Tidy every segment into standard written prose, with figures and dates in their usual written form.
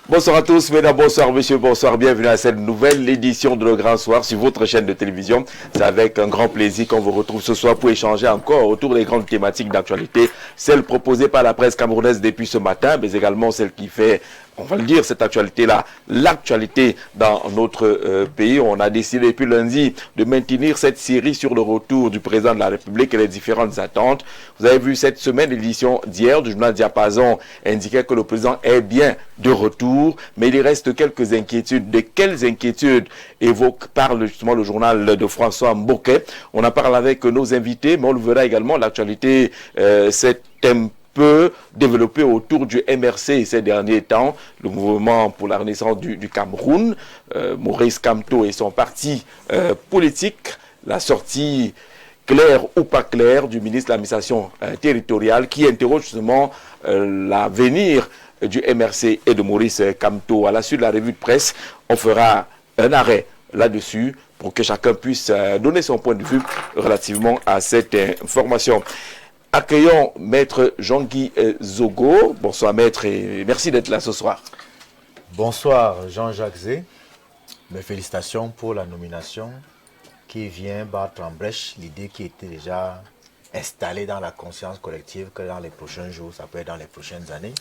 Bonsoir à tous, mesdames, bonsoir messieurs, bonsoir, bienvenue à cette nouvelle édition de Le Grand Soir sur votre chaîne de télévision. C'est avec un grand plaisir qu'on vous retrouve ce soir pour échanger encore autour des grandes thématiques d'actualité, celles proposées par la presse camerounaise depuis ce matin, mais également celles qui fait, on va le dire, cette actualité-là, l'actualité dans notre pays. On a décidé depuis lundi de maintenir cette série sur le retour du président de la République et les différentes attentes. Vous avez vu cette semaine, l'édition d'hier du journal Diapason indiquait que le président est bien de retour, mais il reste quelques inquiétudes. De quelles inquiétudes parle justement le journal de François Mbouquet? On en parle avec nos invités, mais on le verra également, l'actualité s'est un peu développé autour du MRC ces derniers temps, le mouvement pour la renaissance du Cameroun, Maurice Kamto et son parti politique, la sortie claire ou pas claire du ministre de l'administration territoriale qui interroge justement l'avenir du MRC et de Maurice Kamto. À la suite de la revue de presse, on fera un arrêt là-dessus pour que chacun puisse donner son point de vue relativement à cette information. Accueillons Maître Jean-Guy Zogo. Bonsoir Maître et merci d'être là ce soir. Bonsoir Jean-Jacques Zé. Mes félicitations pour la nomination qui vient battre en brèche l'idée qui était déjà installée dans la conscience collective que dans les prochains jours, ça peut être dans les prochaines années,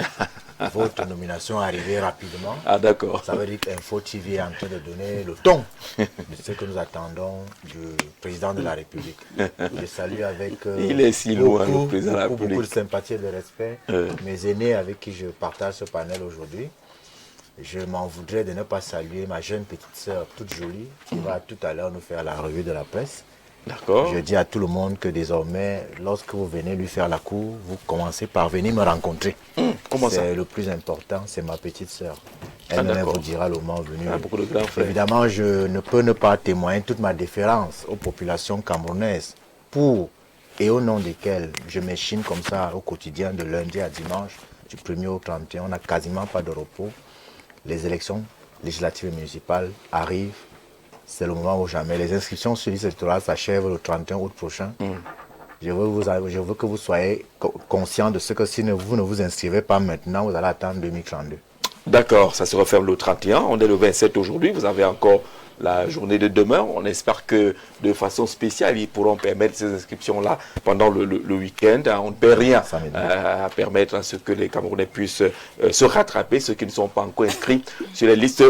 votre nomination est arrivée rapidement. Ah d'accord. Ça veut dire qu'Info TV est en train de donner le ton de ce que nous attendons du président de la République. Je salue avec il est si loin, le président de la République. Beaucoup de sympathie et de respect mes aînés avec qui je partage ce panel aujourd'hui. Je m'en voudrais de ne pas saluer ma jeune petite sœur toute jolie qui va tout à l'heure nous faire la revue de la presse. D'accord. Je dis à tout le monde que désormais, lorsque vous venez lui faire la cour, vous commencez par venir me rencontrer. Comment ça? C'est le plus important, c'est ma petite sœur. Elle-même vous dira le moment venu. Beaucoup de grands frères. Évidemment, je ne peux ne pas témoigner toute ma déférence aux populations camerounaises pour et au nom desquelles je m'échine comme ça au quotidien de lundi à dimanche, du 1er au 31. On n'a quasiment pas de repos. Les élections législatives et municipales arrivent. C'est le moment où jamais. Les inscriptions sur liste électorale s'achèvent le 31 août prochain. Je veux que vous soyez conscient de ce que si vous ne vous inscrivez pas maintenant, vous allez attendre 2032. D'accord, ça se referme le 31. On est le 27 aujourd'hui. Vous avez encore la journée de demain. On espère que de façon spéciale, ils pourront permettre ces inscriptions-là pendant le week-end. On ne perd rien à permettre à ce que les Camerounais puissent se rattraper, ceux qui ne sont pas encore inscrits sur les listes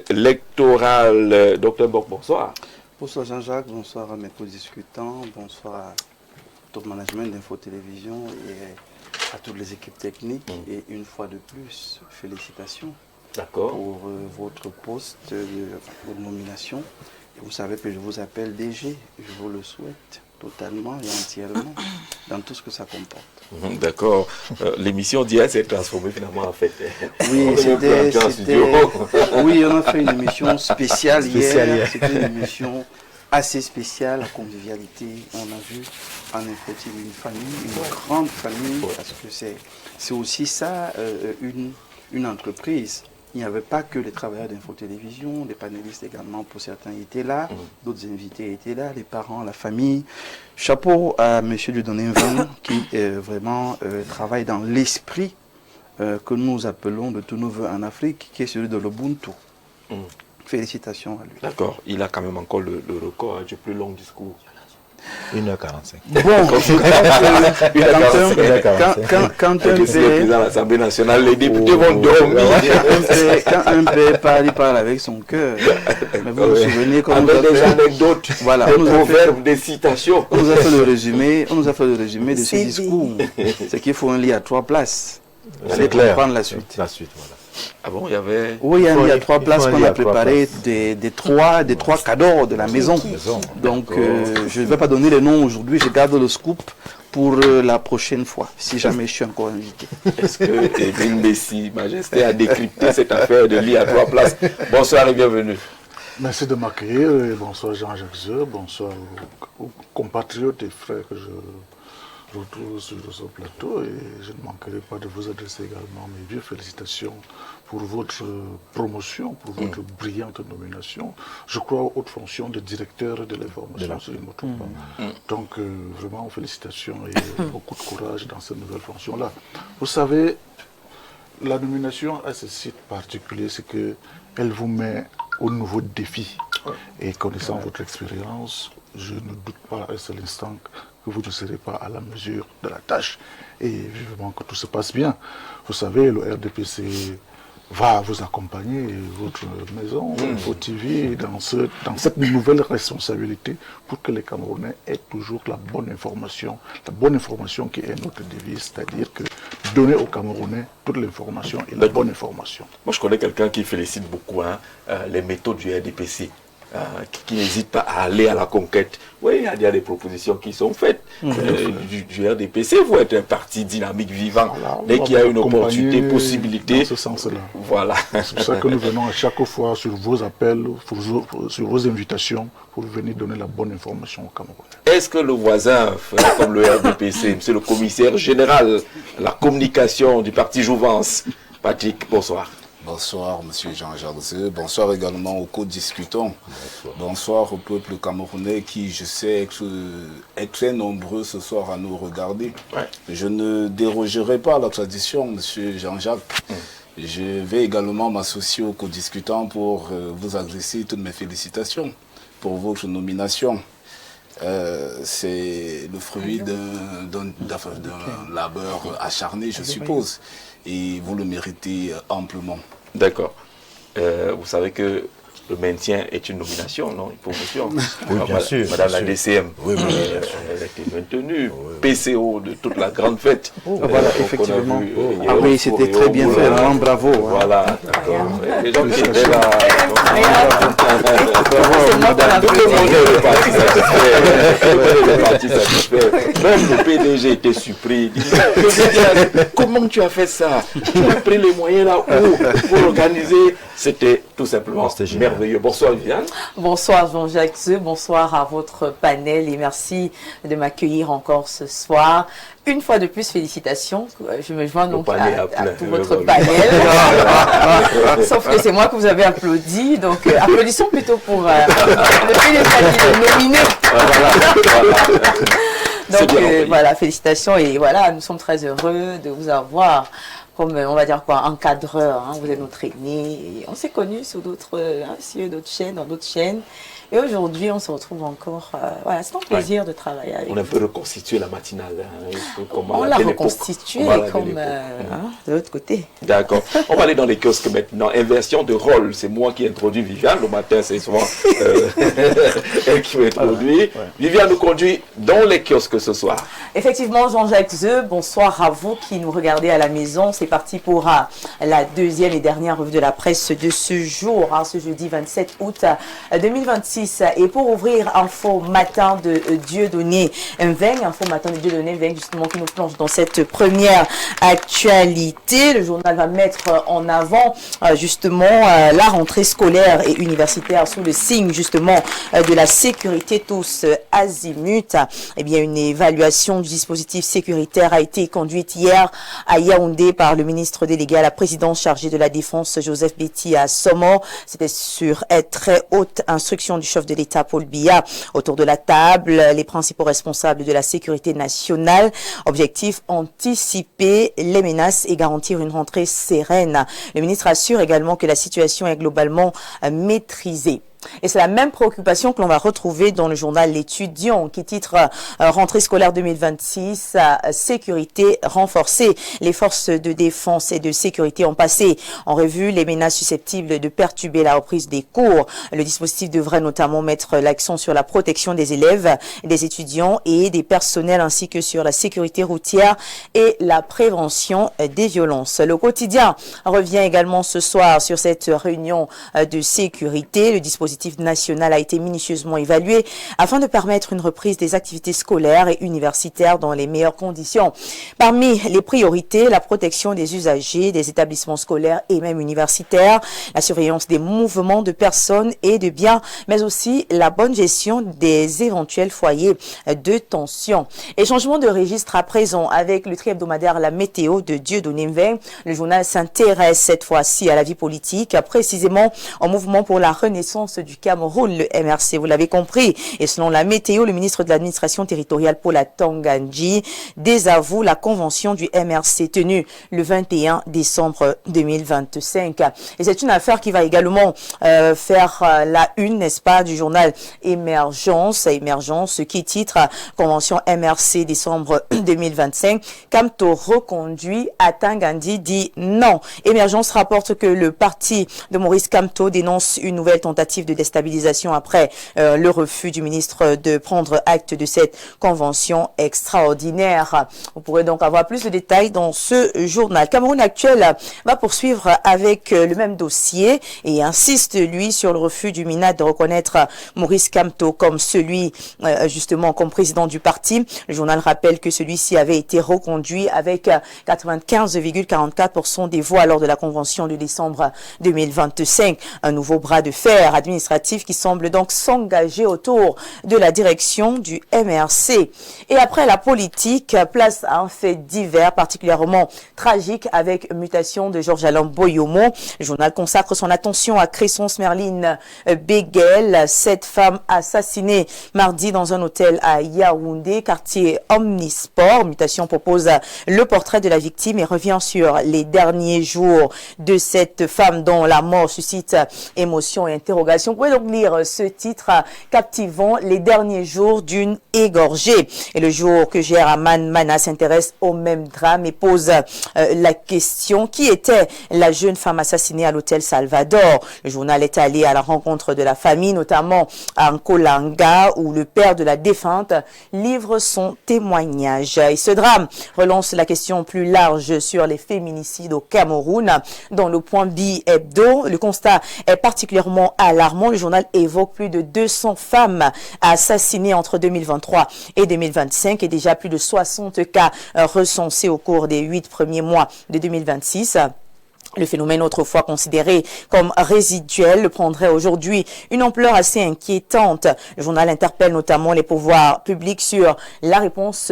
électorales. Docteur Bock, bonsoir. Bonsoir Jean-Jacques, bonsoir à mes co-discutants, bonsoir à top management d'Info Télévision et à toutes les équipes techniques. Et une fois de plus, félicitations. D'accord. Pour votre poste de nomination. Et vous savez que je vous appelle DG, je vous le souhaite totalement et entièrement dans tout ce que ça comporte. D'accord. L'émission d'hier s'est transformée finalement en fait. Oui, oui, on a fait une émission spéciale hier. C'était une émission assez spéciale, la convivialité. On a vu en effet une famille, une grande famille, parce que c'est aussi ça, une entreprise. Il n'y avait pas que les travailleurs d'Info Télévision, les panélistes également, pour certains étaient là, d'autres invités étaient là, les parents, la famille. Chapeau à M. Dieudonné Mvan qui vraiment travaille dans l'esprit que nous appelons de tous nos voeux en Afrique, qui est celui de l'Ubuntu. Félicitations à lui. D'accord, il a quand même encore le record du plus long discours. 1h45. Bon, quand un président de l'Assemblée nationale, les députés vont dormir. Quand un père parle, il parle avec son cœur. Mais vous vous souvenez quand avec des anecdotes, voilà, des proverbes, des citations. On nous a fait le résumé, de ce discours. C'est qu'il faut un lit à 3 places. C'est clair. Prendre la suite. La suite, voilà. Ah bon, il y avait... Oui, il y a 3 places qu'on a préparées, des trois cadeaux de la maison. Donc, je ne vais pas donner les noms aujourd'hui, je garde le scoop pour la prochaine fois, si jamais je suis encore invité. Est-ce que Edwin Messi, Majesté, a décrypté cette affaire de lit à 3 places? Bonsoir et bienvenue. Merci de m'accueillir, bonsoir Jean-Jacques Zeux, bonsoir aux compatriotes et frères que je retrouve sur ce plateau, et je ne manquerai pas de vous adresser également mes vieux félicitations pour votre promotion, pour votre brillante nomination. Je crois aux hautes fonctions de directeur de l'information, si je ne me trompe pas. Donc vraiment félicitations et beaucoup de courage dans cette nouvelle fonction-là. Vous savez, la nomination a ce site particulier, c'est qu'elle vous met au nouveau défi. Et connaissant votre expérience, je ne doute pas un seul instant que vous ne serez pas à la mesure de la tâche. Et vivement que tout se passe bien. Vous savez, le RDPC va vous accompagner, votre maison, vos TV, dans cette nouvelle responsabilité pour que les Camerounais aient toujours la bonne information qui est notre devise, c'est-à-dire que donner aux Camerounais toute l'information et la bonne information. Moi, je connais quelqu'un qui félicite beaucoup les méthodes du RDPC. Qui n'hésite pas à aller à la conquête. Oui, il y a des propositions qui sont faites. Du RDPC, vous êtes un parti dynamique, vivant. Voilà, dès qu'il y a une opportunité, possibilité. Dans ce sens-là. Voilà. C'est pour ça que nous venons à chaque fois sur vos appels, sur vos invitations, pour venir donner la bonne information aux Camerounais. Est-ce que le voisin, comme le RDPC, monsieur le commissaire général, la communication du parti Jouvence, Patrick, bonsoir. Bonsoir, monsieur Jean-Jacques. Bonsoir également aux co-discutants. Bonsoir au peuple camerounais qui, je sais, est très nombreux ce soir à nous regarder. Ouais. Je ne dérogerai pas à la tradition, monsieur Jean-Jacques. Je vais également m'associer aux co-discutants pour vous adresser toutes mes félicitations pour votre nomination. C'est le fruit d'un labeur acharné, je suppose. Et vous le méritez amplement. D'accord. Vous savez que le maintien est une nomination, non? Une promotion. Oui, bien sûr. Madame la DCM, oui, elle a été maintenue. PCO de toute la grande fête. Voilà, effectivement. Ah oui, c'était très bien fait. Vraiment, bravo. Voilà, d'accord. Les gens qui étaient là. Bravo, madame. Tout le monde est parti satisfait. Tout le monde est parti satisfait. Même le PDG était surpris. Comment tu as fait ça? Tu as pris les moyens là où pour organiser? C'était tout simplement merveilleux. Bonsoir Viviane. Bonsoir Jean-Jacques, bonsoir à votre panel et merci de m'accueillir encore ce soir. Une fois de plus, félicitations. Je me joins donc à tout votre panel. Sauf que c'est moi que vous avez applaudi. Donc, applaudissons plutôt pour le PDG nominé. Donc, voilà, félicitations. Et voilà, nous sommes très heureux de vous avoir comme, on va dire quoi, encadreur. Hein. Vous êtes notre aîné. Et on s'est connus sur d'autres chaînes, dans d'autres chaînes. Et aujourd'hui, on se retrouve encore. Voilà, c'est un plaisir de travailler avec vous. On a un peu reconstitué la matinale. On l'a reconstituée comme de l'autre côté. D'accord. On va aller dans les kiosques maintenant. Inversion de rôle. C'est moi qui introduis Viviane. Le matin, c'est souvent elle qui m'introduit. Ouais. Viviane nous conduit dans les kiosques ce soir. Effectivement, Jean-Jacques Zeu, bonsoir à vous qui nous regardez à la maison. C'est parti pour la deuxième et dernière revue de la presse de ce jour, ce jeudi 27 août 2026. Et pour ouvrir Info Matin de Dieudonné Mveng, Info Matin de Dieudonné Mveng, justement, qui nous plonge dans cette première actualité. Le journal va mettre en avant, justement, la rentrée scolaire et universitaire sous le signe, justement, de la sécurité tous azimuts. Eh bien, une évaluation du dispositif sécuritaire a été conduite hier à Yaoundé par le ministre délégué à la présidence chargé de la défense, Joseph Betty à Somo. C'était sur très haute instruction du chef de l'État, Paul Biya. Autour de la table, les principaux responsables de la sécurité nationale. Objectif, anticiper les menaces et garantir une rentrée sereine. Le ministre assure également que la situation est globalement maîtrisée. Et c'est la même préoccupation que l'on va retrouver dans le journal L'Étudiant qui titre rentrée scolaire 2026, sécurité renforcée. Les forces de défense et de sécurité ont passé en revue les menaces susceptibles de perturber la reprise des cours. Le dispositif devrait notamment mettre l'accent sur la protection des élèves, des étudiants et des personnels ainsi que sur la sécurité routière et la prévention des violences. Le quotidien revient également ce soir sur cette réunion de sécurité. Le dispositif national a été minutieusement évalué afin de permettre une reprise des activités scolaires et universitaires dans les meilleures conditions. Parmi les priorités, la protection des usagers, des établissements scolaires et même universitaires, la surveillance des mouvements de personnes et de biens, mais aussi la bonne gestion des éventuels foyers de tension. Et changement de registre à présent avec le tri-hebdomadaire La Météo de Dieudonné Mveng. Le journal s'intéresse cette fois-ci à la vie politique, précisément au mouvement pour la renaissance l'Ouest du Cameroun, le MRC, vous l'avez compris. Et selon la météo, le ministre de l'administration territoriale, Paula Tangandji, désavoue la convention du MRC tenue le 21 décembre 2025. Et c'est une affaire qui va également faire la une, n'est-ce pas, du journal Émergence, qui titre Convention MRC décembre 2025. Kamto reconduit, Tangandji dit non. Émergence rapporte que le parti de Maurice Kamto dénonce une nouvelle tentative de déstabilisation après le refus du ministre de prendre acte de cette convention extraordinaire. Vous pourrez donc avoir plus de détails dans ce journal. Cameroun Actuel va poursuivre avec le même dossier et insiste, lui, sur le refus du MINAD de reconnaître Maurice Kamto comme celui, justement, comme président du parti. Le journal rappelle que celui-ci avait été reconduit avec 95,44% des voix lors de la convention de décembre 2025. Un nouveau bras de fer administratif qui semble donc s'engager autour de la direction du MRC. Et après la politique, place à un fait divers particulièrement tragique avec mutation de Georges-Alain Boyomo. Le journal consacre son attention à Cresson Smerline Begel, cette femme assassinée mardi dans un hôtel à Yaoundé, quartier Omnisport. Mutation propose le portrait de la victime et revient sur les derniers jours de cette femme dont la mort suscite émotion et interrogation. Vous pouvez donc lire ce titre captivant, les derniers jours d'une égorgée. Et le jour que gère Aman Mana s'intéresse au même drame et pose la question: qui était la jeune femme assassinée à l'hôtel Salvador? Le journal est allé à la rencontre de la famille, notamment à Nkolanga, où le père de la défunte livre son témoignage. Et ce drame relance la question plus large sur les féminicides au Cameroun. Dans le point B hebdo, le constat est particulièrement alarmant. Le journal évoque plus de 200 femmes assassinées entre 2023 et 2025 et déjà plus de 60 cas recensés au cours des 8 premiers mois de 2026. Le phénomène autrefois considéré comme résiduel prendrait aujourd'hui une ampleur assez inquiétante. Le journal interpelle notamment les pouvoirs publics sur la réponse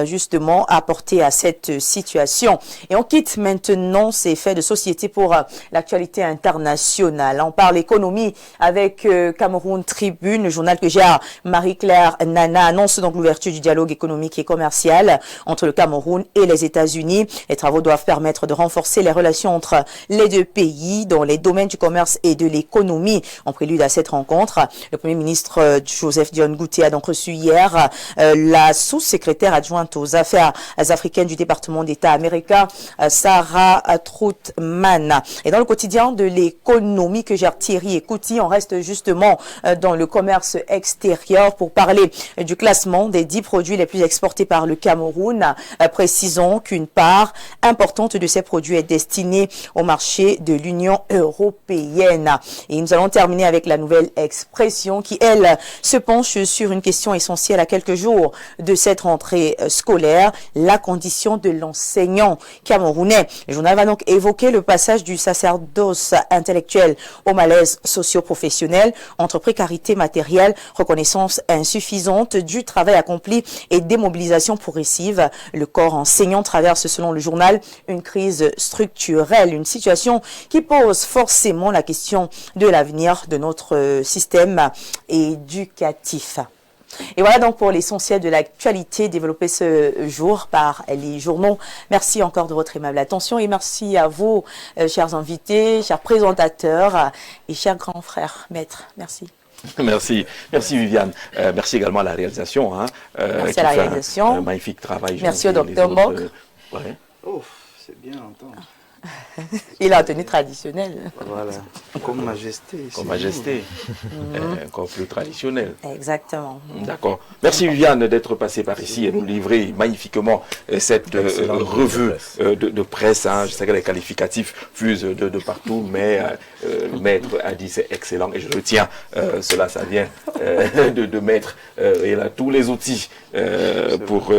justement apportée à cette situation. Et on quitte maintenant ces faits de société pour l'actualité internationale. On parle économie avec Cameroun Tribune. Le journal que gère Marie-Claire Nana annonce donc l'ouverture du dialogue économique et commercial entre le Cameroun et les États-Unis. Les travaux doivent permettre de renforcer les relations entre les deux pays dans les domaines du commerce et de l'économie. En prélude à cette rencontre, le Premier ministre Joseph Dion Ngouté a donc reçu hier la sous-secrétaire adjointe aux affaires africaines du département d'État américain, Sarah Troutman. Et dans le quotidien de l'économie que gère Thierry Ekouti, on reste justement dans le commerce extérieur pour parler du classement des 10 produits les plus exportés par le Cameroun. Précisons qu'une part importante de ces produits est destinée au marché de l'Union européenne. Et nous allons terminer avec la nouvelle expression qui, elle, se penche sur une question essentielle à quelques jours de cette rentrée scolaire, la condition de l'enseignant camerounais. Le journal va donc évoquer le passage du sacerdoce intellectuel au malaise socio-professionnel entre précarité matérielle, reconnaissance insuffisante du travail accompli et démobilisation progressive. Le corps enseignant traverse, selon le journal, une crise structurelle, une situation qui pose forcément la question de l'avenir de notre système éducatif. Et voilà donc pour l'essentiel de l'actualité développée ce jour par les journaux. Merci encore de votre aimable attention et merci à vous, chers invités, chers présentateurs et chers grands frères, maîtres. Merci. Merci Viviane. Merci également à la réalisation. Merci à la réalisation. Un magnifique travail. Merci au docteur Mock. Ouais. Oh, c'est bien entendre. Il a un tenue traditionnelle. Voilà, comme majesté. Comme majesté, encore plus traditionnel. Exactement. D'accord. Merci Viviane d'être passée par ici et nous livrer magnifiquement cette revue de presse. Je sais que les qualificatifs fusent de partout, mais le maître a dit c'est excellent et je retiens cela, ça vient de maître. Il a tous les outils pour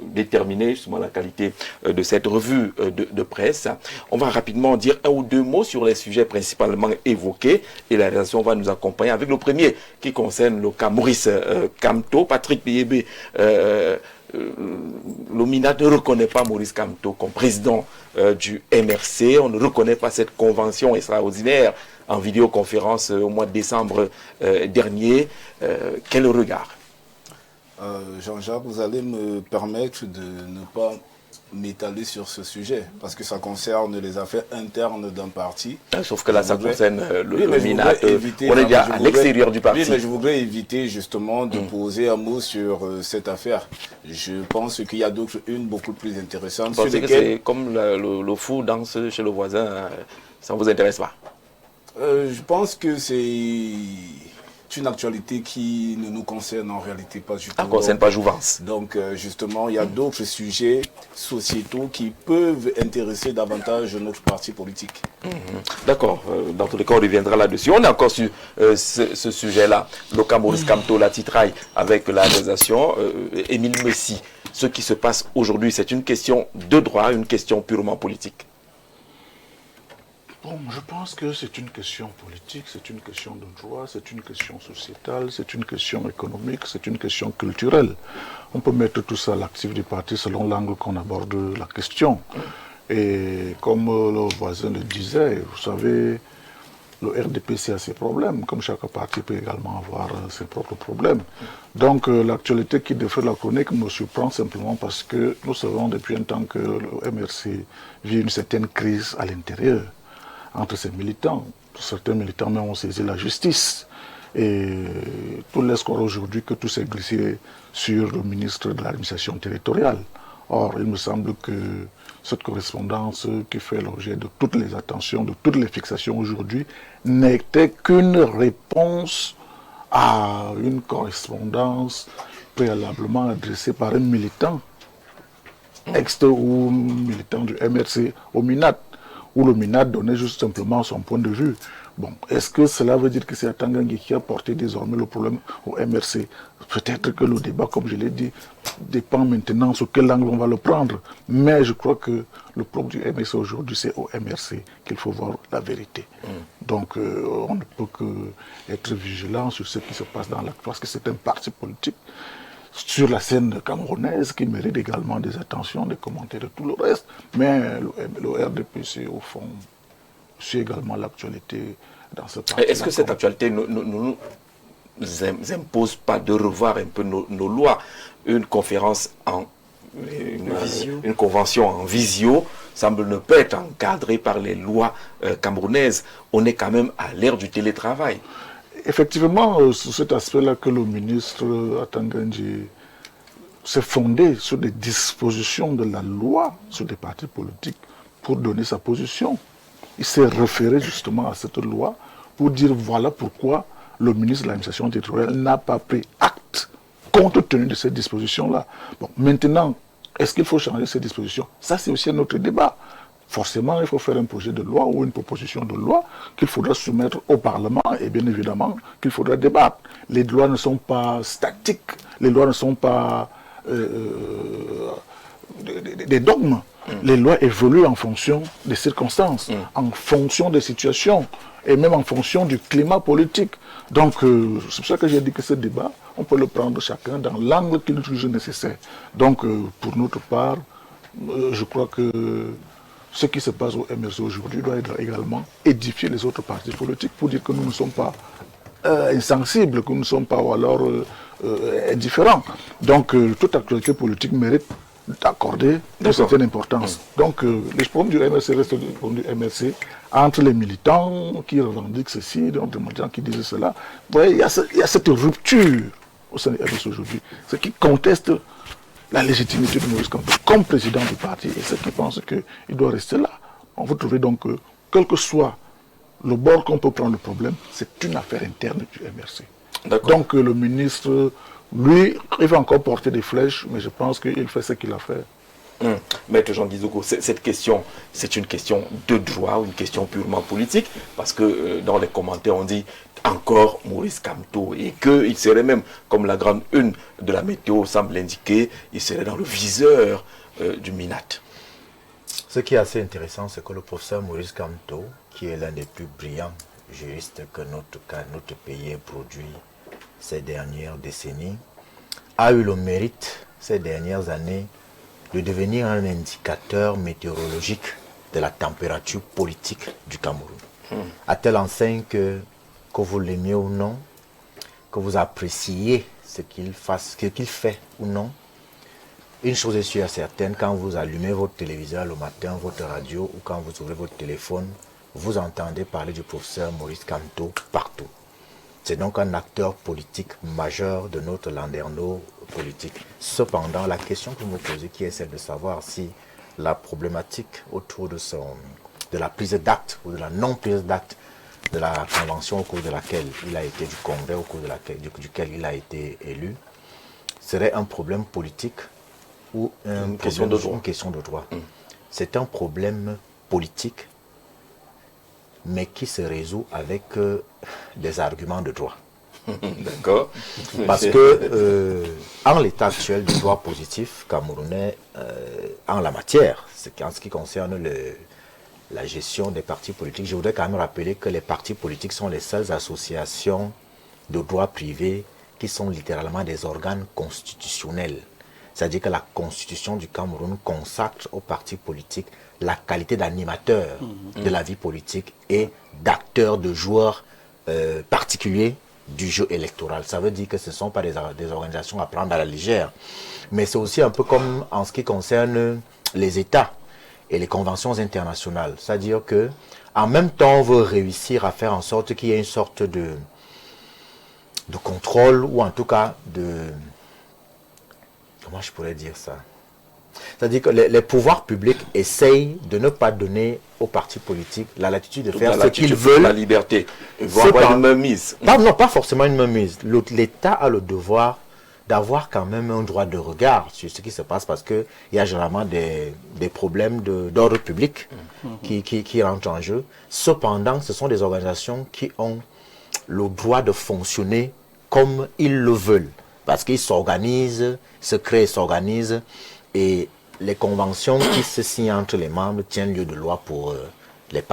déterminer justement la qualité de cette revue de presse. On va rapidement dire un ou deux mots sur les sujets principalement évoqués et la rédaction va nous accompagner avec le premier qui concerne le cas Maurice Kamto. Patrick Biyebe le MINAT ne reconnaît pas Maurice Kamto comme président du MRC. On ne reconnaît pas cette convention extraordinaire en vidéoconférence au mois de décembre dernier. Quel regard? Jean-Jacques, vous allez me permettre de ne pas m'étaler sur ce sujet, parce que ça concerne les affaires internes d'un parti. Sauf que là, ça concerne le MINAT. Éviter, on est déjà à l'extérieur du parti. Oui, mais je voudrais éviter justement de poser un mot sur cette affaire. Je pense qu'il y a d'autres, une beaucoup plus intéressante. Vous pensez que c'est comme le fou danse chez le voisin, ça ne vous intéresse pas? Je pense que c'est une actualité qui ne nous concerne en réalité pas du tout. Ça ne concerne pas Jouvence. Donc justement, il y a d'autres sujets sociétaux qui peuvent intéresser davantage notre parti politique. D'accord, dans tous les cas, on reviendra là-dessus. On est encore sur ce sujet-là. Le cas Maurice Kamto, la titraille avec l'organisation Émile Messi. Ce qui se passe aujourd'hui, c'est une question de droit, une question purement politique. Bon, je pense que c'est une question politique, c'est une question de droit, c'est une question sociétale, c'est une question économique, c'est une question culturelle. On peut mettre tout ça à l'actif du parti selon l'angle qu'on aborde la question. Et comme le voisin le disait, vous savez, le RDPC a ses problèmes, comme chaque parti peut également avoir ses propres problèmes. Donc l'actualité qui défait la chronique me surprend simplement parce que nous savons depuis un temps que le MRC vit une certaine crise à l'intérieur entre ses militants. Certains militants même ont saisi la justice. Et tout laisse croire aujourd'hui que tout s'est glissé sur le ministre de l'administration territoriale. Or, il me semble que cette correspondance qui fait l'objet de toutes les attentions, de toutes les fixations aujourd'hui, n'était qu'une réponse à une correspondance préalablement adressée par un militant, ou militant du MRC au MINAT, où le MINAT donnait juste simplement son point de vue. Bon, est-ce que cela veut dire que c'est Atangangui qui a porté désormais le problème au MRC? Peut-être que le débat, comme je l'ai dit, dépend maintenant sur quel angle on va le prendre. Mais je crois que le problème du MRC aujourd'hui, c'est au MRC qu'il faut voir la vérité. Donc, on ne peut qu'être vigilant sur ce qui se passe dans l'acte, parce que c'est un parti politique sur la scène camerounaise qui mérite également des attentions, des commentaires de tout le reste. Mais le RDPC, au fond, suit également l'actualité dans ce parti. Est-ce que cette actualité ne nous impose pas de revoir un peu nos lois? Une conférence une convention en visio semble ne pas être encadrée par les lois camerounaises. On est quand même à l'ère du télétravail. Effectivement, sur cet aspect-là que le ministre Atangangui s'est fondé sur des dispositions de la loi sur des partis politiques pour donner sa position. Il s'est référé justement à cette loi pour dire voilà pourquoi le ministre de l'administration territoriale n'a pas pris acte compte tenu de ces dispositions-là. Bon, maintenant, est-ce qu'il faut changer ces dispositions? Ça, c'est aussi un autre débat. Forcément, il faut faire un projet de loi ou une proposition de loi qu'il faudra soumettre au Parlement et bien évidemment qu'il faudra débattre. Les lois ne sont pas statiques, les lois ne sont pas des dogmes. Les lois évoluent en fonction des circonstances, en fonction des situations et même en fonction du climat politique. Donc, c'est pour ça que j'ai dit que ce débat, on peut le prendre chacun dans l'angle qu'il juge nécessaire. Donc, pour notre part, je crois que ce qui se passe au MRC aujourd'hui doit également édifier les autres partis politiques pour dire que nous ne sommes pas insensibles, que nous ne sommes pas ou alors indifférents. Donc toute actualité politique mérite d'accorder une certaine importance. Donc les problèmes du MRC restent des problèmes du MRC entre les militants qui revendiquent ceci, d'autres militants qui disent cela. Vous voyez, il y a cette rupture au sein du MRC aujourd'hui, ce qui conteste la légitimité de Maurice Kamto comme président du parti et ceux qui pensent qu'il doit rester là. On va trouver donc que, quel que soit le bord qu'on peut prendre le problème, c'est une affaire interne du MRC. Donc le ministre, lui, il va encore porter des flèches, mais je pense qu'il fait ce qu'il a fait. Maître Jean Dizoko, cette question, c'est une question de droit ou une question purement politique, parce que dans les commentaires, on dit encore Maurice Kamto, et qu'il serait même, comme la grande une de la météo semble l'indiquer, il serait dans le viseur du MINAT. Ce qui est assez intéressant, c'est que le professeur Maurice Kamto, qui est l'un des plus brillants juristes que notre pays ait produit ces dernières décennies, a eu le mérite, ces dernières années de devenir un indicateur météorologique de la température politique du Cameroun. À telle enseigne que vous l'aimiez ou non, que vous appréciez ce qu'il fait ou non, une chose est sûre et certaine, quand vous allumez votre téléviseur le matin, votre radio, ou quand vous ouvrez votre téléphone, vous entendez parler du professeur Maurice Kamto partout. C'est donc un acteur politique majeur de notre landerneau politique. Cependant, la question que vous me posez, qui est celle de savoir si la problématique autour de la prise d'acte ou de la non-prise d'acte de la convention au cours de laquelle il a été, du congrès au cours duquel il a été élu, serait un problème politique ou une question de droit. C'est un problème politique, mais qui se résout avec des arguments de droit. D'accord. Parce que, en l'état actuel du droit positif camerounais, en la matière, en ce qui concerne la gestion des partis politiques, je voudrais quand même rappeler que les partis politiques sont les seules associations de droit privé qui sont littéralement des organes constitutionnels. C'est-à-dire que la constitution du Cameroun consacre aux partis politiques la qualité d'animateur de la vie politique et d'acteur, de joueur particulier du jeu électoral. Ça veut dire que ce ne sont pas des organisations à prendre à la légère. Mais c'est aussi un peu comme en ce qui concerne les États et les conventions internationales. C'est-à-dire que en même temps, on veut réussir à faire en sorte qu'il y ait une sorte de contrôle ou en tout cas comment je pourrais dire ça? C'est-à-dire que les pouvoirs publics essayent de ne pas donner aux partis politiques la latitude de faire ce qu'ils veulent. La liberté. Ils vont avoir une mainmise. Non, pas forcément une mainmise. L'État a le devoir d'avoir quand même un droit de regard sur ce qui se passe parce qu'il y a généralement des problèmes d'ordre public qui rentrent en jeu. Cependant, ce sont des organisations qui ont le droit de fonctionner comme ils le veulent. Parce qu'ils s'organisent, se créent, s'organisent. Et les conventions qui se signent entre les membres tiennent lieu de loi pour les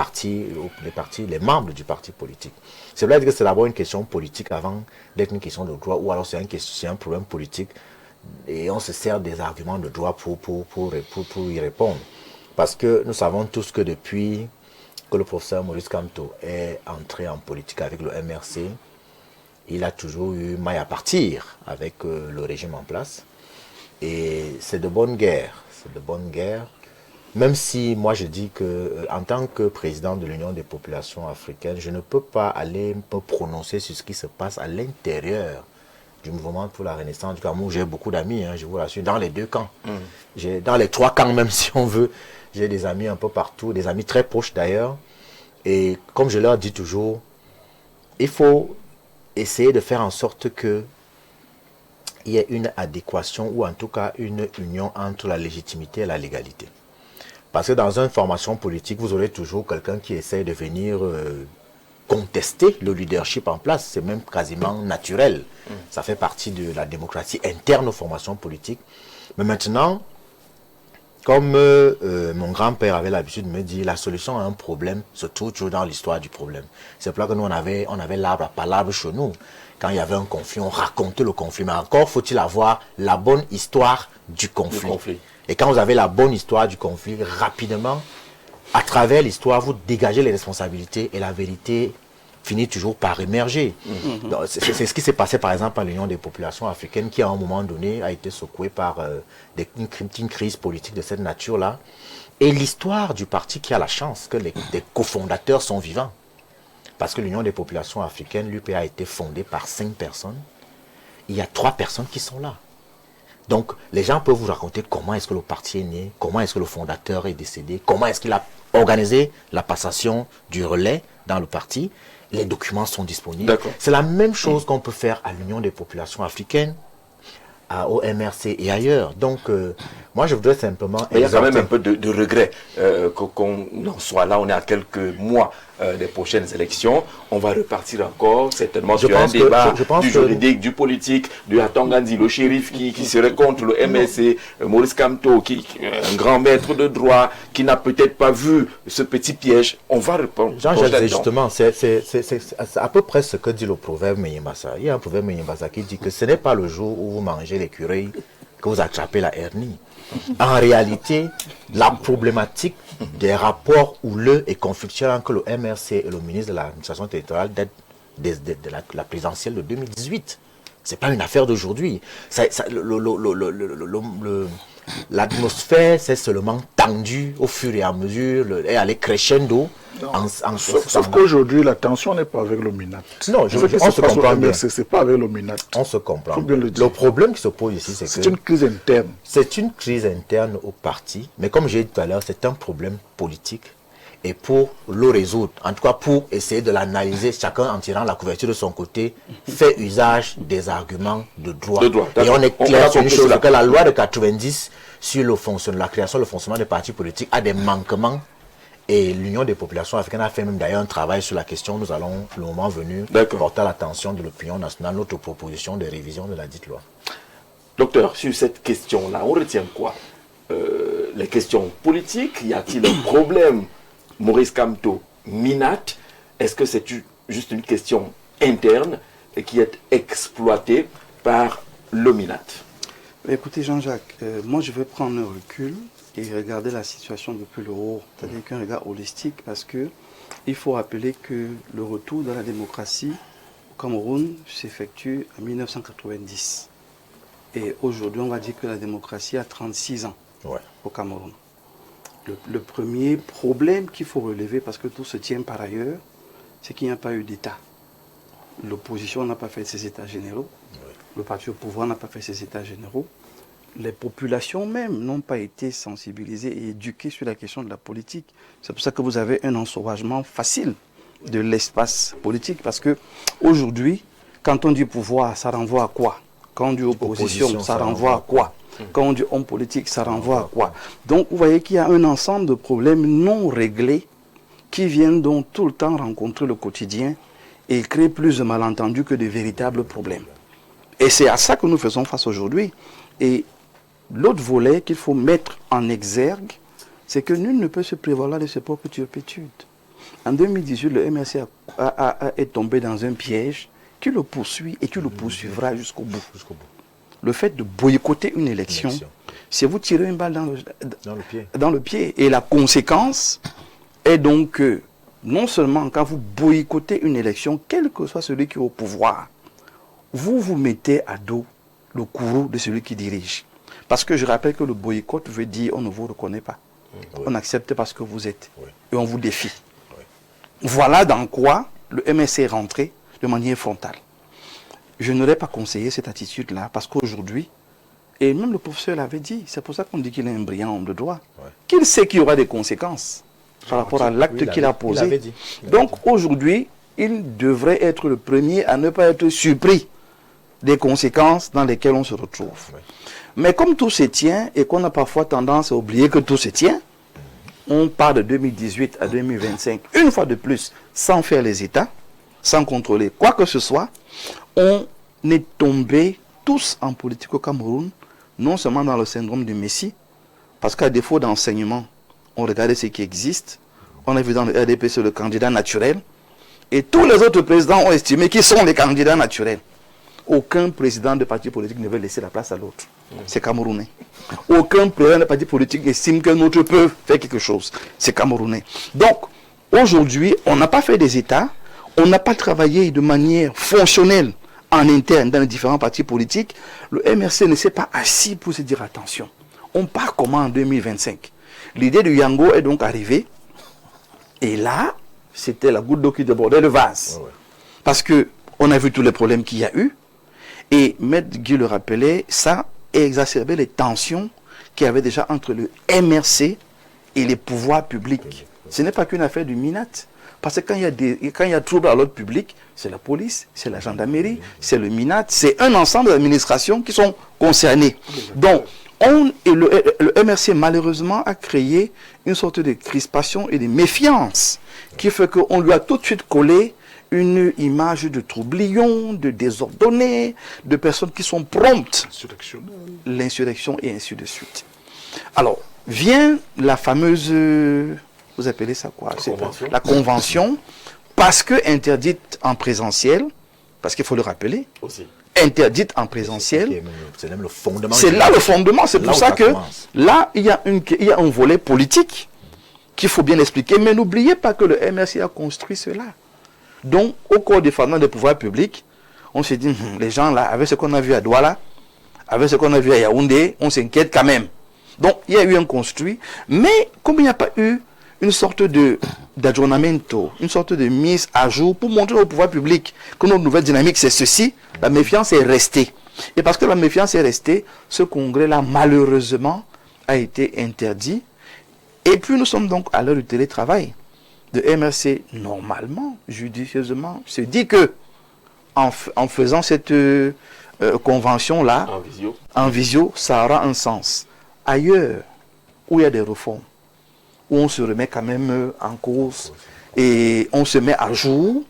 membres du parti politique. C'est vrai que c'est d'abord une question politique avant d'être une question de droit, ou alors c'est un problème politique et on se sert des arguments de droit pour y répondre. Parce que nous savons tous que depuis que le professeur Maurice Kamto est entré en politique avec le MRC, il a toujours eu maille à partir avec le régime en place. Et c'est de bonne guerre, même si moi je dis que en tant que président de l'Union des populations africaines, je ne peux pas aller me prononcer sur ce qui se passe à l'intérieur du mouvement pour la renaissance du Cameroun. J'ai beaucoup d'amis, je vous rassure, dans les deux camps. Dans les trois camps même si on veut, j'ai des amis un peu partout, des amis très proches d'ailleurs. Et comme je leur dis toujours, il faut essayer de faire en sorte que il y a une adéquation ou en tout cas une union entre la légitimité et la légalité. Parce que dans une formation politique, vous aurez toujours quelqu'un qui essaie de venir contester le leadership en place. C'est même quasiment naturel. Ça fait partie de la démocratie interne aux formations politiques. Mais maintenant, comme mon grand-père avait l'habitude de me dire, la solution à un problème se trouve toujours dans l'histoire du problème. C'est pour ça que nous, on avait l'arbre à palabres chez nous. Quand il y avait un conflit, on racontait le conflit. Mais encore faut-il avoir la bonne histoire du conflit. Et quand vous avez la bonne histoire du conflit, rapidement, à travers l'histoire, vous dégagez les responsabilités et la vérité finit toujours par émerger. C'est ce qui s'est passé par exemple à l'Union des populations africaines qui à un moment donné a été secouée par une crise politique de cette nature-là. Et l'histoire du parti qui a la chance que des cofondateurs sont vivants. Parce que l'Union des populations africaines, l'UPA, a été fondée par 5 personnes. Il y a 3 personnes qui sont là. Donc, les gens peuvent vous raconter comment est-ce que le parti est né, comment est-ce que le fondateur est décédé, comment est-ce qu'il a organisé la passation du relais dans le parti. Les documents sont disponibles. C'est la même chose qu'on peut faire à l'Union des populations africaines, au MRC et ailleurs. Donc, moi, je voudrais simplement... Mais il y a quand même un peu de regret qu'on en soit là. On est à quelques mois des prochaines élections. On va repartir encore, certainement, sur un débat du juridique, du politique, du Hatongandi, le shérif qui serait contre le MSC, Maurice Kamto, un grand maître de droit, qui n'a peut-être pas vu ce petit piège. On va répondre. Jean-Jacques, justement, c'est à peu près ce que dit le proverbe Menyembasa. Il y a un proverbe Menyembasa qui dit que ce n'est pas le jour où vous mangez l'écureuil que vous attrapez la hernie. En réalité, la problématique des rapports houleux et conflictuels entre le MRC et le ministre de l'administration territoriale date de la présidentielle de 2018. Ce n'est pas une affaire d'aujourd'hui. L'atmosphère s'est seulement tendue au fur et à mesure et allait crescendo. Sauf qu'aujourd'hui, la tension n'est pas avec le MINAT. Non, on se comprend bien. C'est pas avec le MINAT. On se comprend. Le problème qui se pose ici, c'est une crise interne. C'est une crise interne au parti, mais comme j'ai dit tout à l'heure, c'est un problème politique. Et pour le résoudre, en tout cas pour essayer de l'analyser, chacun en tirant la couverture de son côté, fait usage des arguments de droit. Et on est clair sur une chose, que la loi de 90 sur la création et le fonctionnement des partis politiques a des manquements. Et l'Union des populations africaines a fait même d'ailleurs un travail sur la question. Nous allons, le moment venu, porter à l'attention de l'opinion nationale notre proposition de révision de la dite loi. Docteur, sur cette question-là, on retient quoi? Les questions politiques, y a-t-il un problème? Maurice Kamto, MINAT, est-ce que c'est juste une question interne et qui est exploitée par le MINAT? Écoutez Jean-Jacques, moi je vais prendre un recul et regarder la situation depuis le haut, c'est-à-dire qu'un regard holistique, parce que il faut rappeler que le retour de la démocratie au Cameroun s'effectue en 1990. Et aujourd'hui, on va dire que la démocratie a 36 ans au Cameroun. Le premier problème qu'il faut relever, parce que tout se tient par ailleurs, c'est qu'il n'y a pas eu d'État. L'opposition n'a pas fait ses États généraux. Le parti au pouvoir n'a pas fait ses États généraux. Les populations même n'ont pas été sensibilisées et éduquées sur la question de la politique. C'est pour ça que vous avez un ensauvagement facile de l'espace politique. Parce que aujourd'hui, quand on dit pouvoir, ça renvoie à quoi? Quand on dit opposition, ça renvoie à quoi? Quand on dit homme politique, ça renvoie à quoi? Donc vous voyez qu'il y a un ensemble de problèmes non réglés qui viennent donc tout le temps rencontrer le quotidien et créer plus de malentendus que de véritables problèmes. Et c'est à ça que nous faisons face aujourd'hui. Et l'autre volet qu'il faut mettre en exergue, c'est que nul ne peut se prévaloir de ses propres turpitudes. En 2018, le MRC est tombé dans un piège qui le poursuit et qui le poursuivra jusqu'au bout. Le fait de boycotter une élection, c'est vous tirer une balle dans le pied. Et la conséquence est donc que, non seulement quand vous boycottez une élection, quel que soit celui qui est au pouvoir, vous mettez à dos le courroux de celui qui dirige. Parce que je rappelle que le boycott veut dire on ne vous reconnaît pas. On accepte parce que vous êtes. Et on vous défie. Voilà dans quoi le MSC est rentré de manière frontale. Je n'aurais pas conseillé cette attitude-là parce qu'aujourd'hui, et même le professeur l'avait dit, c'est pour ça qu'on dit qu'il est un brillant homme de droit, qu'il sait qu'il y aura des conséquences par rapport à l'acte qu'il a posé. Donc aujourd'hui, il devrait être le premier à ne pas être surpris des conséquences dans lesquelles on se retrouve. Mais comme tout se tient et qu'on a parfois tendance à oublier que tout se tient, on part de 2018 à 2025, une fois de plus, sans faire les États, sans contrôler quoi que ce soit, on est tombés tous en politique au Cameroun, non seulement dans le syndrome du Messie, parce qu'à défaut d'enseignement, on regardait ce qui existe, on a vu dans le RDPC le candidat naturel, et tous les autres présidents ont estimé qu'ils sont les candidats naturels. Aucun président de parti politique ne veut laisser la place à l'autre. C'est camerounais. Aucun président de parti politique estime qu'un autre peut faire quelque chose. C'est camerounais. Donc, aujourd'hui, on n'a pas fait des États, on n'a pas travaillé de manière fonctionnelle en interne dans les différents partis politiques. Le MRC ne s'est pas assis pour se dire attention. On part comment en 2025? L'idée du Yango est donc arrivée. Et là, c'était la goutte d'eau qui débordait le vase. Parce qu'on a vu tous les problèmes qu'il y a eu. Et Maître Guy le rappelait, ça a exacerbé les tensions qu'il y avait déjà entre le MRC et les pouvoirs publics. Ce n'est pas qu'une affaire du MINAT. Parce que quand il y a trouble à l'ordre public, c'est la police, c'est la gendarmerie, c'est le MINAT, c'est un ensemble d'administrations qui sont concernées. Donc, le MRC malheureusement a créé une sorte de crispation et de méfiance qui fait qu'on lui a tout de suite collé une image de troublion, de désordonné, de personnes qui sont promptes. L'insurrection et ainsi de suite. Alors, vient la fameuse, vous appelez ça quoi? La convention, parce que interdite en présentiel, parce qu'il faut le rappeler, interdite en présentiel. C'est même le fondement. C'est là le fondement. C'est pour ça que là, il y a un volet politique qu'il faut bien expliquer. Mais n'oubliez pas que le MRC a construit cela. Donc, au cours des défendant des pouvoirs publics, on s'est dit, les gens là, avec ce qu'on a vu à Douala, avec ce qu'on a vu à Yaoundé, on s'inquiète quand même. Donc, il y a eu un construit. Mais comme il n'y a pas eu une sorte d'aggiornamento, une sorte de mise à jour pour montrer au pouvoir public que notre nouvelle dynamique, c'est ceci, la méfiance est restée. Et parce que la méfiance est restée, ce congrès-là, malheureusement, a été interdit. Et puis, nous sommes donc à l'heure du télétravail. Le MRC, normalement, judicieusement, se dit que en faisant cette convention-là, en visio, ça aura un sens. Ailleurs, où il y a des réformes, où on se remet quand même en cause et on se met à jour,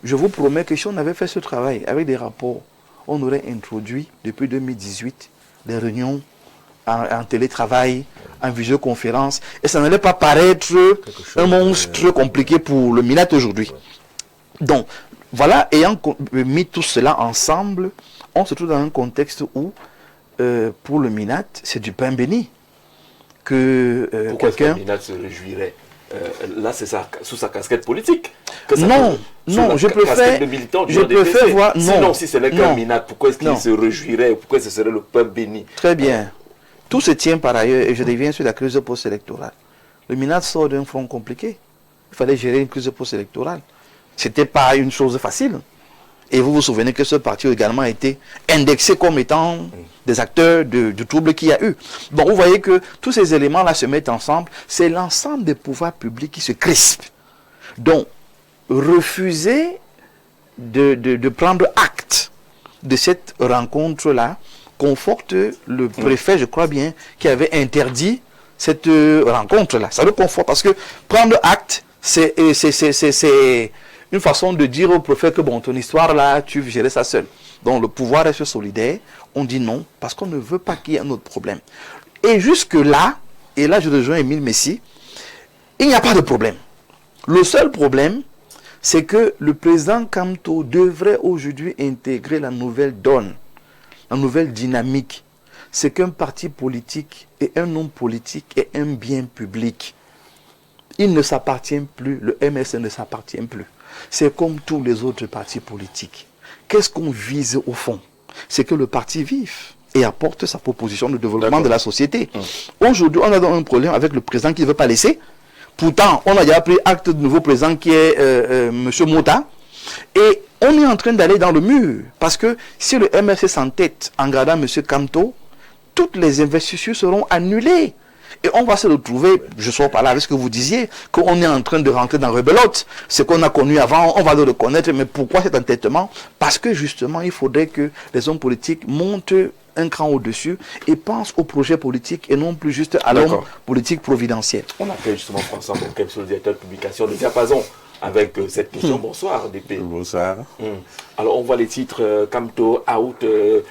je vous promets que si on avait fait ce travail avec des rapports, on aurait introduit depuis 2018 des réunions en télétravail, en visioconférence, et ça n'allait pas paraître un monstre compliqué pour le MINAT aujourd'hui. Donc, voilà, ayant mis tout cela ensemble, on se trouve dans un contexte où, pour le MINAT, c'est du pain béni. Que quelqu'un... Pourquoi se réjouirait là, c'est sous sa casquette politique. Non, je préfère voir... Sinon, si ce n'est qu'un MINAT, pourquoi est-ce qu'il se réjouirait? Pourquoi ce serait le pain béni? Très bien. Tout se tient par ailleurs, et je reviens sur la crise post-électorale. Le MINAT sort d'un front compliqué. Il fallait gérer une crise post-électorale. Ce n'était pas une chose facile. Et vous vous souvenez que ce parti également a été indexé comme étant des acteurs du trouble qu'il y a eu. Bon, vous voyez que tous ces éléments-là se mettent ensemble. C'est l'ensemble des pouvoirs publics qui se crispent. Donc, refuser de prendre acte de cette rencontre-là conforte le préfet, je crois bien, qui avait interdit cette rencontre-là. Ça le conforte parce que prendre acte, c'est une façon de dire au préfet que bon, ton histoire là, tu gérer ça seul. Donc le pouvoir reste solidaire. On dit non parce qu'on ne veut pas qu'il y ait un autre problème. Et jusque là, et là je rejoins Émile Messi, il n'y a pas de problème. Le seul problème, c'est que le président Kamto devrait aujourd'hui intégrer la nouvelle donne, la nouvelle dynamique. C'est qu'un parti politique et un homme politique est un bien public. Il ne s'appartient plus, le MSN ne s'appartient plus. C'est comme tous les autres partis politiques. Qu'est-ce qu'on vise au fond? C'est que le parti vive et apporte sa proposition de développement de la société. Aujourd'hui, on a donc un problème avec le président qui ne veut pas laisser. Pourtant, on a déjà pris acte du nouveau président qui est M. Mota. Et on est en train d'aller dans le mur. Parce que si le MRC s'entête en gardant M. Kamto, toutes les investitures seront annulées. Et on va se retrouver, je sors par là avec ce que vous disiez, qu'on est en train de rentrer dans rebelote. Ce qu'on a connu avant, on va le reconnaître. Mais pourquoi cet entêtement? Parce que justement, il faudrait que les hommes politiques montent un cran au-dessus et pensent au projet politique et non plus juste à l'homme politique providentiel. On appelle justement François Bonkem, sur le directeur de publication de Diapason, avec cette question. Bonsoir, DP. Bonsoir. Alors, on voit les titres Kamto, out, le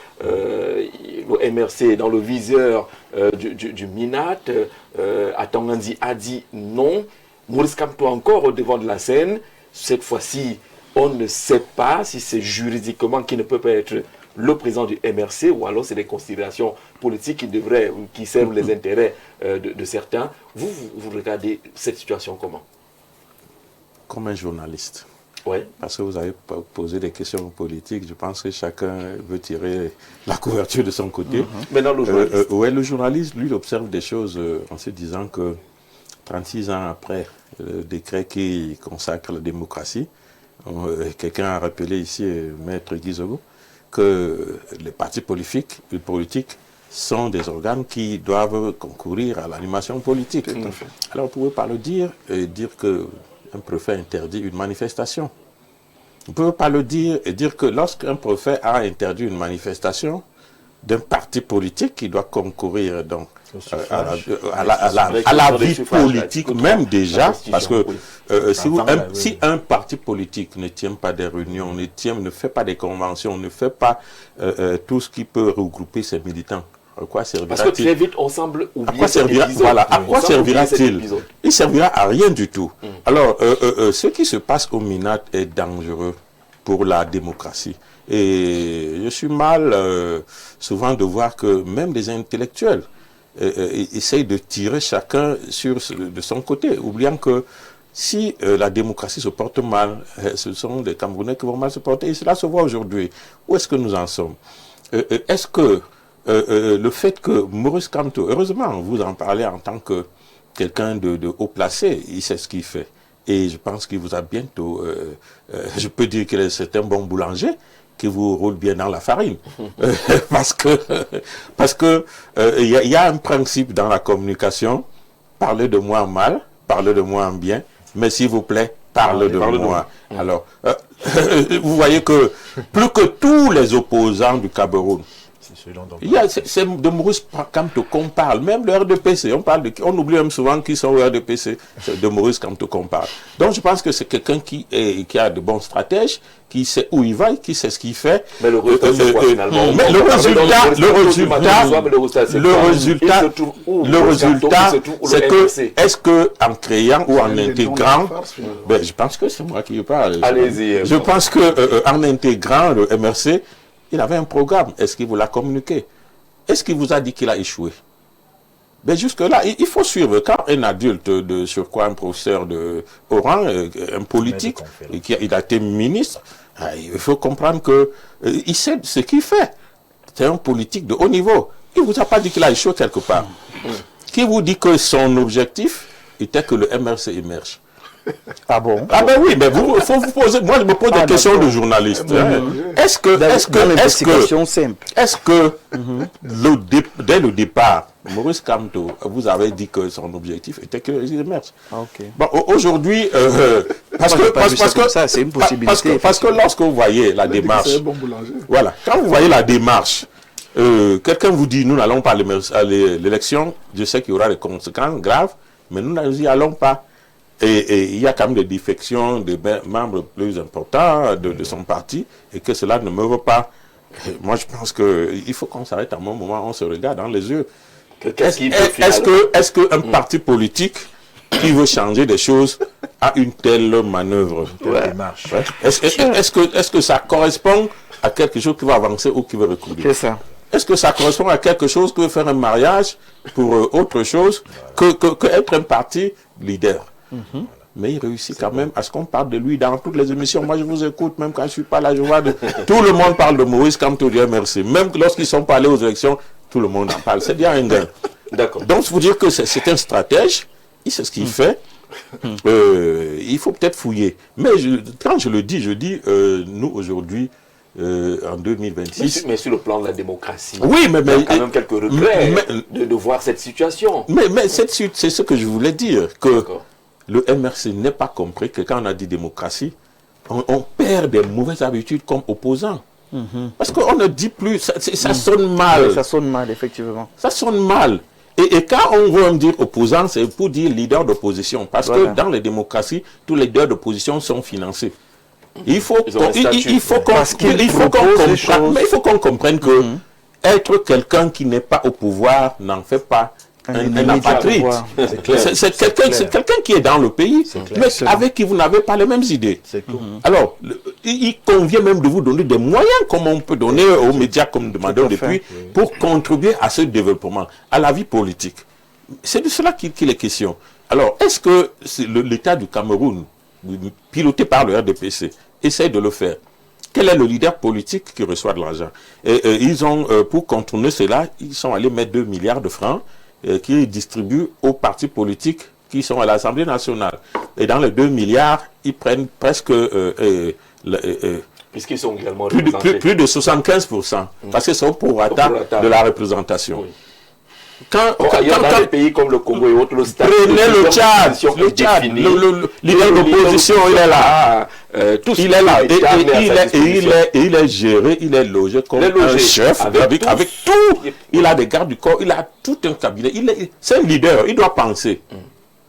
MRC dans le viseur du MINAT, Atangandi a dit non, Maurice Kamto encore au devant de la scène. Cette fois-ci, on ne sait pas si c'est juridiquement qui ne peut pas être le président du MRC ou alors c'est des considérations politiques qui servent les intérêts de certains. Vous regardez cette situation comment? Comme un journaliste. Oui. Parce que vous avez posé des questions politiques, je pense que chacun veut tirer la couverture de son côté. Mais dans le journaliste. Le journaliste, lui, observe des choses en se disant que 36 ans après le décret qui consacre la démocratie, quelqu'un a rappelé ici, Maître Guizogo, que les partis politiques sont des organes qui doivent concourir à l'animation politique. Alors, vous ne pouvez pas le dire et dire que un préfet interdit une manifestation. Vous ne pouvez pas le dire et dire que lorsqu'un préfet a interdit une manifestation d'un parti politique qui doit concourir donc à la vie politique même déjà, parce que si un parti politique ne tient pas des réunions, ne fait pas des conventions, ne fait pas tout ce qui peut regrouper ses militants, à quoi servira-t-il? Parce que très vite, on semble oublier à quoi servira-t-il? Il servira à rien du tout. Alors, ce qui se passe au MINAT est dangereux. pour la démocratie. Et je suis mal souvent de voir que même les intellectuels essayent de tirer chacun de son côté, oubliant que si la démocratie se porte mal, ce sont les Camerounais qui vont mal se porter. Et cela se voit aujourd'hui. Où est-ce que nous en sommes? Est-ce que le fait que Maurice Kamto, heureusement, vous en parlez en tant que quelqu'un de haut placé, il sait ce qu'il fait. Et je pense qu'il vous a bientôt, je peux dire que c'est un bon boulanger, qui vous roule bien dans la farine. parce que y a un principe dans la communication, parlez de moi en mal, parlez de moi en bien, mais s'il vous plaît, parlez de moi. Alors, vous voyez que plus que tous les opposants du Cameroun, c'est de Maurice Kamto qu'on parle, même le RDPC, on oublie même souvent qui sont au RDPC, c'est de Maurice Kamto qu'on parle. Donc je pense que c'est quelqu'un qui a de bons stratèges, qui sait où il va, qui sait ce qu'il fait. Mais le résultat, c'est quoi finalement? Mais le résultat, c'est que, est-ce que en créant ou en intégrant, ben, je pense que c'est moi qui parle. Allez-y. Je pense que en intégrant le MRC, il avait un programme. Est-ce qu'il vous l'a communiqué? Est-ce qu'il vous a dit qu'il a échoué? Ben jusque-là, il faut suivre. Quand un adulte, sur quoi un professeur de Oran, un politique, il a été ministre, il faut comprendre que il sait ce qu'il fait. C'est un politique de haut niveau. Il ne vous a pas dit qu'il a échoué quelque part. Qui vous dit que son objectif était que le MRC émerge? Ah bon? Ah ben oui, mais faut vous poser. Moi, je me pose des questions de journaliste. Est-ce que dès le départ, Maurice Kamto vous avait dit que son objectif était qu'il émerge? Bon, aujourd'hui, parce que lorsque vous voyez la démarche, voilà, quand vous voyez la démarche, quelqu'un vous dit nous n'allons pas à l'élection, je sais qu'il y aura des conséquences graves, mais nous n'y allons pas. Et il y a quand même des défections de membres plus importants de son parti, et que cela ne me veut pas. Et moi, je pense qu'il faut qu'on s'arrête à un moment, on se regarde dans les yeux. Est-ce qu'un parti politique qui veut changer des choses a une telle manœuvre? Est-ce que ça correspond à quelque chose qui va avancer ou qui va reculer? C'est ça. Est-ce que ça correspond à quelque chose que faire un mariage pour autre chose que être un parti leader? Mais il réussit quand même à ce qu'on parle de lui dans toutes les émissions. Moi, je vous écoute, même quand je ne suis pas là, je vois tout le monde parle de Maurice Kamto du MRC. Même lorsqu'ils sont pas allés aux élections, tout le monde en parle. C'est bien un gain. D'accord. Donc, il faut dire que c'est un stratège. Il sait ce qu'il fait. Il faut peut-être fouiller. Mais quand je le dis, nous, aujourd'hui, en 2026... Mais sur le plan de la démocratie, oui, mais il y a quand même quelques regrets de voir cette situation. Mais c'est ce que je voulais dire, que le MRC n'est pas compris que quand on a dit démocratie, on perd des mauvaises habitudes comme opposant. Parce qu'on ne dit plus, ça sonne mal. Oui, ça sonne mal, effectivement. Ça sonne mal. Et quand on veut me dire opposant, c'est pour dire leader d'opposition. Parce que dans les démocraties, tous les leaders d'opposition sont financés. Il faut qu'on comprenne que être quelqu'un qui n'est pas au pouvoir n'en fait pas un apatride. C'est quelqu'un qui est dans le pays, mais avec qui vous n'avez pas les mêmes idées. Alors, il convient même de vous donner des moyens, comme on peut donner aux médias, comme nous demandons depuis, pour contribuer à ce développement, à la vie politique. C'est de cela qu'il est question. Alors, est-ce que l'État du Cameroun, piloté par le RDPC, essaye de le faire? Quel est le leader politique qui reçoit de l'argent? Ils ont, pour contourner cela, ils sont allés mettre 2 milliards de francs qui distribuent aux partis politiques qui sont à l'Assemblée nationale. Et dans les 2 milliards, ils prennent presque puisqu'ils sont également plus de 75%, parce que c'est au prorata de la représentation. Oui. Quand dans des pays comme le Congo et autres, prenez le Tchad, le leader d'opposition, il est là. Il est là, et il est géré, il est logé comme un chef, avec tout. Il a des gardes du corps, il a tout un cabinet. C'est un leader, il doit penser.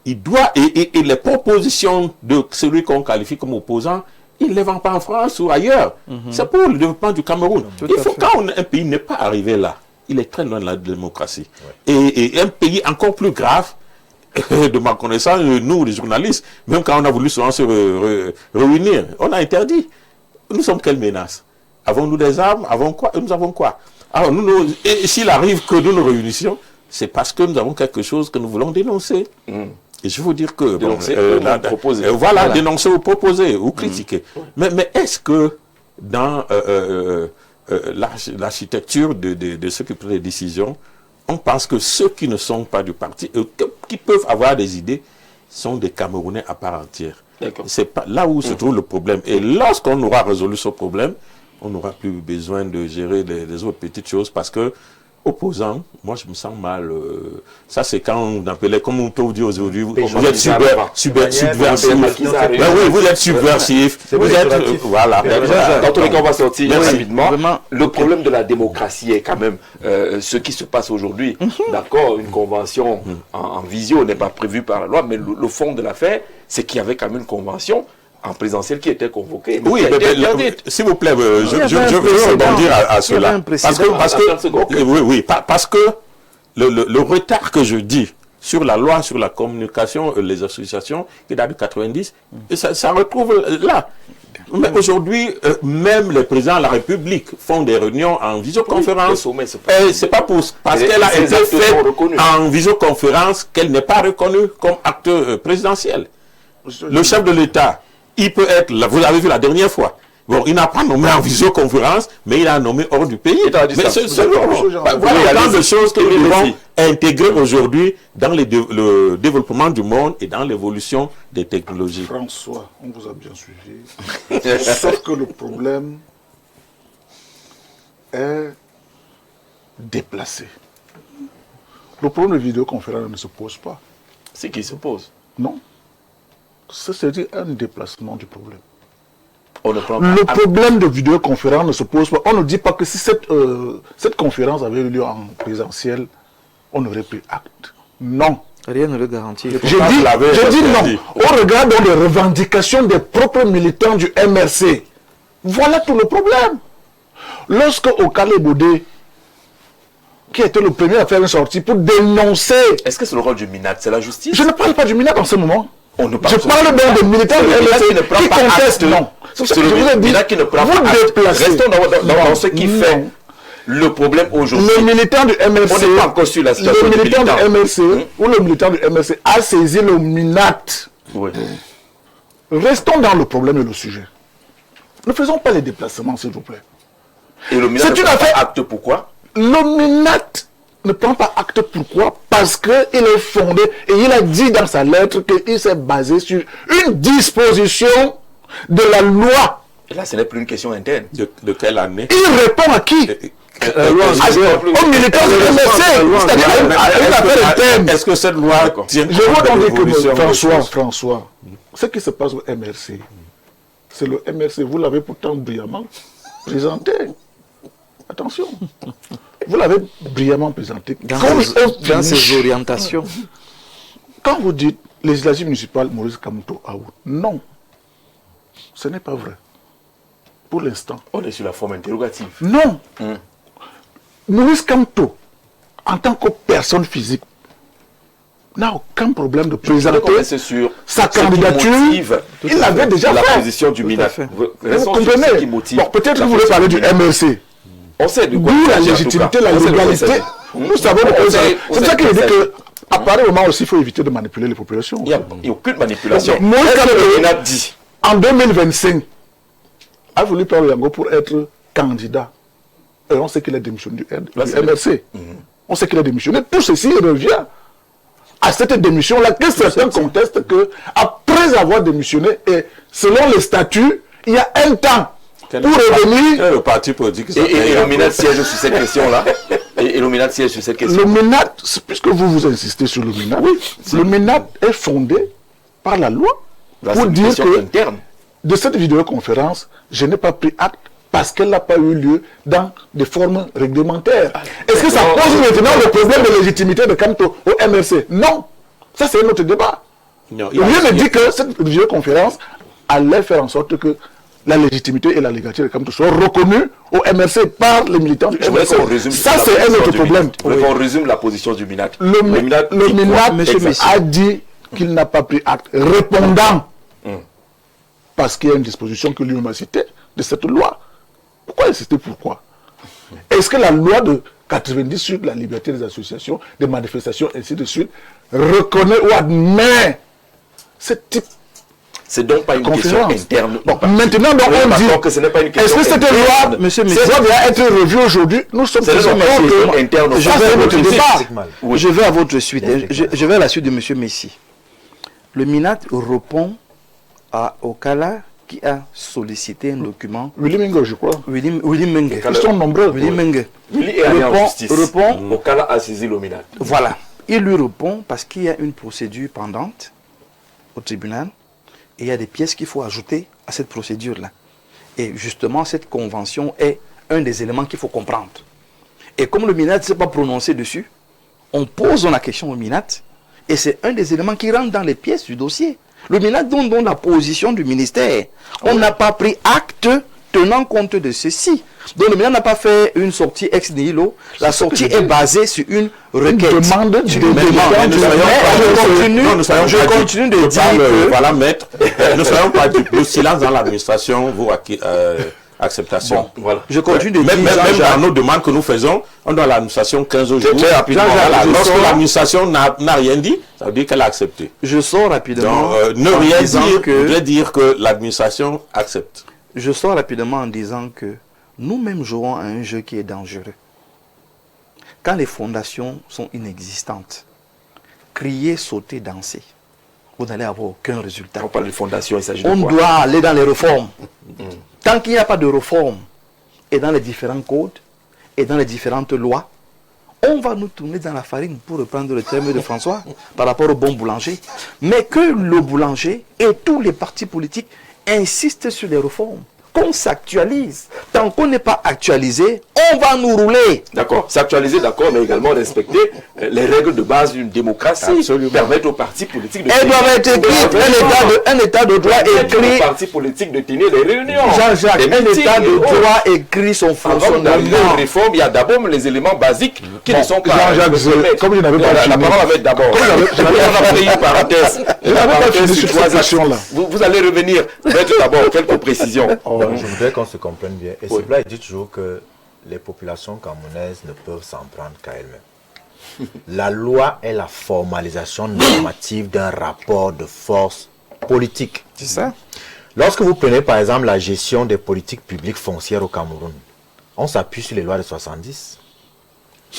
Il doit, et les propositions de celui qu'on qualifie comme opposant, il ne les vend pas en France ou ailleurs. C'est pour le développement du Cameroun. Il faut, quand un pays n'est pas arrivé là, il est très loin de la démocratie. Et un pays encore plus grave, de ma connaissance, nous les journalistes, même quand on a voulu souvent se réunir, on a interdit. nous sommes quelle menace? Avons-nous des armes? Avons quoi? Nous avons quoi? Alors, et s'il arrive que nous nous réunissions, c'est parce que nous avons quelque chose que nous voulons dénoncer. Et je veux dire que... Dénoncer proposer. Voilà, dénoncer ou proposer ou critiquer. Mais est-ce que dans l'architecture de ceux qui prennent les décisions, on pense que ceux qui ne sont pas du parti, qui peuvent avoir des idées, sont des Camerounais à part entière? C'est pas là où se trouve le problème. Et lorsqu'on aura résolu ce problème, on n'aura plus besoin de gérer les autres petites choses parce que opposant, moi je me sens mal. Ça c'est quand on appelait, comme on peut vous dire aujourd'hui, vous êtes subversif. Oui, vous êtes subversif. Vous êtes, voilà. Dans tous les cas, on va sortir rapidement. Le problème de la démocratie est quand même ce qui se passe aujourd'hui. D'accord, une convention en visio n'est pas prévue par la loi, mais le fond de l'affaire, c'est qu'il y avait quand même une convention en présentiel qui était convoqué. Oui, s'il vous plaît, je veux rebondir à cela. Parce que le retard que je dis sur la loi, sur la communication, les associations, qui date de 90, ça retrouve là. Mais aujourd'hui, même les présidents de la République font des réunions en visioconférence. C'est pas parce qu'elle a été faite en visioconférence qu'elle n'est pas reconnue comme acte présidentiel. Le chef de l'État, il peut être, vous avez vu la dernière fois, bon, il n'a pas nommé en visioconférence, mais il a nommé hors du pays. Mais c'est autant de choses que nous devons intégrer aujourd'hui dans le développement du monde et dans l'évolution des technologies. François, on vous a bien suivi. Sauf que le problème est déplacé. Le problème de vidéoconférence ne se pose pas. C'est qui se pose? Non. C'est un déplacement du problème. Le problème de vidéoconférence ne se pose pas. On ne dit pas que si cette conférence avait eu lieu en présentiel, on aurait pris acte. Non. Rien ne le garantit. Je dis non. On regarde dans les revendications des propres militants du MRC. Voilà tout le problème. Lorsque Okale Bodé, qui était le premier à faire une sortie pour dénoncer... Est-ce que c'est le rôle du MINAT? C'est la justice? Je ne parle pas du MINAT en ce moment. Je parle bien des militaires qui ne prend pas acte. Non. C'est le MINAT qui ne prend pas acte. Restons dans ce qui fait le problème aujourd'hui. Le militant du MRC, on n'est pas encore sur la situation le militant du MRC ou le militant du MRC a saisi le MINAT. Oui. Restons dans le problème et le sujet. Ne faisons pas les déplacements, s'il vous plaît. Et le MINAT ne prend pas acte, pourquoi? Le MINAT ne prend pas acte, pourquoi? Parce qu'il est fondé, et il a dit dans sa lettre qu'il s'est basé sur une disposition de la loi. Et là, ce n'est plus une question interne. De quelle année? Il répond à qui? Au militaire du MRC, c'est-à-dire à une affaire interne. Est-ce que cette loi tient compte de l'évolution? François, ce qui se passe au MRC, c'est le MRC, vous l'avez pourtant brillamment présenté. Attention, vous l'avez brillamment présenté. Dans ses orientations. Quand vous dites législative municipale Maurice Kamto Aoun, non, ce n'est pas vrai. Pour l'instant. On est sur la forme interrogative. Non. Maurice Kamto, en tant que personne physique, n'a aucun problème de présenter sa candidature. Il l'avait déjà fait. La position du MINAT. Vous comprenez? Bon, peut-être que vous voulez parler du MRC. On sait de quoi. D'où la légitimité, la légalité. Nous savons c'est pour ça qu'il dit que, à pareil moment aussi, il faut éviter de manipuler les populations. Il n'y a aucune manipulation. Dit, en 2025, a voulu prendre Yango pour être candidat. Et on sait qu'il a démissionné du MRC. On sait qu'il a démissionné. Tout ceci revient à cette démission-là que certains contestent que, après avoir démissionné, et selon les statuts, il y a un temps pour revenir. Le parti politique. Et le MINAT siège sur cette question-là. Et le MINAT siège sur cette question. Le MINAT, puisque vous insistez sur le MINAT, le MINAT est fondé par la loi pour dire que de cette vidéoconférence, je n'ai pas pris acte parce qu'elle n'a pas eu lieu dans des formes réglementaires. Est-ce que ça pose maintenant le problème de légitimité de Kamto au MRC? Non. Ça, c'est un autre débat. Rien ne dit que cette vidéoconférence allait faire en sorte que la légitimité et la légalité de Kamto soient reconnues au MRC par les militants du MRC. Ça, c'est un autre problème. On résume la position du MINAT. Le MINAT a dit qu'il n'a pas pris acte, répondant parce qu'il y a une disposition que lui-même a citée de cette loi. Pourquoi insister? Pourquoi? Est-ce que la loi de 90 sur la liberté des associations, des manifestations, ainsi de suite, reconnaît ou admet ce type? C'est donc pas une question interne. Bon, maintenant, donc, on dit que ce n'est pas une question est-ce que cette loi, Monsieur cette loi doit être revue aujourd'hui? Nous sommes interne. Je vais à votre suite. Je vais à la suite de Monsieur Messi. Le MINAT répond à Okala qui a sollicité un document. Willy Mengue, je crois. Willy Mengue. Ils sont nombreux. Willy Mengue. Willy est allé en justice. Répond. Okala a saisi le MINAT. Voilà. Il lui répond parce qu'il y a une procédure pendante au tribunal et il y a des pièces qu'il faut ajouter à cette procédure-là. Et justement, cette convention est un des éléments qu'il faut comprendre. Et comme le MINAT ne s'est pas prononcé dessus, on pose la question au MINAT et c'est un des éléments qui rentre dans les pièces du dossier. Le MINAT donne la position du ministère. On n'a pas pris acte tenant compte de ceci. Donc le MINAT n'a pas fait une sortie ex nihilo. La sortie est basée sur une requête. Je continue de dire que... Voilà, maître. Nous ne soyons pas du silence dans l'administration, vous acceptation. Bon, voilà. Je continue de dire... Même dans nos demandes que nous faisons, on donne à l'administration 15 jours. Très rapidement. Lorsque l'administration n'a rien dit, ça veut dire qu'elle a accepté. Je sors rapidement. Donc, ne rien dire veut dire que l'administration accepte. Je sors rapidement en disant que nous-mêmes jouons à un jeu qui est dangereux. Quand les fondations sont inexistantes, crier, sauter, danser, vous n'allez avoir aucun résultat. On parle de fondations, il s'agit de On quoi? doit aller dans les réformes. Tant qu'il n'y a pas de réforme, et dans les différents codes, et dans les différentes lois, on va nous tourner dans la farine, pour reprendre le terme de François, par rapport au bon boulanger. Mais que le boulanger et tous les partis politiques insistent sur les réformes, qu'on s'actualise. Tant qu'on n'est pas actualisé, on va nous rouler. D'accord, s'actualiser, d'accord, mais également respecter les règles de base d'une démocratie. Absolument. Permettre aux partis politiques de Elles doivent être écrites, un état de droit écrit. aux partis politiques de tenir des réunions. Jean-Jacques, des un meetings état de et autres. droit écrit son Avant d'arriver fonctionnement. aux réformes, il y a d'abord les éléments basiques qui ne sont pas... Jean-Jacques, comme je n'avais pas la fini. parole va être d'abord. On a pris une parenthèse. Je n'avais pas fini sur trois cette question-là. Vous allez revenir. Mettre d'abord quelques précisions. Je voudrais qu'on se comprenne bien. Et c'est là, il dit toujours que les populations camerounaises ne peuvent s'en prendre qu'à elles-mêmes. La loi est la formalisation normative d'un rapport de force politique. C'est ça. Lorsque vous prenez par exemple la gestion des politiques publiques foncières au Cameroun, on s'appuie sur les lois de 70.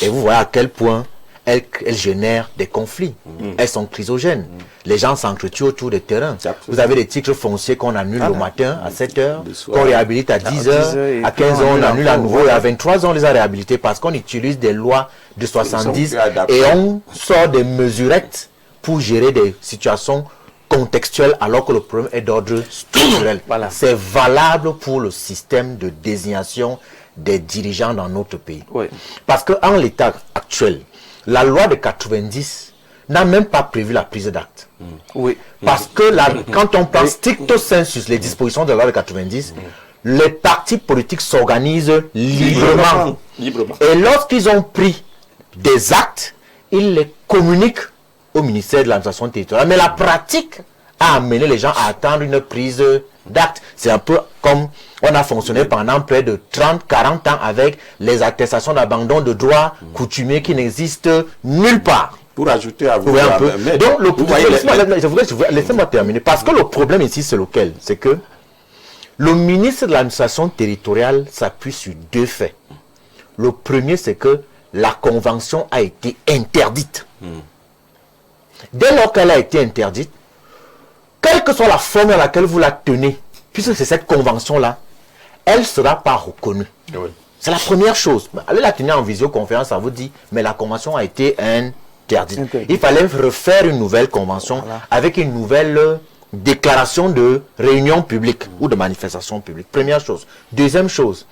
Et vous voyez à quel point elles génèrent des conflits. Elles sont chrysogènes. Les gens s'entretuent autour des terrains. Vous avez des titres fonciers qu'on annule le matin à 7 heures, qu'on réhabilite à 10 heures, à 15 heures, on annule à nouveau, et à 23 ans, on les a réhabilités parce qu'on utilise des lois de 70 et on sort des mesurettes pour gérer des situations contextuelles alors que le problème est d'ordre structurel. Voilà. C'est valable pour le système de désignation des dirigeants dans notre pays. Oui. Parce qu'en l'état actuel, la loi de 90 n'a même pas prévu la prise d'acte. Oui. Parce que quand on prend stricto sensus les dispositions de la loi de 90, les partis politiques s'organisent librement. Et lorsqu'ils ont pris des actes, ils les communiquent au ministère de l'administration territoriale. Mais la pratique a amené les gens à attendre une prise d'acte. C'est un peu comme on a fonctionné pendant près de 30-40 ans avec les attestations d'abandon de droits coutumiers qui n'existent nulle part. Pour ajouter à vous, Oui, un peu. Donc, laissez-moi terminer. Parce que le problème ici, c'est lequel? C'est que le ministre de l'administration territoriale s'appuie sur deux faits. Le premier, c'est que la convention a été interdite. Dès lors qu'elle a été interdite, quelle que soit la forme dans laquelle vous la tenez, puisque c'est cette convention-là, elle ne sera pas reconnue. Oui. C'est la première chose. Allez la tenir en visioconférence, ça vous dit, mais la convention a été interdite. Il fallait refaire une nouvelle convention avec une nouvelle déclaration de réunion publique ou de manifestation publique. Première chose. Deuxième chose,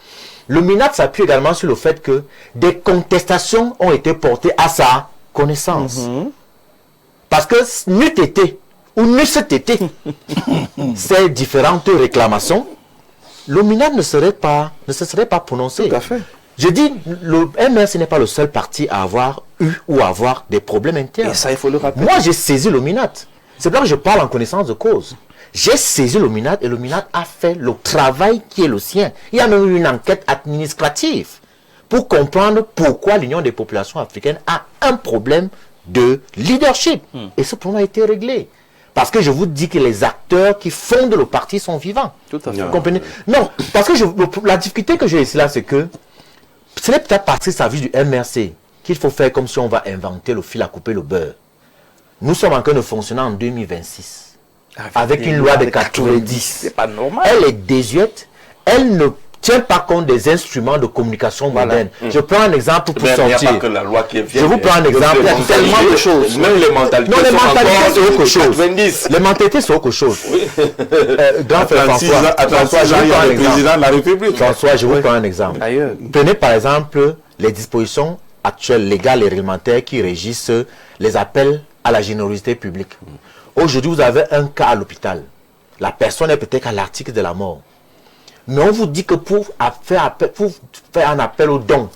le MINAT s'appuie également sur le fait que des contestations ont été portées à sa connaissance. Parce que n'eût été ou n'eussent été ces différentes réclamations, le MINAT ne se serait pas prononcé. Tout à fait. Je dis, le MS n'est pas le seul parti à avoir eu ou à avoir des problèmes internes. Et ça, il faut le rappeler. Moi, j'ai saisi le MINAT. C'est pour ça que je parle en connaissance de cause. J'ai saisi le MINAT et le MINAT a fait le travail qui est le sien. Il y a même eu une enquête administrative pour comprendre pourquoi l'Union des populations africaines a un problème de leadership. Et ce problème a été réglé. Parce que je vous dis que les acteurs qui fondent le parti sont vivants. Tout à fait. Vous comprenez? Non, parce que la difficulté que j'ai ici là, c'est que ce n'est peut-être pas que ça vise du MRC qu'il faut faire comme si on va inventer le fil à couper le beurre. Nous sommes en train de fonctionner en 2026 avec une loi de 90. C'est pas normal. Elle est désuète, elle ne tient pas compte des instruments de communication modernes. Je prends un exemple pour sortir. Il n'y a pas que la loi qui est Je vous prends un exemple. Il y a tellement de choses. Même les mentalités. Non, les mentalités, c'est autre chose. 90. Les mentalités, c'est autre chose. Grand frère François, François Jean, le président de la République. François, je vous prends un exemple. Ailleurs. Prenez par exemple les dispositions actuelles, légales et réglementaires qui régissent les appels à la générosité publique. Aujourd'hui, vous avez un cas à l'hôpital. La personne est peut-être à l'article de la mort. Mais on vous dit que pour faire un appel au don,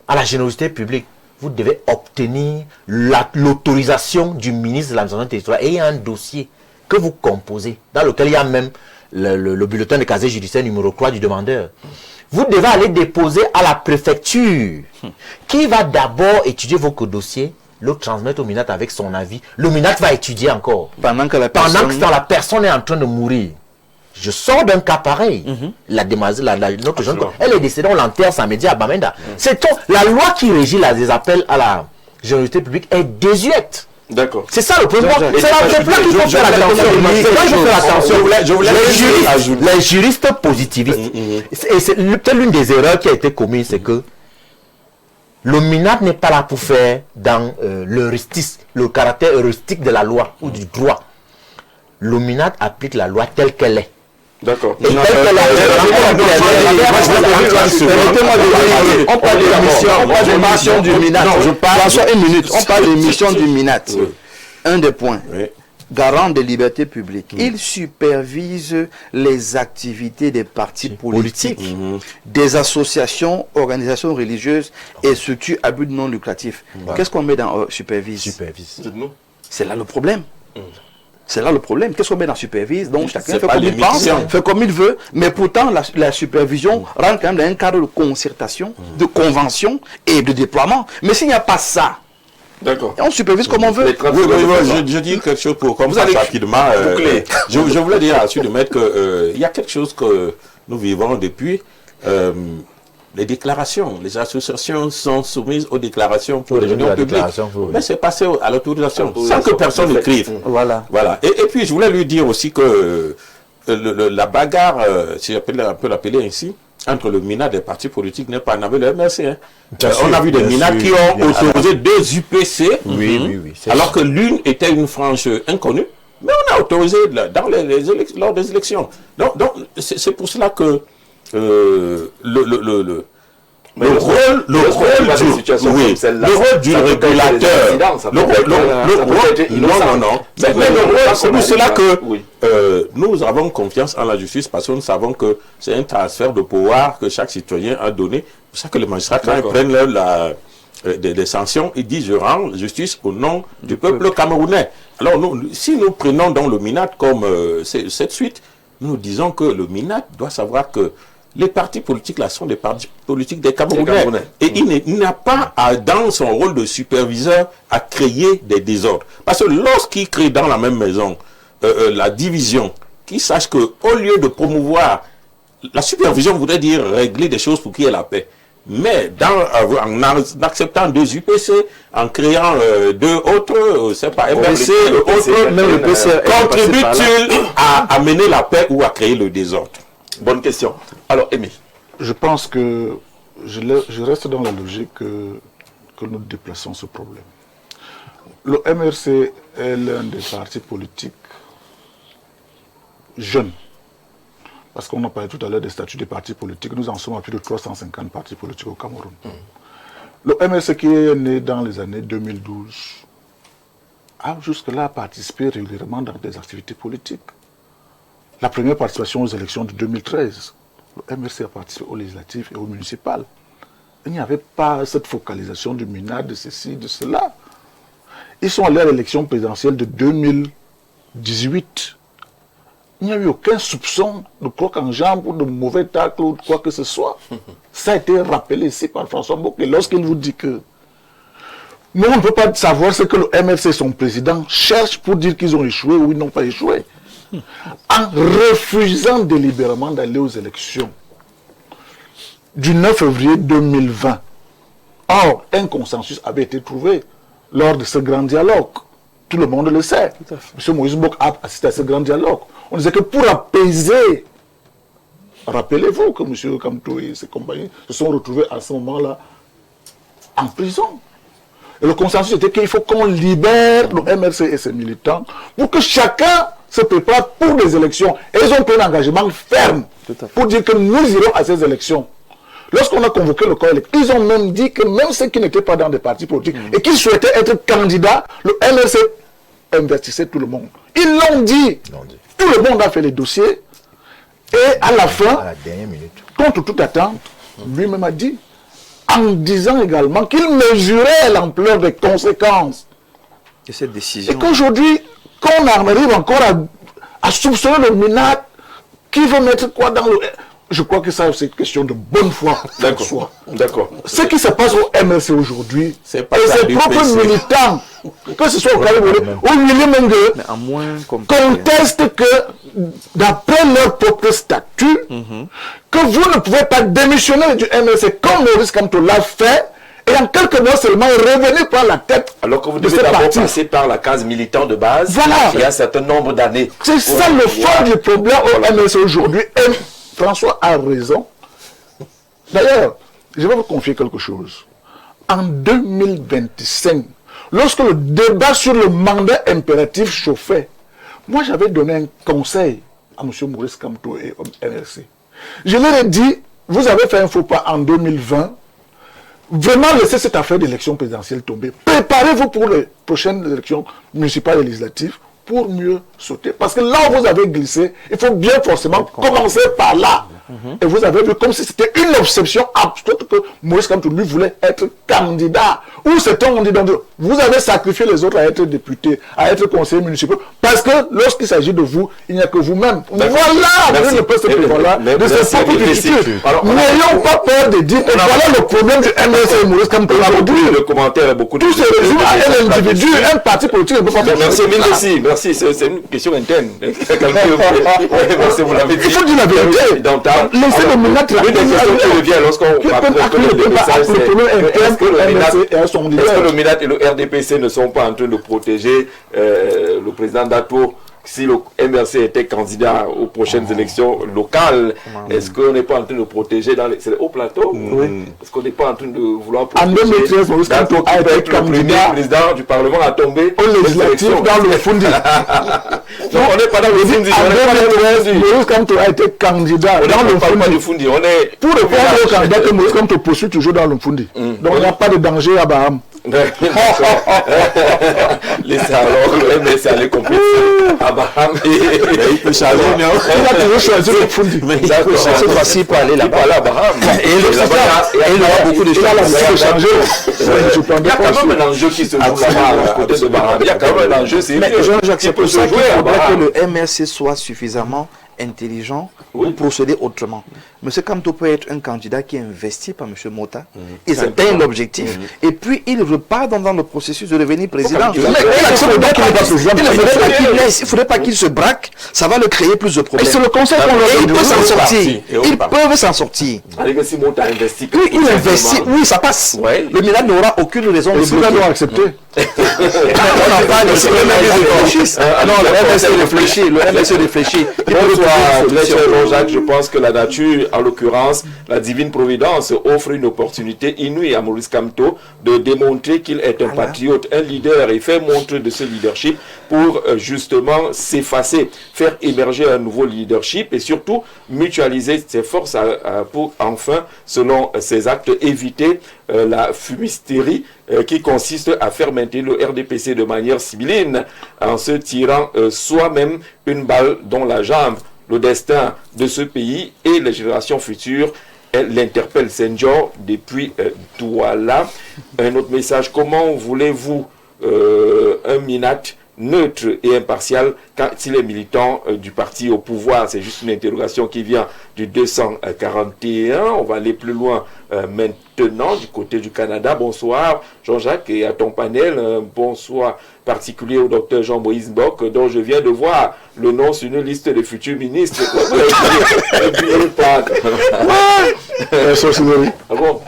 à la générosité publique, vous devez obtenir l'autorisation du ministre de l'administration territoriale. Et il y a un dossier que vous composez, dans lequel il y a même le bulletin de casier judiciaire numéro 3 du demandeur. Vous devez aller déposer à la préfecture, qui va d'abord étudier vos dossiers, le transmettre au MINAT avec son avis. Le MINAT va étudier encore. Pendant que la personne est en train de mourir. Je sors d'un cas pareil. Notre jeune, elle est décédée, on l'enterre samedi à Bamenda. C'est la loi qui régit les appels à la générosité publique est désuète. D'accord. C'est ça le problème. C'est là qu'il faut faire attention. Les juristes positivistes. Et c'est peut-être l'une des erreurs qui a été commise, c'est que le MINAT n'est pas là pour faire dans le caractère heuristique de la loi ou du droit. Le MINAT applique la loi telle qu'elle est. D'accord. On parle de mission du MINAT. On parle de mission du MINAT. Un des points. Garant des libertés publiques. Il supervise les activités des partis politiques, des associations, organisations religieuses et structures à but non lucratif. Qu'est-ce qu'on met dans supervise? C'est là le problème. C'est là le problème. Qu'est-ce qu'on met dans supervise? Donc chacun fait comme il pense, fait comme il veut, mais pourtant la supervision rentre quand même dans un cadre de concertation, de convention et de déploiement. Mais s'il n'y a pas ça, d'accord, on supervise comme on veut. Je dis quelque chose pour comme ça rapidement. Je voulais dire à M. de Maître qu'il y a quelque chose que nous vivons depuis. Les déclarations, les associations sont soumises aux déclarations pour les réunions publiques. Mais c'est passé à l'autorisation, sans que personne n'écrive. Voilà. Et puis, je voulais lui dire aussi que la bagarre, si on peut l'appeler ainsi, entre le MINAT des partis politiques n'est pas avec le MRC. On a vu des MINAT qui ont autorisé 2 UPC, alors que l'une était une frange inconnue, mais on a autorisé lors des élections. Donc c'est pour cela que le rôle du régulateur, c'est pour cela que nous avons confiance en la justice, parce que nous savons que c'est un transfert de pouvoir que chaque citoyen a donné. C'est pour ça que les magistrats, quand ils prennent des sanctions, ils disent: je rends justice au nom du peuple camerounais. Alors si nous prenons dans le MINAT comme cette suite, nous disons que le MINAT doit savoir que les partis politiques là sont des partis politiques des Camerounais. Et il n'a pas, dans son rôle de superviseur, à créer des désordres. Parce que lorsqu'il crée dans la même maison la division, qu'il sache qu'au lieu de promouvoir, la supervision voudrait dire régler des choses pour qu'il y ait la paix. Mais en acceptant 2 UPC, en créant 2 autres, c'est pas MRC, contribue-t-il à amener la paix ou à créer le désordre? Bonne question. Alors, Aimé. Je pense que je reste dans la logique que nous déplaçons ce problème. Le MRC est l'un des partis politiques jeunes. Parce qu'on a parlé tout à l'heure des statuts des partis politiques. Nous en sommes à plus de 350 partis politiques au Cameroun. Le MRC qui est né dans les années 2012 a jusque-là participé régulièrement dans des activités politiques. La première participation aux élections de 2013, le MRC a participé aux législatives et aux municipales. Il n'y avait pas cette focalisation du MINAT, de ceci, de cela. Ils sont allés à l'élection présidentielle de 2018 il n'y a eu aucun soupçon de croc en jambe ou de mauvais tacle ou de quoi que ce soit. Ça a été rappelé ici par François Bokeh lorsqu'il vous dit que nous, on ne peut pas savoir ce que le MRC, son président, cherche pour dire qu'ils ont échoué ou ils n'ont pas échoué. En refusant délibérément d'aller aux élections du 9 février 2020. Or, un consensus avait été trouvé lors de ce grand dialogue. Tout le monde le sait. M. Moïse Mbok a assisté à ce grand dialogue. On disait que pour apaiser, rappelez-vous que M. Kamto et ses compagnies se sont retrouvés à ce moment-là en prison. Et le consensus était qu'il faut qu'on libère le MRC et ses militants pour que chacun se prépare pour des élections. Et ils ont pris un engagement ferme pour dire que nous irons à ces élections. Lorsqu'on a convoqué le corps électoral, ils ont même dit que même ceux qui n'étaient pas dans des partis politiques et qui souhaitaient être candidats, le MRC investissait tout le monde. Ils l'ont dit. Tout le monde a fait les dossiers. Et à la fin, À la dernière minute. contre toute attente, lui-même a dit, en disant également qu'il mesurait l'ampleur des conséquences. Et cette décision. Et qu'aujourd'hui, qu'on arrive encore à soupçonner le MINAT, qui veut mettre quoi dans le... Je crois que ça, c'est une question de bonne foi. D'accord. D'accord. Ce qui se passe au MRC aujourd'hui, C'est et pas ça, ses du propres PC. militants, que ce soit au Cameroun ou au Mili-Mengue, Mais en moins contestent que, d'après leur propre statut, que vous ne pouvez pas démissionner du MRC comme Maurice Kamto l'a fait, et en quelques mois seulement revenir prendre la tête Alors que vous de devez ce d'abord parti. passer par la case militant de base, Voilà. il y a un certain nombre d'années. C'est ça le fond du problème au MRC aujourd'hui. Et François a raison. D'ailleurs, je vais vous confier quelque chose. En 2025, lorsque le débat sur le mandat impératif chauffait, moi j'avais donné un conseil à M. Maurice Kamto et au MRC. Je leur ai dit, vous avez fait un faux pas en 2020, vraiment laissez cette affaire d'élection présidentielle tomber. Préparez-vous pour les prochaines élections municipales et législatives pour mieux sauter. Parce que là où vous avez glissé, il faut bien forcément commencer par là. Et vous avez vu comme si c'était une obsession absolue que Maurice Kamto lui voulait être candidat. Ou c'est un candidat. Vous avez sacrifié les autres à être députés, à être conseillers municipaux. Parce que lorsqu'il s'agit de vous, il n'y a que vous-même. Voilà, vous ne pouvez se prévoir de ce propre politique. N'ayons pas peur de dire que voilà le problème du MRC et Maurice Kamto aujourd'hui. Le commentaire est beaucoup Tout se résume à un individu, un parti politique ne peut pas faire Merci, merci, c'est une question interne. Merci, vous l'avez dit. Il faut dire la vérité. Laissez le MINAT Une des questions qui revient lorsqu'on rapproche le message, c'est est-ce que le MINAT et le RDPC ne sont pas en train de protéger le président Dato si le MRC était candidat aux prochaines élections locales? Est-ce qu'on n'est pas en train de protéger dans les... C'est le haut plateau? Est-ce qu'on n'est pas en train de vouloir protéger? En 2013, Maurice Kamto a été le premier président du Parlement à tomber au législatif dans le Fundi. Donc on n'est pas dans le Fundi. En 2013, Maurice Kamto a été candidat dans le Fundi. On est pour répondre au candidat que Maurice Kamto poursuit toujours dans le Fundi. Donc il n'y a pas de danger à Baham. Laissez alors le MRC aller compléter Abraham Il peut changer, mais il a toujours choisi le Fundi. Cette fois-ci, pour aller là-bas. Et il aura beaucoup de choses. Il y a quand même un enjeu qui se joue là-bas à côté de Baham. Il y a quand même un enjeu, c'est Jean-Jacques, c'est pour ça qu'il faudrait Baham. que le MRC soit suffisamment intelligent pour procéder autrement. M. Kamto peut être un candidat qui est investi par M. Mota. Il atteint l'objectif. Et puis, il repart dans le processus de devenir président. Il ne faudrait pas qu'il se braque. Ça va le créer plus de problèmes. Et c'est le conseil qu'on leur Et donne. ils peuvent s'en sortir. Ils peuvent s'en sortir. Avec si Mota investit. Oui, il investit. Oui, ça passe. Ouais. Le Milan n'aura aucune raison de Et s'il bloquer. doit accepter. On en parle, c'est le MRC. Non, le MRC réfléchit. Le MRC réfléchit. Bonsoir, très cher Jean-Jacques. Je pense que la nature, en l'occurrence, la divine providence, offre une opportunité inouïe à Maurice Kamto de démontrer qu'il est un patriote, un leader, et faire montre de ce leadership pour justement s'effacer, faire émerger un nouveau leadership et surtout mutualiser ses forces pour enfin, selon ses actes, éviter la fumisterie qui consiste à faire maintenir le RDPC de manière sibylline en se tirant soi-même une balle dans la jambe. Le destin de ce pays et les générations futures, elle l'interpelle Senghor depuis Douala. Un autre message, comment voulez-vous un MINAT neutre et impartial quand il est militant du parti au pouvoir. C'est juste une interrogation qui vient du 241. On va aller plus loin maintenant du côté du Canada. Bonsoir Jean-Jacques et à ton panel. Bonsoir particulier au docteur Jean-Moïse Bock, dont je viens de voir le nom sur une liste des futurs ministres. Ah bon?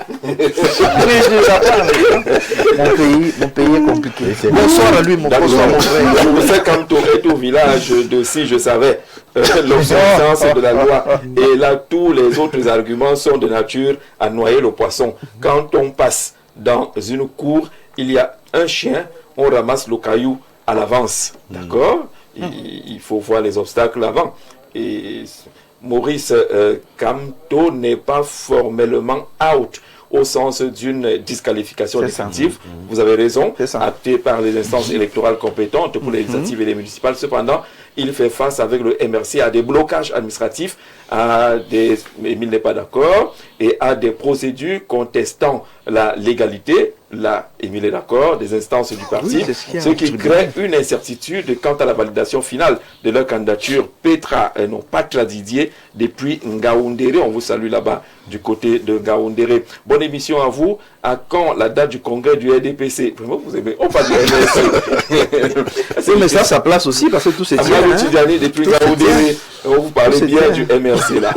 Mon pays est compliqué. Bonsoir à lui, mon bonsoir mon frère. Je sais quand tu es au village de si je savais l'observance de la loi. Et là, tous les autres arguments sont de nature à noyer le poisson. Quand on passe dans une cour, il y a un chien, on ramasse le caillou à l'avance. D'accord? Il faut voir les obstacles avant. Et Maurice Kamto n'est pas formellement out au sens d'une disqualification définitive. Vous avez raison, acté par les instances électorales compétentes pour les législatives et les municipales. Cependant, il fait face avec le MRC à des blocages administratifs, Émile n'est pas d'accord, et à des procédures contestant la légalité. Là, Émile est d'accord, des instances du parti, ce qui crée une incertitude quant à la validation finale de leur candidature. Petra, non pas Didier, depuis Ngaoundéré. On vous salue là-bas du côté de Ngaoundéré. Bonne émission à vous. À quand la date du congrès du RDPC? Vraiment, vous aimez? On parle du MRC. Mais ça, sa place aussi, parce que tout c'est bien. Depuis Ngaoundéré, on vous parlez bien du MRC là.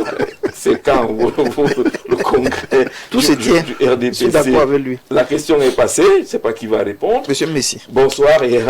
C'est quand le congrès tout se tient. Du RDPC. Je suis d'accord avec lui. La question est passée, je ne sais pas qui va répondre. Monsieur Messi. Bonsoir et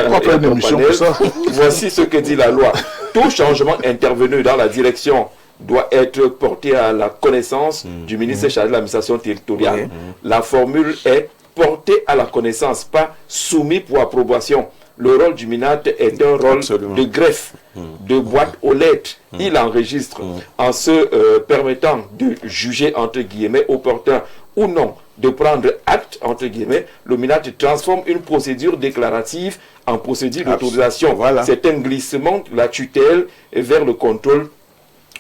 voici ce que dit la loi. Tout changement intervenu dans la direction doit être porté à la connaissance du ministre chargé de l'administration territoriale. La formule est portée à la connaissance, pas soumis pour approbation. Le rôle du MINAT est un rôle de greffe, de boîte aux lettres. Il enregistre en se permettant de juger, entre guillemets, opportun ou non de prendre acte, entre guillemets. Le MINAT transforme une procédure déclarative en procédure d'autorisation. Voilà. C'est un glissement de la tutelle vers le contrôle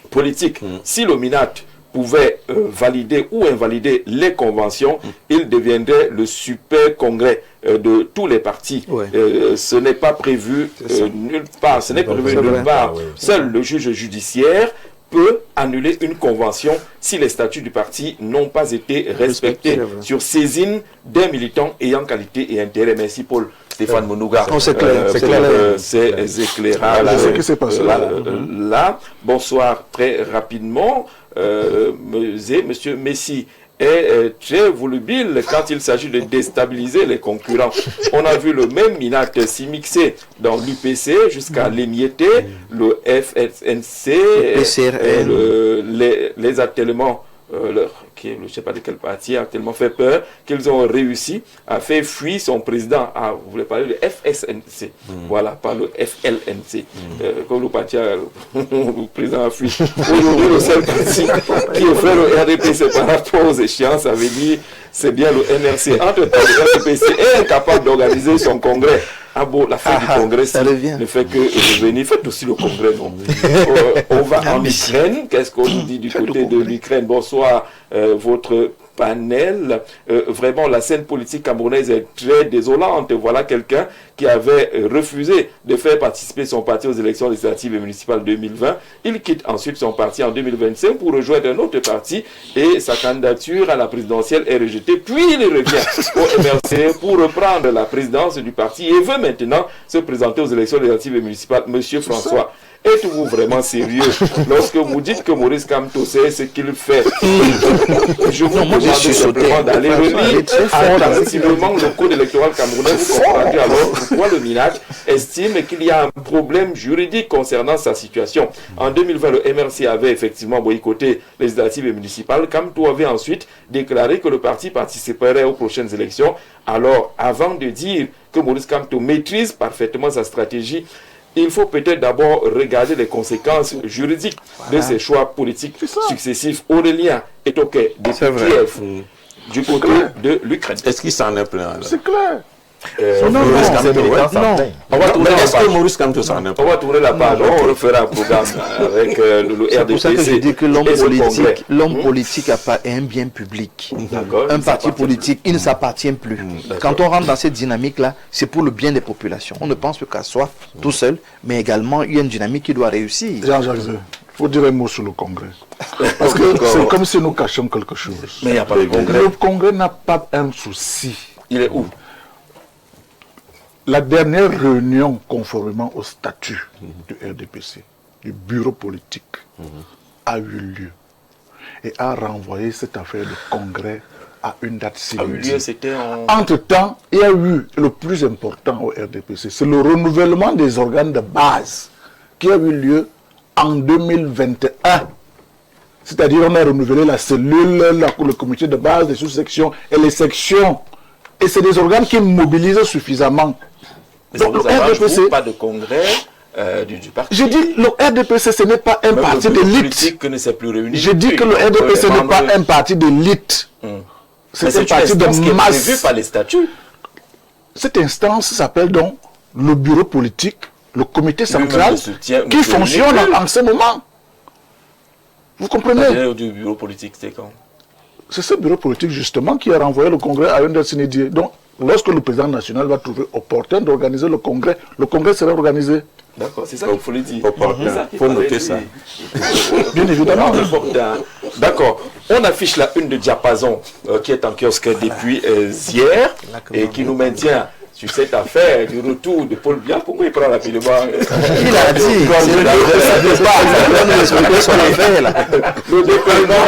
politique. Si le MINAT pouvait valider ou invalider les conventions, il deviendrait le super congrès de tous les partis. Ce n'est pas prévu nulle part. Ce n'est prévu nulle part. Seul le juge judiciaire peut annuler une convention si les statuts du parti n'ont pas été respectés sur saisine d'un militant ayant qualité et intérêt. Merci Paul. Stéphane Monouga, c'est clair, ces éclairages. Ce qui s'est passé là. Bonsoir, très rapidement. Monsieur Messi est très volubile quand il s'agit de déstabiliser les concurrents. On a vu le même Minat s'y dans l'UPC jusqu'à l'émietter, le FSNC, les attellements. Je ne sais pas de quel parti a tellement fait peur qu'ils ont réussi à faire fuir son président. Ah, vous voulez parler de FSNC, voilà, pas le FLNC. Comme le parti le président a fui. Aujourd'hui, le seul parti qui offre le RDPC par rapport aux échéances avait dit c'est bien le MRC. Entre-temps, le RDPC est incapable d'organiser son congrès. Ah bon, la fin du congrès, ne fait que revenir. Faites aussi le congrès, non? On va en Ukraine. Qu'est-ce qu'on nous dit du côté de l'Ukraine? Bonsoir, votre panel. Vraiment, la scène politique camerounaise est très désolante. Voilà quelqu'un qui avait refusé de faire participer son parti aux élections législatives et municipales 2020. Il quitte ensuite son parti en 2025 pour rejoindre un autre parti et sa candidature à la présidentielle est rejetée. Puis il revient au MRC pour reprendre la présidence du parti et veut maintenant se présenter aux élections législatives et municipales. Monsieur François, êtes-vous vraiment sérieux lorsque vous dites que Maurice Kamto sait ce qu'il fait? Je vous demande simplement d'aller relire attentivement le code électoral camerounais. Vous comprendrez alors pourquoi le MINAT estime qu'il y a un problème juridique concernant sa situation. En 2020, le MRC avait effectivement boycotté les législatives et municipales. Kamto avait ensuite déclaré que le parti participerait aux prochaines élections. Alors, avant de dire que Maurice Kamto maîtrise parfaitement sa stratégie, il faut peut-être d'abord regarder les conséquences juridiques de ces choix politiques successifs. Aurélien est OK depuis Kiev, du côté de l'Ukraine. Est-ce qu'il s'en est plein? C'est clair. Maurice Kamto, ouais. On va tourner Est-ce que Maurice Kamto s'en est pas? On va tourner la page, on refera un programme avec le C'est pour ça que je dis que RDPC. l'homme politique est un bien public. D'accord. Un parti politique, il ne s'appartient plus. Quand on rentre dans cette dynamique-là, c'est pour le bien des populations. On ne pense qu'à soi, tout seul, mais également, il y a une dynamique qui doit réussir. Jean-Jacques, il faut dire un mot sur le Congrès. Parce que c'est comme si nous cachions quelque chose. Mais il n'y a pas de congrès. Le Congrès n'a pas un souci. Il est où? La dernière réunion, conformément au statut du RDPC, du bureau politique, a eu lieu et a renvoyé cette affaire de congrès à une date civile. Entre-temps, il y a eu le plus important au RDPC, c'est le renouvellement des organes de base qui a eu lieu en 2021. C'est-à-dire on a renouvelé la cellule, le comité de base, les sous-sections et les sections. Et c'est des organes qui mobilisent suffisamment. Donc le RDPC, pas de congrès du parti. Je dis le RDPC, ce n'est pas un parti d'élite. Je dis que le RDPC n'est pas un parti d'élite. C'est un parti de masse. C'est prévu par les statuts. Cette instance s'appelle donc le bureau politique, le comité central, qui fonctionne en ce moment. Vous comprenez? Le bureau politique, c'est quand? C'est ce bureau politique justement qui a renvoyé le congrès à une date inédite. Donc, lorsque le président national va trouver opportun d'organiser le congrès sera organisé. D'accord, c'est ça qu'il faut le dire. Il faut noter ça. Bien évidemment. D'accord. On affiche la une de Diapason qui est en kiosque depuis hier et qui nous maintient sur cette affaire du retour de Paul Biya. Pourquoi il prend rapidement? Il a dit. Le déploiement,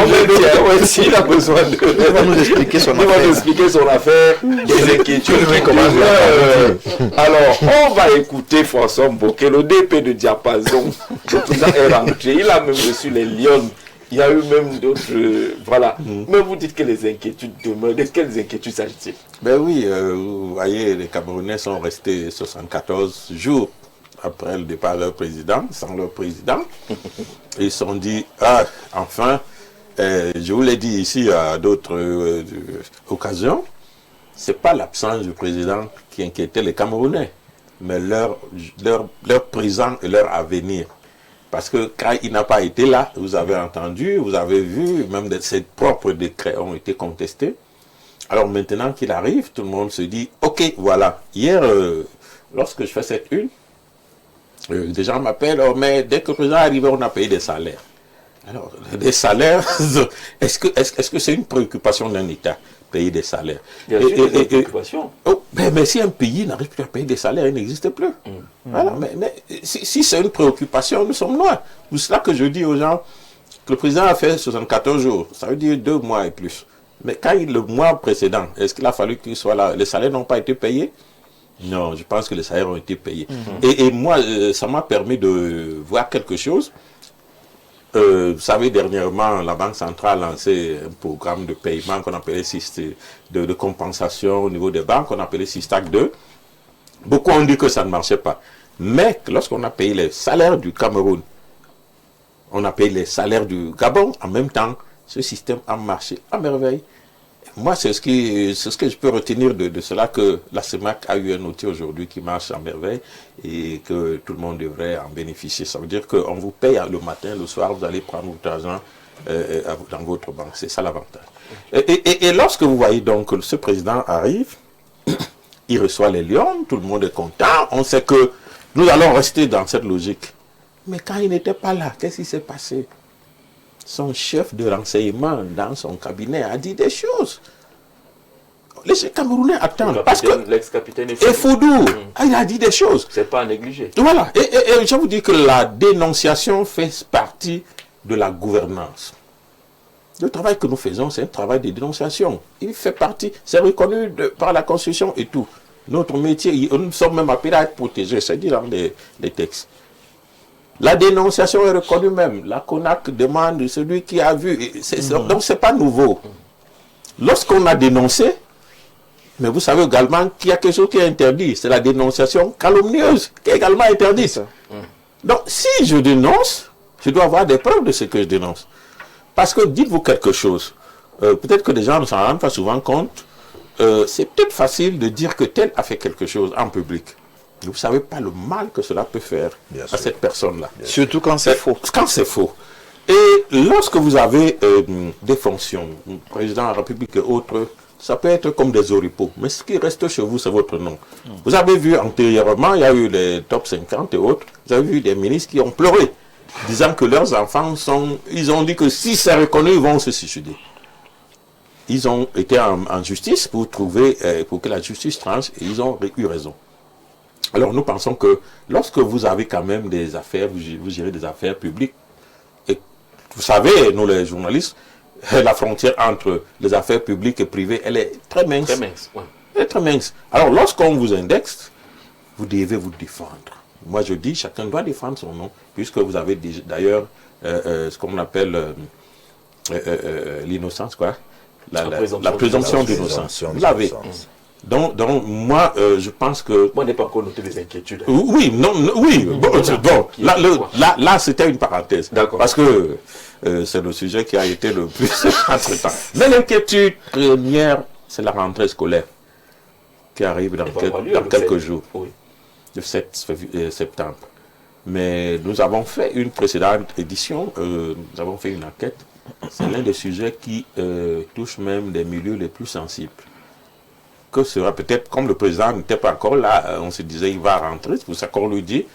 s'il a besoin de... Il va nous expliquer son affaire. Il va nous expliquer son affaire, des inquiétudes. Alors, on va écouter François Mboké, le DP de Diapason. Le président est rentré. Il a même reçu les lions. Il y a eu même d'autres... voilà. Mais vous dites que les inquiétudes demeurent. De quelles inquiétudes s'agit-il? Ben oui, vous voyez, les Camerounais sont restés 74 jours après le départ de leur président, sans leur président. Ils se sont dit, ah, enfin, je vous l'ai dit ici à d'autres occasions, ce n'est pas l'absence du président qui inquiétait les Camerounais, mais leur présent et leur avenir. Parce que quand il n'a pas été là, vous avez entendu, vous avez vu, même ses propres décrets ont été contestés. Alors maintenant qu'il arrive, tout le monde se dit, ok, voilà. Hier, lorsque je fais cette une, des gens m'appellent, oh, mais dès que le président est arrivé, on a payé des salaires. Alors, des salaires, est-ce que c'est une préoccupation d'un État, payer des salaires? Bien sûr, c'est une préoccupation. Oh, mais si un pays n'arrive plus à payer des salaires, il n'existe plus. Voilà, mais si c'est une préoccupation, nous sommes loin. C'est cela que je dis aux gens que le président a fait 74 jours, ça veut dire 2 mois et plus. Mais quand le mois précédent, est-ce qu'il a fallu qu'il soit là? Les salaires n'ont pas été payés? Non, je pense que les salaires ont été payés. Et moi, ça m'a permis de voir quelque chose. Vous savez, dernièrement, la Banque centrale a lancé un programme de paiement qu'on appelait de compensation au niveau des banques, qu'on appelait Système 2. Beaucoup ont dit que ça ne marchait pas. Mais lorsqu'on a payé les salaires du Cameroun, on a payé les salaires du Gabon, en même temps, ce système a marché à merveille. Moi, c'est ce que je peux retenir de cela, que la CEMAC a eu un outil aujourd'hui qui marche à merveille et que tout le monde devrait en bénéficier. Ça veut dire qu'on vous paye le matin, le soir, vous allez prendre votre argent dans votre banque. C'est ça l'avantage. Et lorsque vous voyez donc que ce président arrive, il reçoit les lions, tout le monde est content, on sait que nous allons rester dans cette logique. Mais quand il n'était pas là, qu'est-ce qui s'est passé? Son chef de renseignement dans son cabinet a dit des choses. Les Camerounais attendent. Parce que l'ex-capitaine Foudou, il a dit des choses. C'est pas à négliger. Voilà. Et je vous dis que la dénonciation fait partie de la gouvernance. Le travail que nous faisons, c'est un travail de dénonciation. Il fait partie, c'est reconnu par la Constitution et tout. Notre métier, nous sommes même appelés à être protégés, c'est dit dans les textes. La dénonciation est reconnue même. La CONAC demande celui qui a vu. Donc, ce n'est pas nouveau. Lorsqu'on a dénoncé, mais vous savez également qu'il y a quelque chose qui est interdit. C'est la dénonciation calomnieuse qui est également interdite. Donc, si je dénonce, je dois avoir des preuves de ce que je dénonce. Parce que, dites-vous quelque chose, peut-être que les gens ne s'en rendent pas souvent compte, c'est peut-être facile de dire que tel a fait quelque chose en public. Vous ne savez pas le mal que cela peut faire à cette personne-là. Surtout quand c'est faux. Quand c'est faux. Et lorsque vous avez des fonctions, président de la République et autres, ça peut être comme des oripeaux. Mais ce qui reste chez vous, c'est votre nom. Vous avez vu antérieurement, il y a eu les top 50 et autres, vous avez vu des ministres qui ont pleuré, disant que leurs enfants ils ont dit que si c'est reconnu, ils vont se suicider. Ils ont été en justice pour que la justice tranche et ils ont eu raison. Alors nous pensons que lorsque vous avez quand même des affaires, vous gérez des affaires publiques, et vous savez, nous les journalistes, la frontière entre les affaires publiques et privées, elle est très mince. Très mince, ouais. Elle est très mince. Alors lorsqu'on vous indexe, vous devez vous défendre. Moi je dis, chacun doit défendre son nom, puisque vous avez d'ailleurs ce qu'on appelle l'innocence, quoi. La présomption d'innocence. Vous l'avez. Donc moi, je pense que... Moi, on n'est pas encore noté des inquiétudes. Oui, oui. Bon, là c'était une parenthèse. D'accord. Parce que c'est le sujet qui a été le plus entre-temps. Mais l'inquiétude première, c'est la rentrée scolaire qui arrive dans quelques jours. Oui. Le 7 septembre. Mais nous avons fait une précédente édition, nous avons fait une enquête. C'est l'un des sujets qui touche même des milieux les plus sensibles. Que sera peut-être, comme le président n'était pas encore là, on se disait il va rentrer, c'est pour ça qu'on lui dit,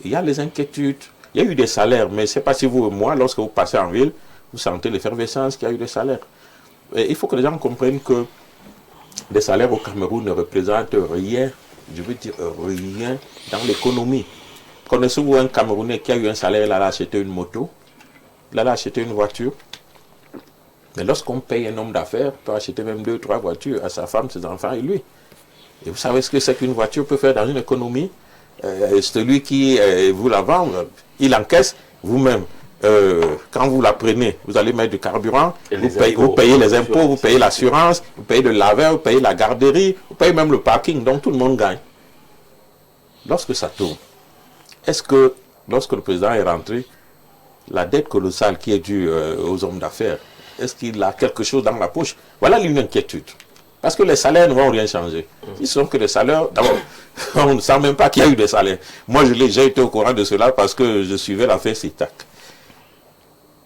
il y a les inquiétudes, il y a eu des salaires, mais je ne sais pas si vous et moi, lorsque vous passez en ville, vous sentez l'effervescence qu'il y a eu des salaires. Et il faut que les gens comprennent que les salaires au Cameroun ne représentent rien, je veux dire rien dans l'économie. Connaissez-vous un Camerounais qui a eu un salaire, il a acheté une moto, il a acheté une voiture? Mais lorsqu'on paye un homme d'affaires, on peut acheter même 2 ou 3 voitures à sa femme, ses enfants et lui. Et vous savez ce que c'est qu'une voiture peut faire dans une économie? Celui qui vous la vend, il encaisse vous-même. Quand vous la prenez, vous allez mettre du carburant, vous payez les impôts, vous payez l'assurance, vous payez le laveur, vous payez la garderie, vous payez même le parking, donc tout le monde gagne. Lorsque ça tourne, est-ce que, lorsque le président est rentré, la dette colossale qui est due aux hommes d'affaires, est-ce qu'il a quelque chose dans la poche? Voilà une inquiétude. Parce que les salaires ne vont rien changer. Ils sont que les salaires, d'abord, on ne sent même pas qu'il y a eu des salaires. Moi, j'ai été au courant de cela parce que je suivais l'affaire CITAC.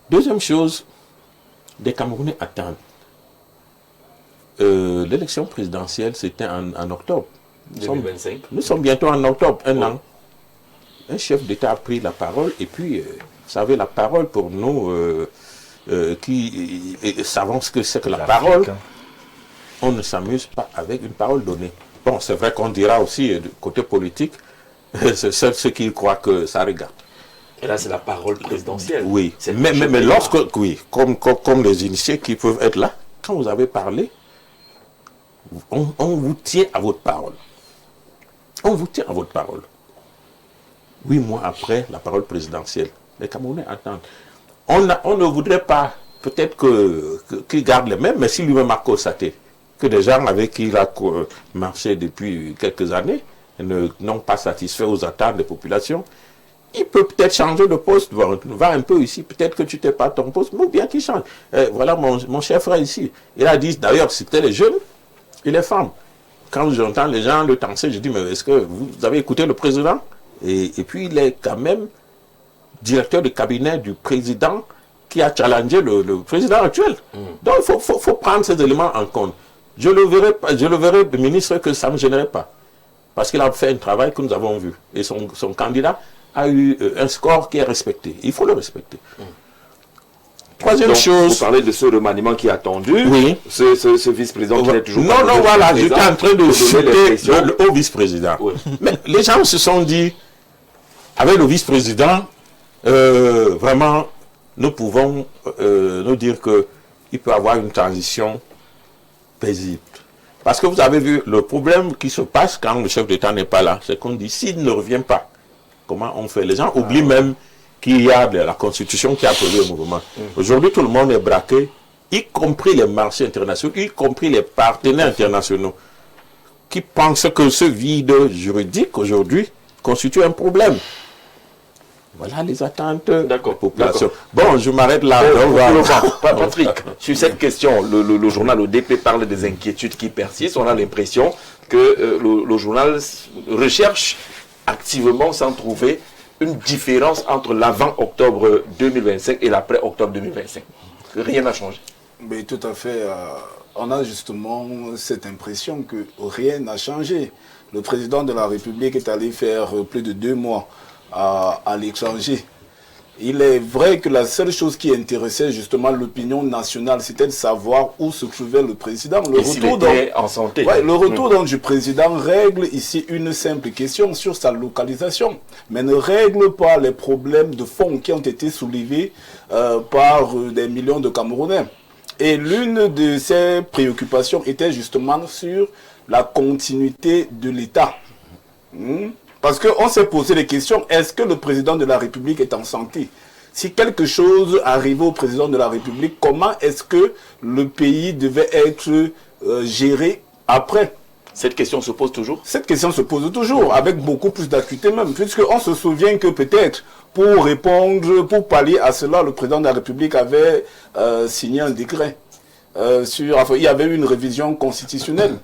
Deuxième chose, des Camerounais attendent. L'élection présidentielle, c'était en octobre. 2025. Nous sommes bientôt en octobre, un an. Un chef d'État a pris la parole et puis, vous savez, la parole pour nous... qui savons ce que c'est que la parole, on ne s'amuse pas avec une parole donnée. Bon, c'est vrai qu'on dira aussi, du côté politique, c'est ceux qui croient que ça regarde. Et là, c'est la parole présidentielle. Oui, mais lorsque, oui, comme les initiés qui peuvent être là, quand vous avez parlé, on vous tient à votre parole. On vous tient à votre parole. 8 mois après la parole présidentielle, les Camerounais attendent. On ne voudrait pas, peut-être qu'il garde les mêmes, mais si lui-même a constaté que des gens avec qui il a marché depuis quelques années n'ont pas satisfait aux attentes des populations, il peut peut-être changer de poste, va un peu ici, peut-être que tu n'es pas à ton poste, ou bien qu'il change. Voilà mon cher frère ici. Il a dit, d'ailleurs, c'était les jeunes et les femmes. Quand j'entends les gens le tenser, je dis, mais est-ce que vous avez écouté le président? Et puis il est quand même directeur de cabinet du président qui a challengé le président actuel. Donc il faut prendre ces éléments en compte. Je le verrai, le ministre, que ça ne me gênerait pas. Parce qu'il a fait un travail que nous avons vu. Et son candidat a eu un score qui est respecté. Il faut le respecter. Troisième chose... Vous parlez de ce remaniement qui est attendu. Oui. Ce vice-président qui est toujours... Non, voilà, j'étais en train de citer le haut vice-président. Oui. Mais les gens se sont dit, avec le vice-président, vraiment, nous pouvons nous dire qu'il peut y avoir une transition paisible. Parce que vous avez vu, le problème qui se passe quand le chef d'État n'est pas là, c'est qu'on dit, s'il ne revient pas, comment on fait? Les gens oublient même qu'il y a la Constitution qui a appelé le mouvement. Aujourd'hui, tout le monde est braqué, y compris les marchés internationaux, y compris les partenaires internationaux, qui pensent que ce vide juridique, aujourd'hui, constitue un problème. Voilà les attentes de la population. D'accord. Bon, je m'arrête là. Patrick, sur cette question, le journal ODP parle des inquiétudes qui persistent. On a l'impression que le journal recherche activement sans trouver une différence entre l'avant octobre 2025 et l'après octobre 2025. Rien n'a changé. Mais tout à fait. On a justement cette impression que rien n'a changé. Le président de la République est allé faire plus de 2 mois à l'étranger. Il est vrai que la seule chose qui intéressait justement l'opinion nationale, c'était de savoir où se trouvait le président. Le retour en santé. Ouais, le retour du président règle ici une simple question sur sa localisation, mais ne règle pas les problèmes de fond qui ont été soulevés par des millions de Camerounais. Et l'une de ces préoccupations était justement sur la continuité de l'État. Parce qu'on s'est posé les questions, est-ce que le président de la République est en santé? Si quelque chose arrivait au président de la République, comment est-ce que le pays devait être géré après? Cette question se pose toujours? Cette question se pose toujours, avec beaucoup plus d'acuité même, puisqu'on se souvient que peut-être, pour répondre, pour pallier à cela, le président de la République avait signé un décret. Il y avait eu une révision constitutionnelle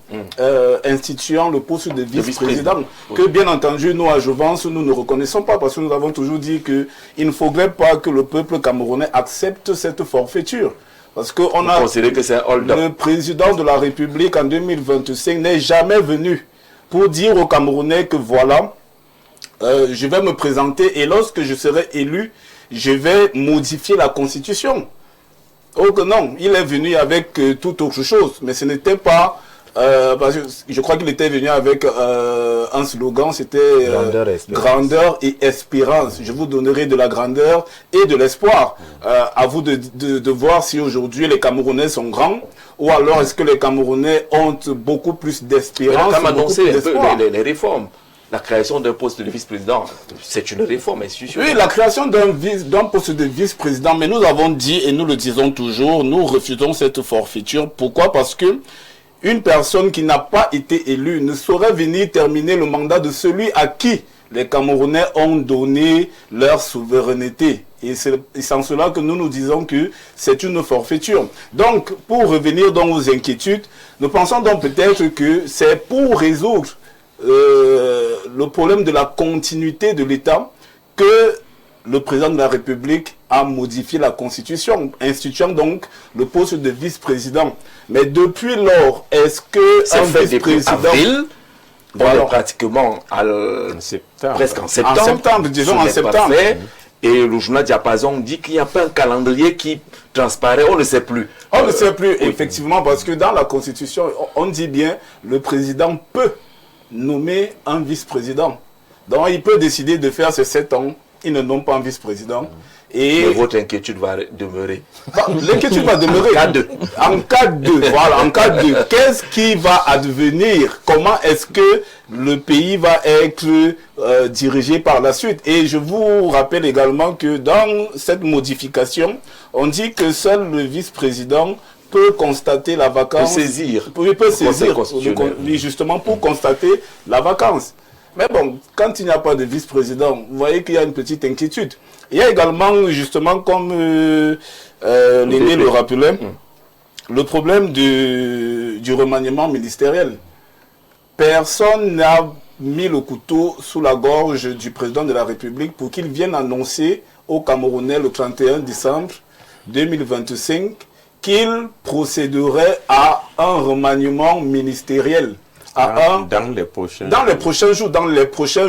instituant le poste de vice-président que bien entendu nous à Jouvence nous ne reconnaissons pas parce que nous avons toujours dit qu'il ne faudrait pas que le peuple camerounais accepte cette forfaiture. Parce que le président de la République en 2025 n'est jamais venu pour dire aux Camerounais que voilà, je vais me présenter et lorsque je serai élu, je vais modifier la Constitution. Oh que non, il est venu avec toute autre chose, mais ce n'était pas... parce que je crois qu'il était venu avec un slogan, c'était grandeur et espérance. Je vous donnerai de la grandeur et de l'espoir. À vous de voir si aujourd'hui les Camerounais sont grands ou alors est-ce que les Camerounais ont beaucoup plus d'espérance. On a annoncé les réformes. La création d'un poste de vice-président, c'est une réforme institutionnelle. Oui, la création d'un poste de vice-président, mais nous avons dit, et nous le disons toujours, nous refusons cette forfaiture. Pourquoi? Parce que une personne qui n'a pas été élue ne saurait venir terminer le mandat de celui à qui les Camerounais ont donné leur souveraineté. Et c'est en cela que nous nous disons que c'est une forfaiture. Donc, pour revenir dans aux inquiétudes, nous pensons donc peut-être que c'est pour résoudre le problème de la continuité de l'État que le président de la République a modifié la Constitution, instituant donc le poste de vice-président. Mais depuis lors, est-ce que un vice-président... Voilà. Pratiquement presque en septembre. En septembre, disons en septembre. Et le journal Diapason dit qu'il n'y a pas un calendrier qui transparaît, on ne sait plus. On ne sait plus, effectivement, parce que dans la Constitution, on dit bien le président peut nommer un vice-président. Donc il peut décider de faire ces 7 ans, il ne nomme pas un vice-président. Et votre inquiétude va demeurer. L'inquiétude va demeurer. En cas de, voilà, en cas de, qu'est-ce qui va advenir? Comment est-ce que le pays va être dirigé par la suite? Et je vous rappelle également que dans cette modification, on dit que seul le vice-président peut constater la vacance. Peut saisir. Il peut saisir, justement, pour constater la vacance. Mais bon, quand il n'y a pas de vice-président, vous voyez qu'il y a une petite inquiétude. Il y a également, justement, comme l'aîné le rappelait, le problème du remaniement ministériel. Personne n'a mis le couteau sous la gorge du président de la République pour qu'il vienne annoncer aux Camerounais le 31 décembre 2025 qu'il procéderait à un remaniement ministériel. Dans les prochains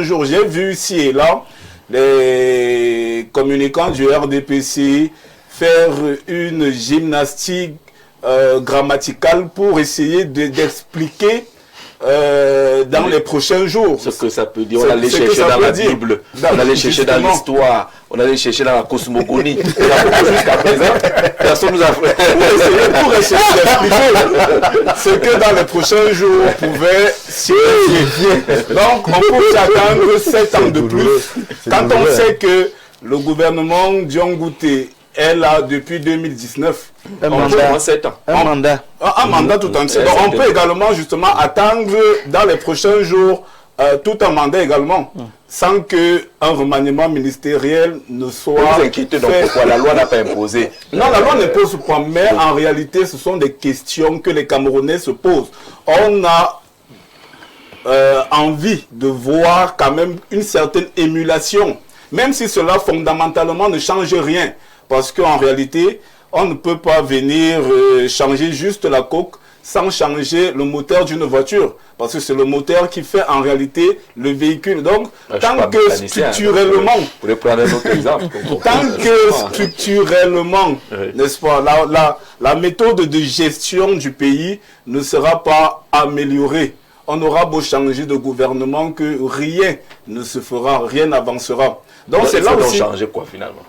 jours. J'ai vu ici et là les communicants du RDPC faire une gymnastique grammaticale pour essayer d'expliquer dans les prochains jours. Ce que ça peut dire, on allait chercher dans la Bible, on allait chercher dans l'histoire, on allait chercher dans la cosmogonie. Jusqu'à présent, personne nous a fait. Pour essayer d'expliquer ce que dans les prochains jours pouvait signifier. Donc, on peut s'attendre 7 ans de plus. Quand on sait que le gouvernement Diongouté est là depuis 2019. Un mandat. Un mandat tout entier. Donc on peut également justement attendre dans les prochains jours tout un mandat également, sans qu'un remaniement ministériel ne soit Vous inquiétez donc pourquoi la loi n'a pas imposé. Non, la loi n'impose pas, mais en réalité, ce sont des questions que les Camerounais se posent. On a envie de voir quand même une certaine émulation, même si cela fondamentalement ne change rien, parce qu'en réalité, on ne peut pas venir changer juste la coque sans changer le moteur d'une voiture, parce que c'est le moteur qui fait en réalité le véhicule. Donc, tant que structurellement, Vous pouvez prendre un autre exemple. tant que structurellement, n'est-ce pas, la méthode de gestion du pays ne sera pas améliorée. On aura beau changer de gouvernement que rien ne se fera, rien n'avancera. Donc c'est là aussi. changer quoi finalement?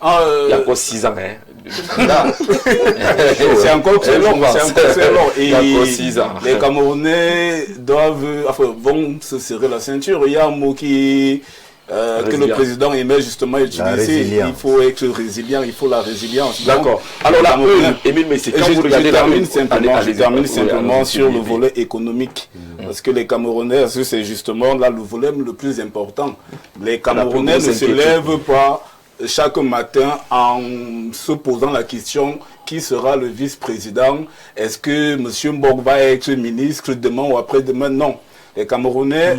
Il y a encore 6 ans, hein. C'est encore très long, c'est encore très long. Et il y a encore 6 ans. Les Camerounais vont se serrer la ceinture. Il y a un mot que le président aimait justement utiliser. Il faut être résilient, il faut la résilience. D'accord. Alors là, Émile Messi, quand vous regardez je termine simplement sur le volet économique. Parce que les Camerounais, c'est justement là le volet le plus important. Les Camerounais ne se lèvent pas chaque matin en se posant la question qui sera le vice-président. Est-ce que M. Mbok va être ministre demain ou après-demain? Non. Les Camerounais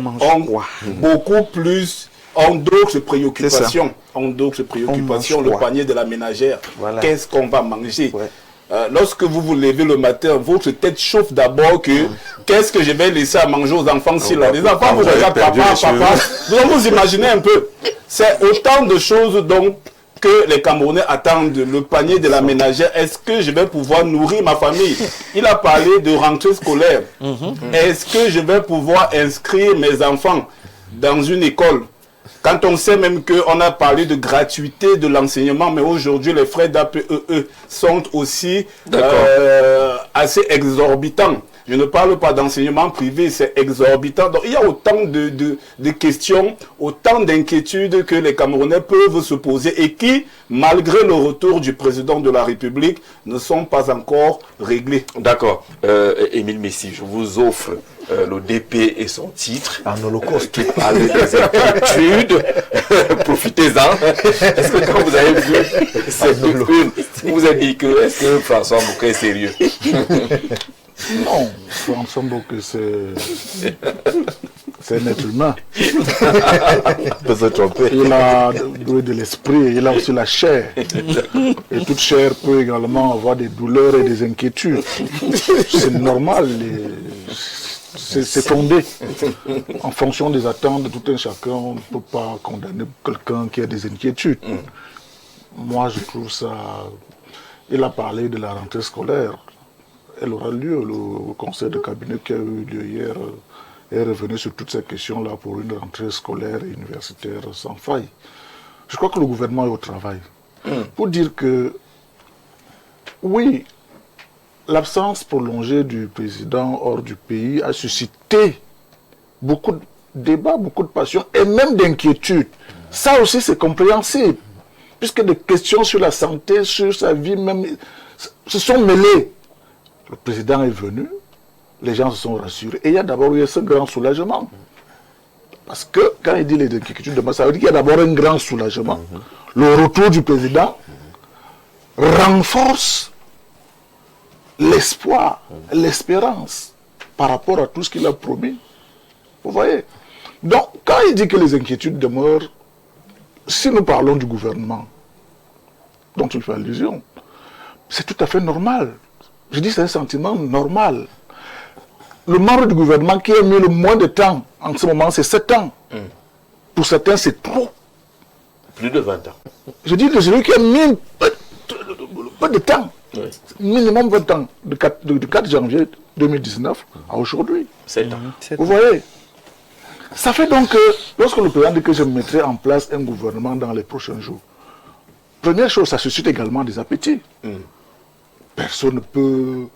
ont d'autres préoccupations. Le panier de la ménagère. Voilà. Qu'est-ce qu'on va manger? Lorsque vous vous levez le matin, votre tête chauffe d'abord que qu'est-ce que je vais laisser à manger aux enfants si là. Les enfants vous regardent papa. Vous imaginez un peu. C'est autant de choses donc que les Camerounais attendent. Le panier de la ménagère. Est-ce que je vais pouvoir nourrir ma famille? Il a parlé de rentrée scolaire. Est-ce que je vais pouvoir inscrire mes enfants dans une école? Quand on sait même qu'on a parlé de gratuité de l'enseignement, mais aujourd'hui les frais d'APEE sont aussi assez exorbitants. Je ne parle pas d'enseignement privé, c'est exorbitant. Donc il y a autant de questions, autant d'inquiétudes que les Camerounais peuvent se poser et qui, malgré le retour du président de la République, ne sont pas encore réglées. D'accord. Émile Messi, je vous offre l'ODP et son titre. En holocauste. Qui parle des inquiétudes. Profitez-en. Est-ce que quand vous avez vu cette une, vous vous êtes dit que est-ce que François Mbouka est sérieux? Non, François Mbouka, c'est un être humain. peut se tromper. Il a de l'esprit, il a aussi la chair. Et toute chair peut également avoir des douleurs et des inquiétudes. C'est normal. C'est fondé. En fonction des attentes de tout un chacun, on ne peut pas condamner quelqu'un qui a des inquiétudes. Moi, je trouve ça... Il a parlé de la rentrée scolaire. Elle aura lieu. Le conseil de cabinet qui a eu lieu hier est revenu sur toutes ces questions-là pour une rentrée scolaire et universitaire sans faille. Je crois que le gouvernement est au travail. Pour dire que, oui, l'absence prolongée du président hors du pays a suscité beaucoup de débats, beaucoup de passion et même d'inquiétude. Ça aussi, c'est compréhensible, puisque des questions sur la santé, sur sa vie même, se sont mêlées. Le président est venu, les gens se sont rassurés. Et il y a d'abord eu ce grand soulagement. Parce que quand il dit les inquiétudes de ça veut dire qu'il y a d'abord un grand soulagement. Le retour du président renforce l'espoir, l'espérance par rapport à tout ce qu'il a promis. Vous voyez? Donc, quand il dit que les inquiétudes demeurent, si nous parlons du gouvernement dont il fait allusion, c'est tout à fait normal. Je dis c'est un sentiment normal. Le membre du gouvernement qui a mis le moins de temps en ce moment, c'est 7 ans. Pour certains, c'est trop. Plus de 20 ans. Je dis que celui qui a mis peu de temps. Oui. Minimum 20 ans, de 4 janvier 2019 à aujourd'hui. 7 ans. Vous voyez? Ça fait donc que, lorsque le président dit que je mettrai en place un gouvernement dans les prochains jours, première chose, ça suscite également des appétits. Personne ne peut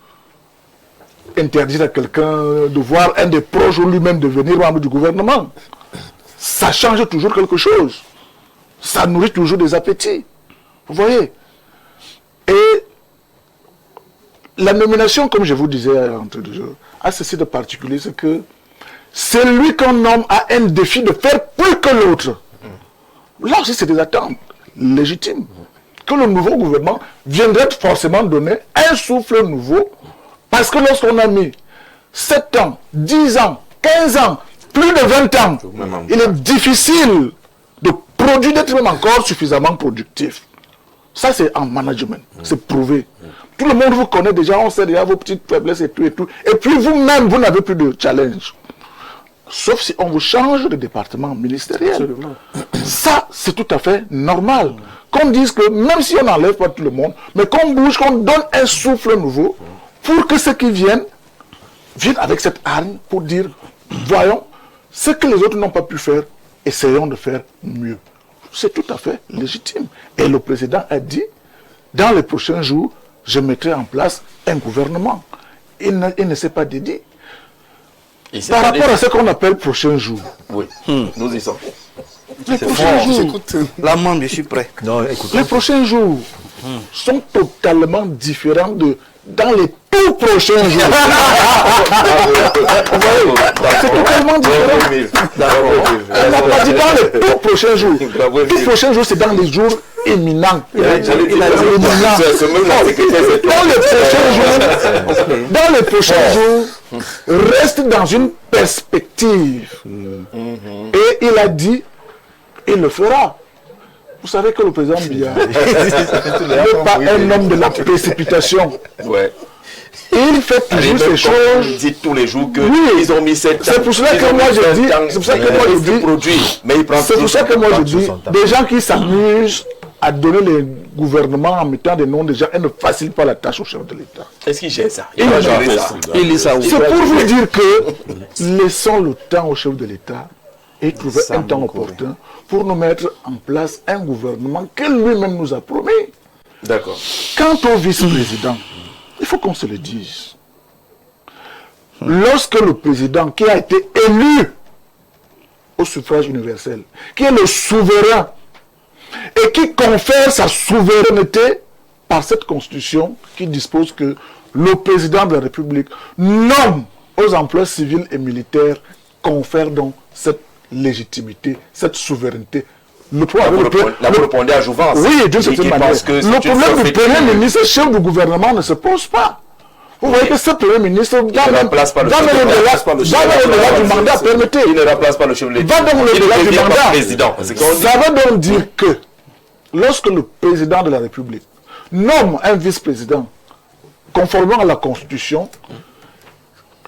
interdire à quelqu'un de voir un des proches ou lui-même devenir membre du gouvernement. Ça change toujours quelque chose. Ça nourrit toujours des appétits. Vous voyez? Et la nomination, comme je vous disais à l'entrée du jeu, a ceci de particulier, c'est que celui qu'on nomme a un défi de faire plus que l'autre. Là aussi, c'est des attentes légitimes. Que le nouveau gouvernement viendrait forcément donner un souffle nouveau. Parce que lorsqu'on a mis 7 ans, 10 ans, 15 ans, plus de 20 ans, il est difficile de produire, d'être même encore suffisamment productif. Ça, c'est en management. C'est prouvé. Tout le monde vous connaît déjà, on sait déjà vos petites faiblesses et tout et tout. Et puis vous-même, vous n'avez plus de challenge. Sauf si on vous change de département ministériel. Absolument. Ça, c'est tout à fait normal. Qu'on dise que même si on n'enlève pas tout le monde, mais qu'on bouge, qu'on donne un souffle nouveau pour que ceux qui viennent avec cette hargne pour dire, voyons, ce que les autres n'ont pas pu faire, essayons de faire mieux. C'est tout à fait légitime. Et le président a dit, dans les prochains jours, je mettrai en place un gouvernement. Il ne s'est pas dédié. Par rapport à ce qu'on appelle prochains jours. Oui, nous y sommes. Les prochains jours, la main, je suis prêt. Non, les prochains jours sont totalement différents de dans les tout prochains jours. C'est totalement différent. On n'a pas dit dans les tout prochains jours. Les tout prochains jours, c'est dans les jours éminents. Dans les prochains jours, reste dans une perspective. Et il a dit, il le fera. Vous savez que le président Biya n'est pas un homme de la précipitation. Ouais. Il fait toujours ces choses. Il dit tous les jours que oui, ils ont mis 7 ans. C'est pour cela que moi je dis. C'est pour ça que moi je dis. C'est pour ça que moi je dis. Des gens qui s'amusent à donner les gouvernements en mettant des noms des gens et ne facilitent pas la tâche au chef de l'État. Est-ce qu'il gère ça? Il lit ça. C'est pour vous dire que laissons le temps au chef de l'État et trouver un temps opportun pour nous mettre en place un gouvernement que lui-même nous a promis. D'accord. Quant au vice-président, il faut qu'on se le dise. Lorsque le président qui a été élu au suffrage universel, qui est le souverain et qui confère sa souveraineté par cette constitution qui dispose que le président de la République nomme aux emplois civils et militaires, confère donc cette légitimité, cette souveraineté. Vous répondez à Jouvence. Oui, d'une certaine manière. Le problème du Premier ministre, chef du gouvernement, ne se pose pas. Vous voyez que ce Premier ministre, dans le au-delà du mandat, permettez. Il ne remplace pas le chef de l'État. Va donc au-delà du mandat. Président. Ça veut donc dire que lorsque le président de la République nomme un vice-président conformément à la Constitution,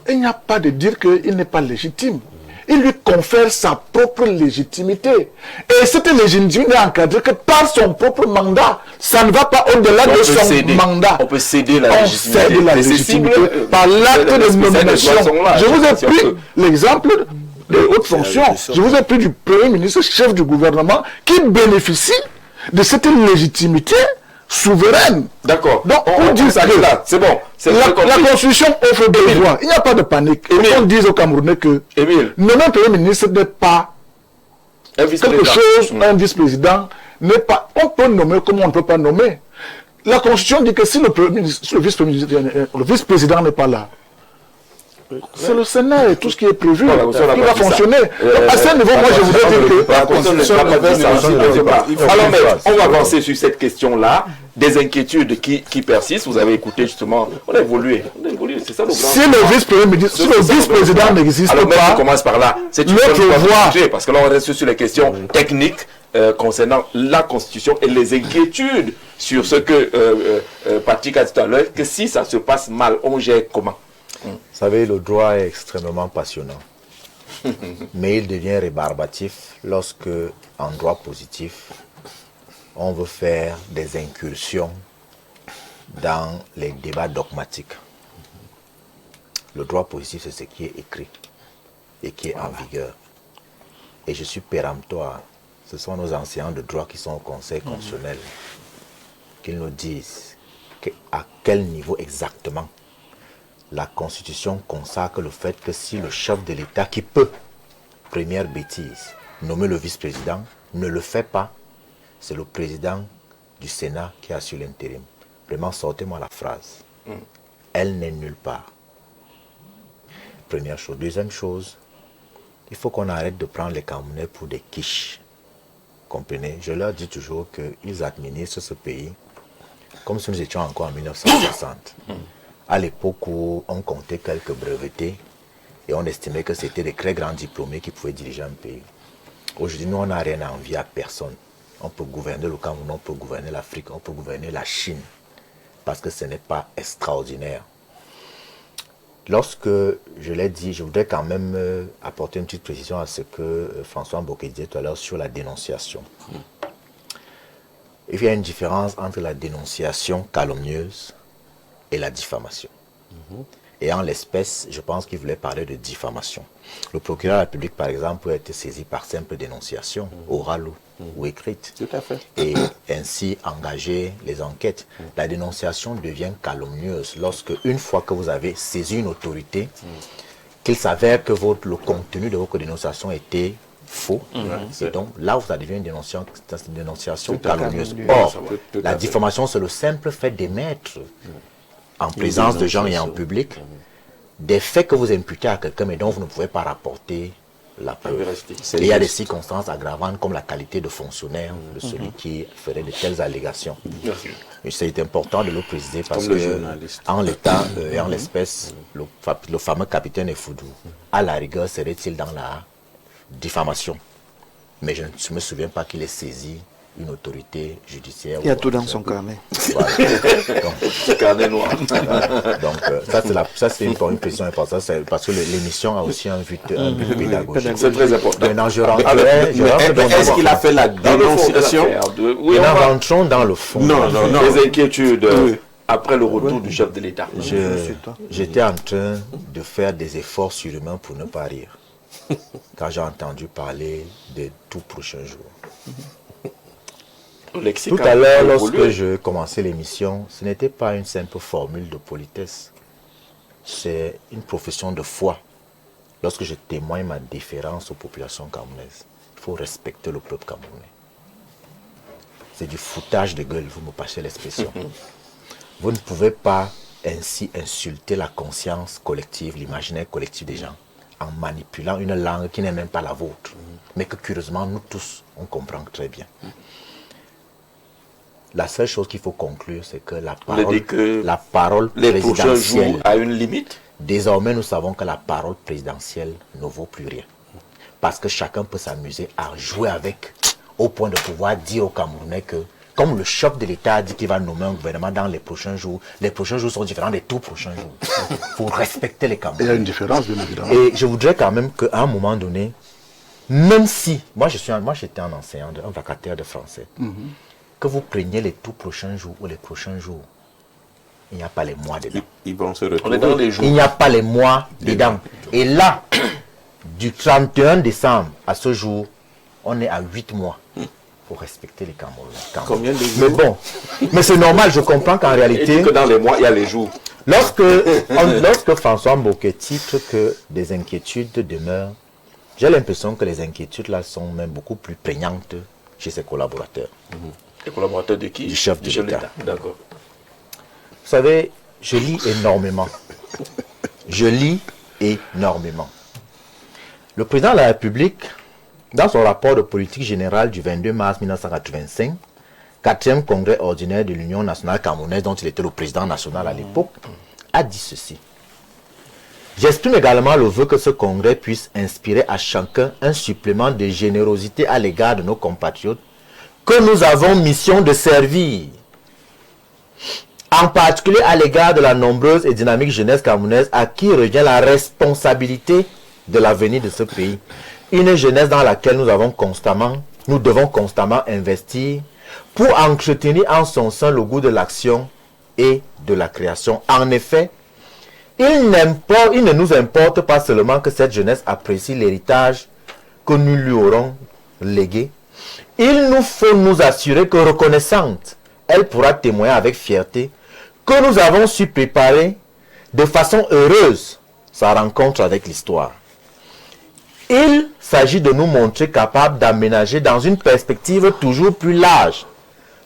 il n'y a pas de dire qu'il n'est pas légitime. Il lui confère sa propre légitimité. Et cette légitimité n'est encadrée que par son propre mandat. Ça ne va pas au-delà de son mandat. On peut céder la légitimité. On cède la légitimité par l'acte de nomination. Je vous ai pris l'exemple de haute fonction. Je vous ai pris du Premier ministre, chef du gouvernement, qui bénéficie de cette légitimité souveraine. D'accord. Donc, on dit ça là. C'est bon. La Constitution offre des droits. Il n'y a pas de panique. Et on dit aux Camerounais que nommer un Premier ministre n'est pas quelque chose, un vice-président n'est pas. On peut nommer comme on ne peut pas nommer. La Constitution dit que si le vice-président n'est pas là, c'est le Sénat et tout ce qui est prévu qui va fonctionner. À ce niveau, moi je voudrais dire que la Constitution n'a pas dit ça. Alors, mais on va avancer sur cette question-là. Des inquiétudes qui persistent. Vous avez écouté justement. On a évolué. C'est ça le grand. Si le vice-président n'existe pas. Alors, on commence par là. C'est une voie. Parce que là, on reste sur les questions techniques concernant la Constitution et les inquiétudes sur ce que Patrick a dit tout à l'heure. Que si ça se passe mal, on gère comment? Vous savez, le droit est extrêmement passionnant. Mais il devient rébarbatif lorsque, en droit positif, on veut faire des incursions dans les débats dogmatiques. Le droit positif, c'est ce qui est écrit et qui est en vigueur. Et je suis péremptoire. Ce sont nos enseignants de droit qui sont au Conseil constitutionnel, qu'ils nous disent à quel niveau exactement la Constitution consacre le fait que si le chef de l'État qui peut, première bêtise, nommer le vice-président, ne le fait pas, c'est le président du Sénat qui assure l'intérim. Vraiment, sortez-moi la phrase. Elle n'est nulle part. Première chose. Deuxième chose, il faut qu'on arrête de prendre les Camerounais pour des quiches. Comprenez? Je leur dis toujours qu'ils administrent ce pays comme si nous étions encore en 1960. À l'époque où on comptait quelques brevetés et on estimait que c'était des très grands diplômés qui pouvaient diriger un pays. Aujourd'hui, nous, on n'a rien à envier à personne. On peut gouverner le Cameroun, on peut gouverner l'Afrique, on peut gouverner la Chine, parce que ce n'est pas extraordinaire. Lorsque je l'ai dit, je voudrais quand même apporter une petite précision à ce que François Mboké disait tout à l'heure sur la dénonciation. Il y a une différence entre la dénonciation calomnieuse et la diffamation. Et en l'espèce, je pense qu'il voulait parler de diffamation. Le procureur de la République, par exemple, peut être saisi par simple dénonciation, orale ou écrite. Tout à fait. Et ainsi engager les enquêtes. La dénonciation devient calomnieuse lorsque, une fois que vous avez saisi une autorité, qu'il s'avère que le contenu de votre dénonciation était faux. Et donc là, ça devient une dénonciation calomnieuse. Or, la diffamation, c'est le simple fait d'émettre en présence de gens et en public des faits que vous imputez à quelqu'un mais dont vous ne pouvez pas rapporter la preuve. Et il y a des circonstances aggravantes comme la qualité de fonctionnaire de celui qui ferait de telles allégations. Et c'est important de le préciser parce que en l'état et en l'espèce, le fameux capitaine Efoudou, à la rigueur, serait-il dans la diffamation. Mais je ne me souviens pas qu'il ait saisi une autorité judiciaire. Il y a tout dans son carnet. Voilà. Donc, carnet noir. Donc, ça c'est une question importante parce que l'émission a aussi un but pédagogique. C'est très important. Maintenant, je rentrerai Est-ce qu'il a fait la dénonciation? Oui, nous rentrons dans le fond. Non. Les inquiétudes après le retour du chef de l'État. J'étais en train de faire des efforts surhumains pour ne pas rire quand j'ai entendu parler de tout prochain jour. Tout à l'heure, lorsque je commençais l'émission, ce n'était pas une simple formule de politesse. C'est une profession de foi. Lorsque je témoigne ma déférence aux populations camerounaises, il faut respecter le peuple camerounais. C'est du foutage de gueule, vous me passez l'expression. Vous ne pouvez pas ainsi insulter la conscience collective, l'imaginaire collectif des gens, en manipulant une langue qui n'est même pas la vôtre, mais que curieusement, nous tous, on comprend très bien. La seule chose qu'il faut conclure, c'est que la parole présidentielle a une limite. Désormais, nous savons que la parole présidentielle ne vaut plus rien. Parce que chacun peut s'amuser à jouer avec, au point de pouvoir dire aux Camerounais que, comme le chef de l'État a dit qu'il va nommer un gouvernement dans les prochains jours sont différents des tout prochains jours. Il faut respecter les Camerounais. Il y a une différence, bien évidemment. Et je voudrais quand même qu'à un moment donné, même si, moi j'étais un enseignant, un vacataire de français, que vous preniez les tout prochains jours ou les prochains jours, il n'y a pas les mois dedans. Ils vont se retrouver. On est dans les jours. Il n'y a pas les mois dedans. Et là, du 31 décembre à ce jour, on est à 8 mois. Il faut respecter les Camerounais. Combien de jours? Mais bon, mais c'est normal, je comprends qu'en réalité... Et que dans les mois, il y a les jours. Lorsque François Mboké titre que des inquiétudes demeurent, j'ai l'impression que les inquiétudes là sont même beaucoup plus prégnantes chez ses collaborateurs. Les collaborateurs de qui? Du chef de l'État. D'accord. Vous savez, je lis énormément. Le président de la République, dans son rapport de politique générale du 22 mars 1985, 4e congrès ordinaire de l'Union nationale camerounaise, dont il était le président national à l'époque, a dit ceci. J'exprime également le vœu que ce congrès puisse inspirer à chacun un supplément de générosité à l'égard de nos compatriotes que nous avons mission de servir, en particulier à l'égard de la nombreuse et dynamique jeunesse camerounaise à qui revient la responsabilité de l'avenir de ce pays. Une jeunesse dans laquelle nous devons constamment investir pour entretenir en son sein le goût de l'action et de la création. En effet, il ne nous importe pas seulement que cette jeunesse apprécie l'héritage que nous lui aurons légué. Il nous faut nous assurer que reconnaissante, elle pourra témoigner avec fierté que nous avons su préparer de façon heureuse sa rencontre avec l'histoire. Il s'agit de nous montrer capables d'aménager dans une perspective toujours plus large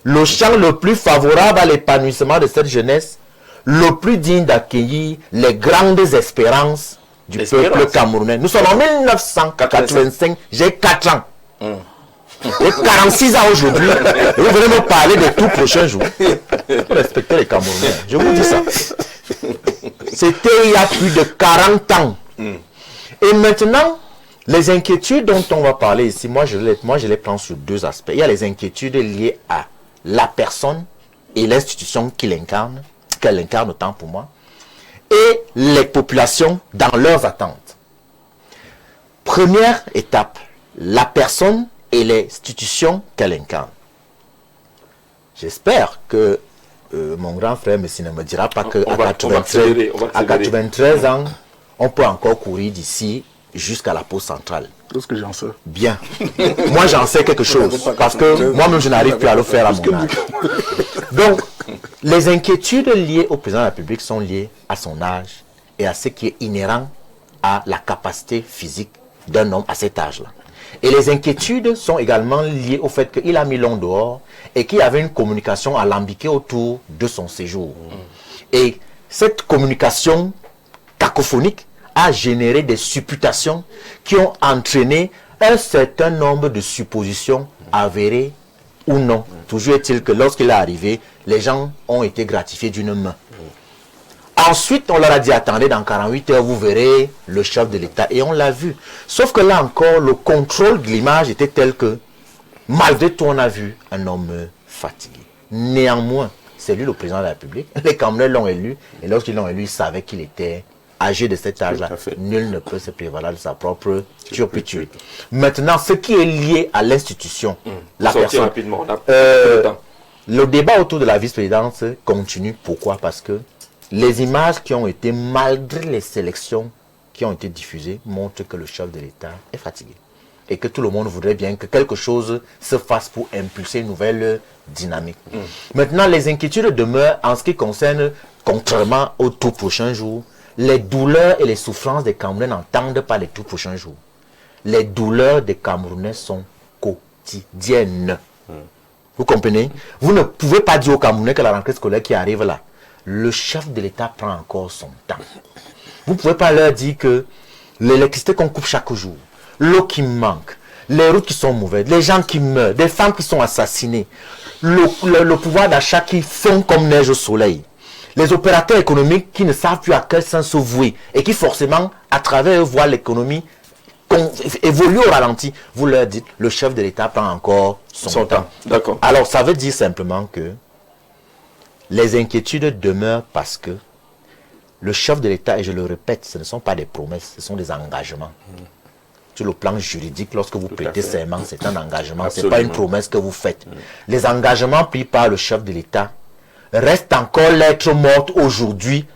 le champ le plus favorable à l'épanouissement de cette jeunesse, le plus digne d'accueillir les grandes espérances du peuple camerounais. Nous sommes en 1985, j'ai 4 ans. J'ai 46 ans aujourd'hui. Et vous venez me parler des tout prochains jours. Respectez les Camerounais. Je vous dis ça. C'était il y a plus de 40 ans. Et maintenant, les inquiétudes dont on va parler ici, moi je les prends sur 2 aspects. Il y a les inquiétudes liées à la personne et l'institution qu'elle incarne autant pour moi, et les populations dans leurs attentes. Première étape, la personne et les institutions qu'elle incarne. J'espère que mon grand frère Messi ne me dira pas qu'à 93 ans, on peut encore courir d'ici jusqu'à la pause centrale. Tout ce que j'en sais. Bien. Moi, j'en sais quelque chose. Parce que moi-même, je n'arrive plus à le faire à mon âge. Donc, les inquiétudes liées au président de la République sont liées à son âge et à ce qui est inhérent à la capacité physique d'un homme à cet âge-là. Et les inquiétudes sont également liées au fait qu'il a mis l'homme dehors et qu'il y avait une communication alambiquée autour de son séjour. Et cette communication cacophonique a généré des supputations qui ont entraîné un certain nombre de suppositions avérées ou non. Toujours est-il que lorsqu'il est arrivé, les gens ont été gratifiés d'une main. Ensuite, on leur a dit, attendez, dans 48 heures, vous verrez le chef de l'État. Et on l'a vu. Sauf que là encore, le contrôle de l'image était tel que, malgré tout, on a vu un homme fatigué. Néanmoins, c'est lui le président de la République. Les Camerounais l'ont élu. Et lorsqu'ils l'ont élu, ils savaient qu'il était âgé de cet âge-là. Nul ne peut se prévaloir de sa propre turpitude. Maintenant, ce qui est lié à l'institution, la personne. Rapidement, le débat autour de la vice-présidence continue. Pourquoi? Parce que les images qui ont été, malgré les sélections qui ont été diffusées, montrent que le chef de l'État est fatigué. Et que tout le monde voudrait bien que quelque chose se fasse pour impulser une nouvelle dynamique. Maintenant, les inquiétudes demeurent en ce qui concerne, contrairement aux tout prochains jours, les douleurs et les souffrances des Camerounais n'entendent pas les tout prochains jours. Les douleurs des Camerounais sont quotidiennes. Vous comprenez? Vous ne pouvez pas dire aux Camerounais que la rentrée scolaire qui arrive là, le chef de l'État prend encore son temps. Vous ne pouvez pas leur dire que l'électricité qu'on coupe chaque jour, l'eau qui manque, les routes qui sont mauvaises, les gens qui meurent, des femmes qui sont assassinées, le pouvoir d'achat qui fond comme neige au soleil, les opérateurs économiques qui ne savent plus à quel sens se vouer et qui forcément, à travers eux, voient l'économie évoluer au ralenti. Vous leur dites, le chef de l'État prend encore son temps. D'accord. Alors, ça veut dire simplement que les inquiétudes demeurent parce que le chef de l'État, et je le répète, ce ne sont pas des promesses, ce sont des engagements. Sur le plan juridique, lorsque vous prêtez serment, c'est un engagement, ce n'est pas une promesse que vous faites. Les engagements pris par le chef de l'État restent encore lettre morte aujourd'hui,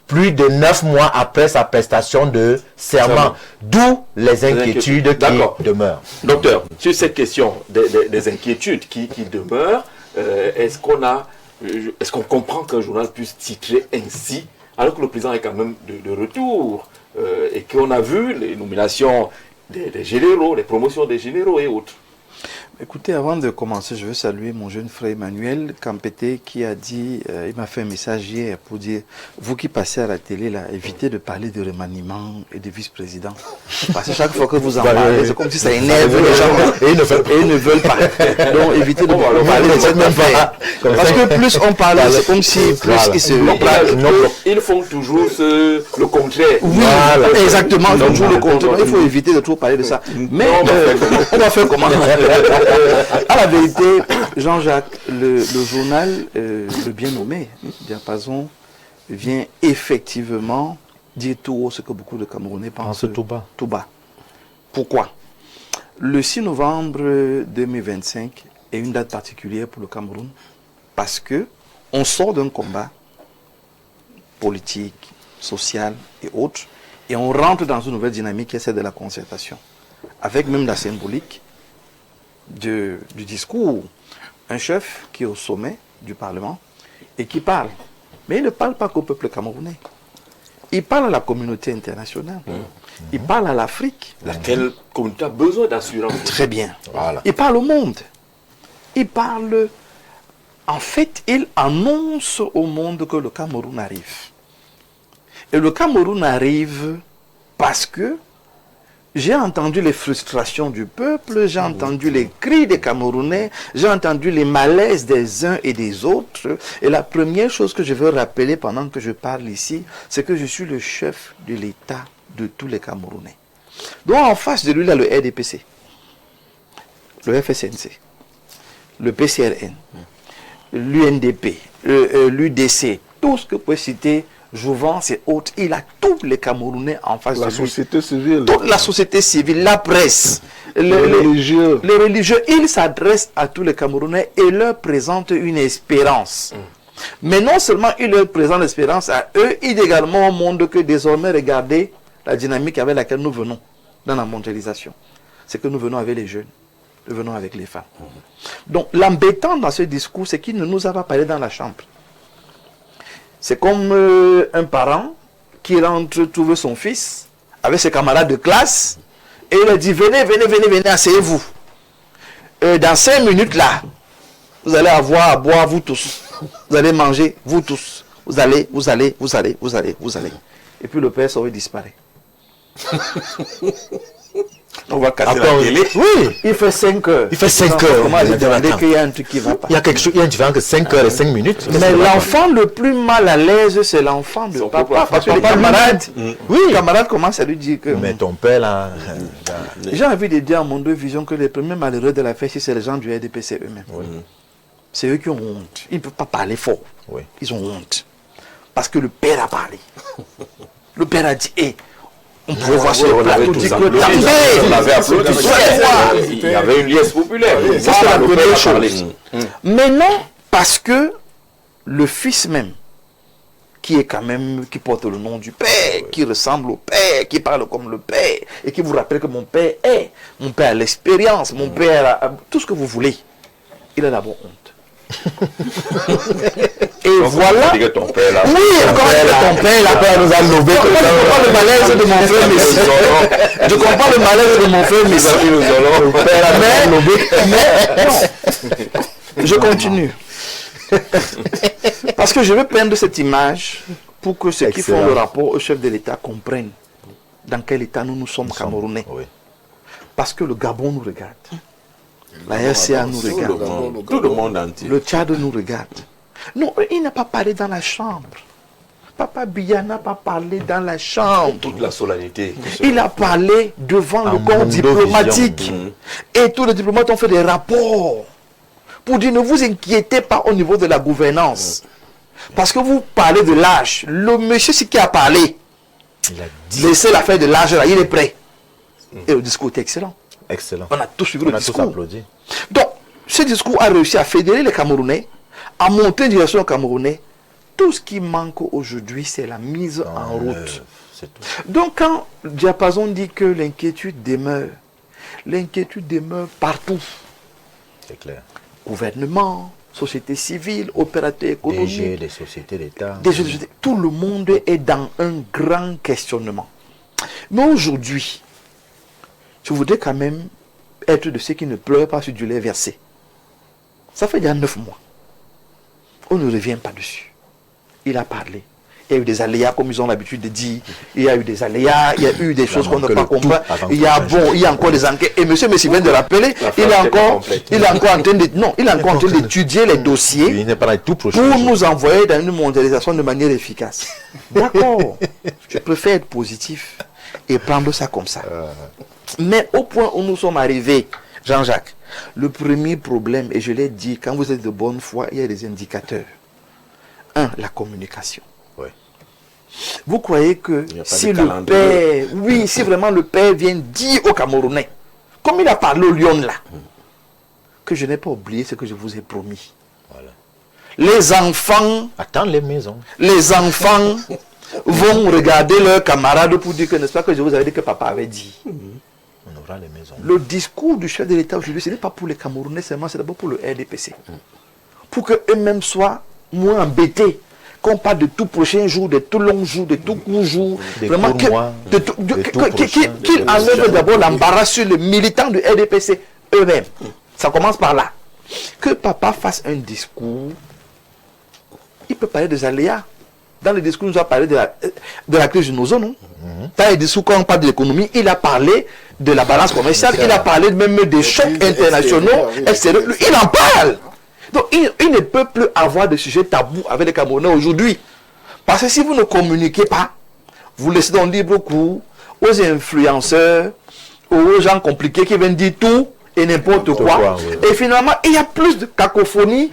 plus de 9 mois après sa prestation de serment. D'où les inquiétudes qui demeurent. Docteur, sur cette question des inquiétudes qui demeurent, est-ce qu'on comprend qu'un journal puisse titrer ainsi, alors que le président est quand même de retour, et qu'on a vu les nominations des généraux, les promotions des généraux et autres? Écoutez, avant de commencer, je veux saluer mon jeune frère Emmanuel Campete qui a dit, il m'a fait un message hier pour dire, vous qui passez à la télé là, évitez de parler de remaniement et de vice-président. Parce que chaque fois que vous en parlez, c'est comme si ça énerve les gens et ils ne veulent pas. Donc évitez de parler de cette affaire. Parce que plus on parle, c'est comme si plus ils se... Ils font toujours le contraire. Oui, exactement, ils font toujours le contraire. Il faut éviter de trop parler de ça. Mais on va faire comment? À la vérité, Jean-Jacques, le journal, le bien nommé, Diapason, vient effectivement dire tout haut ce que beaucoup de Camerounais pensent tout bas. Pourquoi? Le 6 novembre 2025 est une date particulière pour le Cameroun parce que on sort d'un combat politique, social et autres et on rentre dans une nouvelle dynamique qui est celle de la concertation, avec même la symbolique du discours, un chef qui est au sommet du Parlement et qui parle. Mais il ne parle pas qu'au peuple camerounais. Il parle à la communauté internationale. Il parle à l'Afrique. Laquelle communauté a besoin d'assurance. Très bien. Voilà. Il parle au monde. Il parle... En fait, il annonce au monde que le Cameroun arrive. Et le Cameroun arrive parce que j'ai entendu les frustrations du peuple, j'ai entendu les cris des Camerounais, j'ai entendu les malaises des uns et des autres. Et la première chose que je veux rappeler pendant que je parle ici, c'est que je suis le chef de l'État de tous les Camerounais. Donc en face de lui, il y a le RDPC, le FSNC, le PCRN, l'UNDP, l'UDC, tout ce que vous pouvez citer, Jouvence et autres, il a tous les Camerounais en face de lui. La société civile. Toute la société civile, la presse, les religieux. Les religieux, il s'adresse à tous les Camerounais et leur présente une espérance. Mais non seulement il leur présente l'espérance à eux, il dit également au monde que désormais, regardez la dynamique avec laquelle nous venons dans la mondialisation. C'est que nous venons avec les jeunes, nous venons avec les femmes. Donc l'embêtant dans ce discours, c'est qu'il ne nous a pas parlé dans la chambre. C'est comme un parent qui rentre trouver son fils avec ses camarades de classe et il a dit venez, asseyez-vous. Dans 5 minutes là, vous allez avoir à boire vous tous. Vous allez manger vous tous. Vous allez. Et puis le père sauve disparaît. On va casser la télé. Oui, il fait 5 heures. Il fait 5 heures. Comment j'ai demandé qu'il y a un truc qui va pas. Il y a quelque chose, il y a une différence de 5 heures et 5 minutes. Mais l'enfant le plus mal à l'aise, c'est l'enfant de papa. Parce que les camarades, les camarades commencent à lui dire que... Mais ton père là... J'ai envie de dire à mon deux visions que les premiers malheureux de la fête, c'est les gens du RDPC eux-mêmes. Oui. C'est eux qui ont honte. Ils ne peuvent pas parler fort. Oui. Ils ont honte. Parce que le père a parlé. Le père a dit, hé, on pouvait voir sur le plateau, dit que on avait applaudi. Il y avait une liesse populaire. Ça, c'est la première chose. Mais non, parce que le fils même, qui est quand même, qui porte le nom du père, qui ressemble au père, qui parle comme le père, et qui vous rappelle que mon père a l'expérience, mon père a tout ce que vous voulez. Il a d'abord honte. Et donc, voilà. Que ton père, là, oui, quand ton père, la père nous a lobé. Je comprends le malaise de mon frère Messi. Je comprends le malaise de mon frère Messi. Mais non, je continue. Parce que je veux peindre cette image pour que ceux qui font le rapport au chef de l'État comprennent dans quel état nous sommes Camerounais. Oui. Parce que le Gabon nous regarde. La RCA nous regarde. Tout le monde entier. Le Tchad nous regarde. Non, il n'a pas parlé dans la chambre. Papa Biya n'a pas parlé dans la chambre. Toute la solennité. Il a parlé devant le corps diplomatique. Et tous les diplomates ont fait des rapports pour dire ne vous inquiétez pas au niveau de la gouvernance. Parce que vous parlez de l'âge. Le monsieur qui a parlé, laissez l'affaire de l'âge là, il est prêt. Et le discours était excellent. Excellent. On a tous suivi le discours. Applaudi. Donc, ce discours a réussi à fédérer les Camerounais, à monter une direction aux Camerounais. Tout ce qui manque aujourd'hui, c'est la mise en route. Donc, quand Diapason dit que l'inquiétude demeure partout. C'est clair. Gouvernement, société civile, opérateurs économiques, des sociétés d'État. Tout le monde est dans un grand questionnement. Mais aujourd'hui, je voudrais quand même être de ceux qui ne pleurent pas sur du lait versé. Ça fait déjà 9 mois. On ne revient pas dessus. Il a parlé. Il y a eu des aléas, comme ils ont l'habitude de dire. Il y a eu des aléas, il y a eu des choses qu'on ne peut pas comprendre. Il y a encore des enquêtes. Et monsieur Messi vient de rappeler, il est encore en train d'étudier les dossiers Il n'est pas là tout prochain. pour nous envoyer dans une mondialisation de manière efficace. D'accord. Je préfère être positif et prendre ça comme ça. Mais au point où nous sommes arrivés, Jean-Jacques, le premier problème, et je l'ai dit, quand vous êtes de bonne foi, il y a des indicateurs. 1, la communication. Oui. Vous croyez que si le père, si vraiment le père vient dire aux Camerounais, comme il a parlé au Lyon là, que je n'ai pas oublié ce que je vous ai promis. Voilà. Les enfants... Attends les maisons. Les enfants vont regarder leurs camarades pour dire que, n'est-ce pas, que je vous avais dit que papa avait dit. On aura les maisons. Le discours du chef de l'État aujourd'hui, ce n'est pas pour les Camerounais seulement, c'est d'abord pour le RDPC. Pour qu'eux-mêmes soient moins embêtés. Qu'on parle de tout prochain jour, de tout long jour, de tout court jour. Vraiment, qu'ils enlèvent d'abord l'embarras sur les militants du RDPC eux-mêmes. Ça commence par là. Que papa fasse un discours, il peut parler des aléas. Dans le discours, il nous a parlé de la crise du Nozo, non? dans les discours, quand on parle de l'économie, il a parlé de la balance commerciale, il a parlé même des chocs internationaux, extérieurs. Il en parle. Donc, il ne peut plus avoir de sujet tabou avec les Camerounais aujourd'hui. Parce que si vous ne communiquez pas, vous laissez dans le libre cours aux influenceurs, aux gens compliqués qui viennent dire tout et n'importe quoi. Oui. Et finalement, il y a plus de cacophonie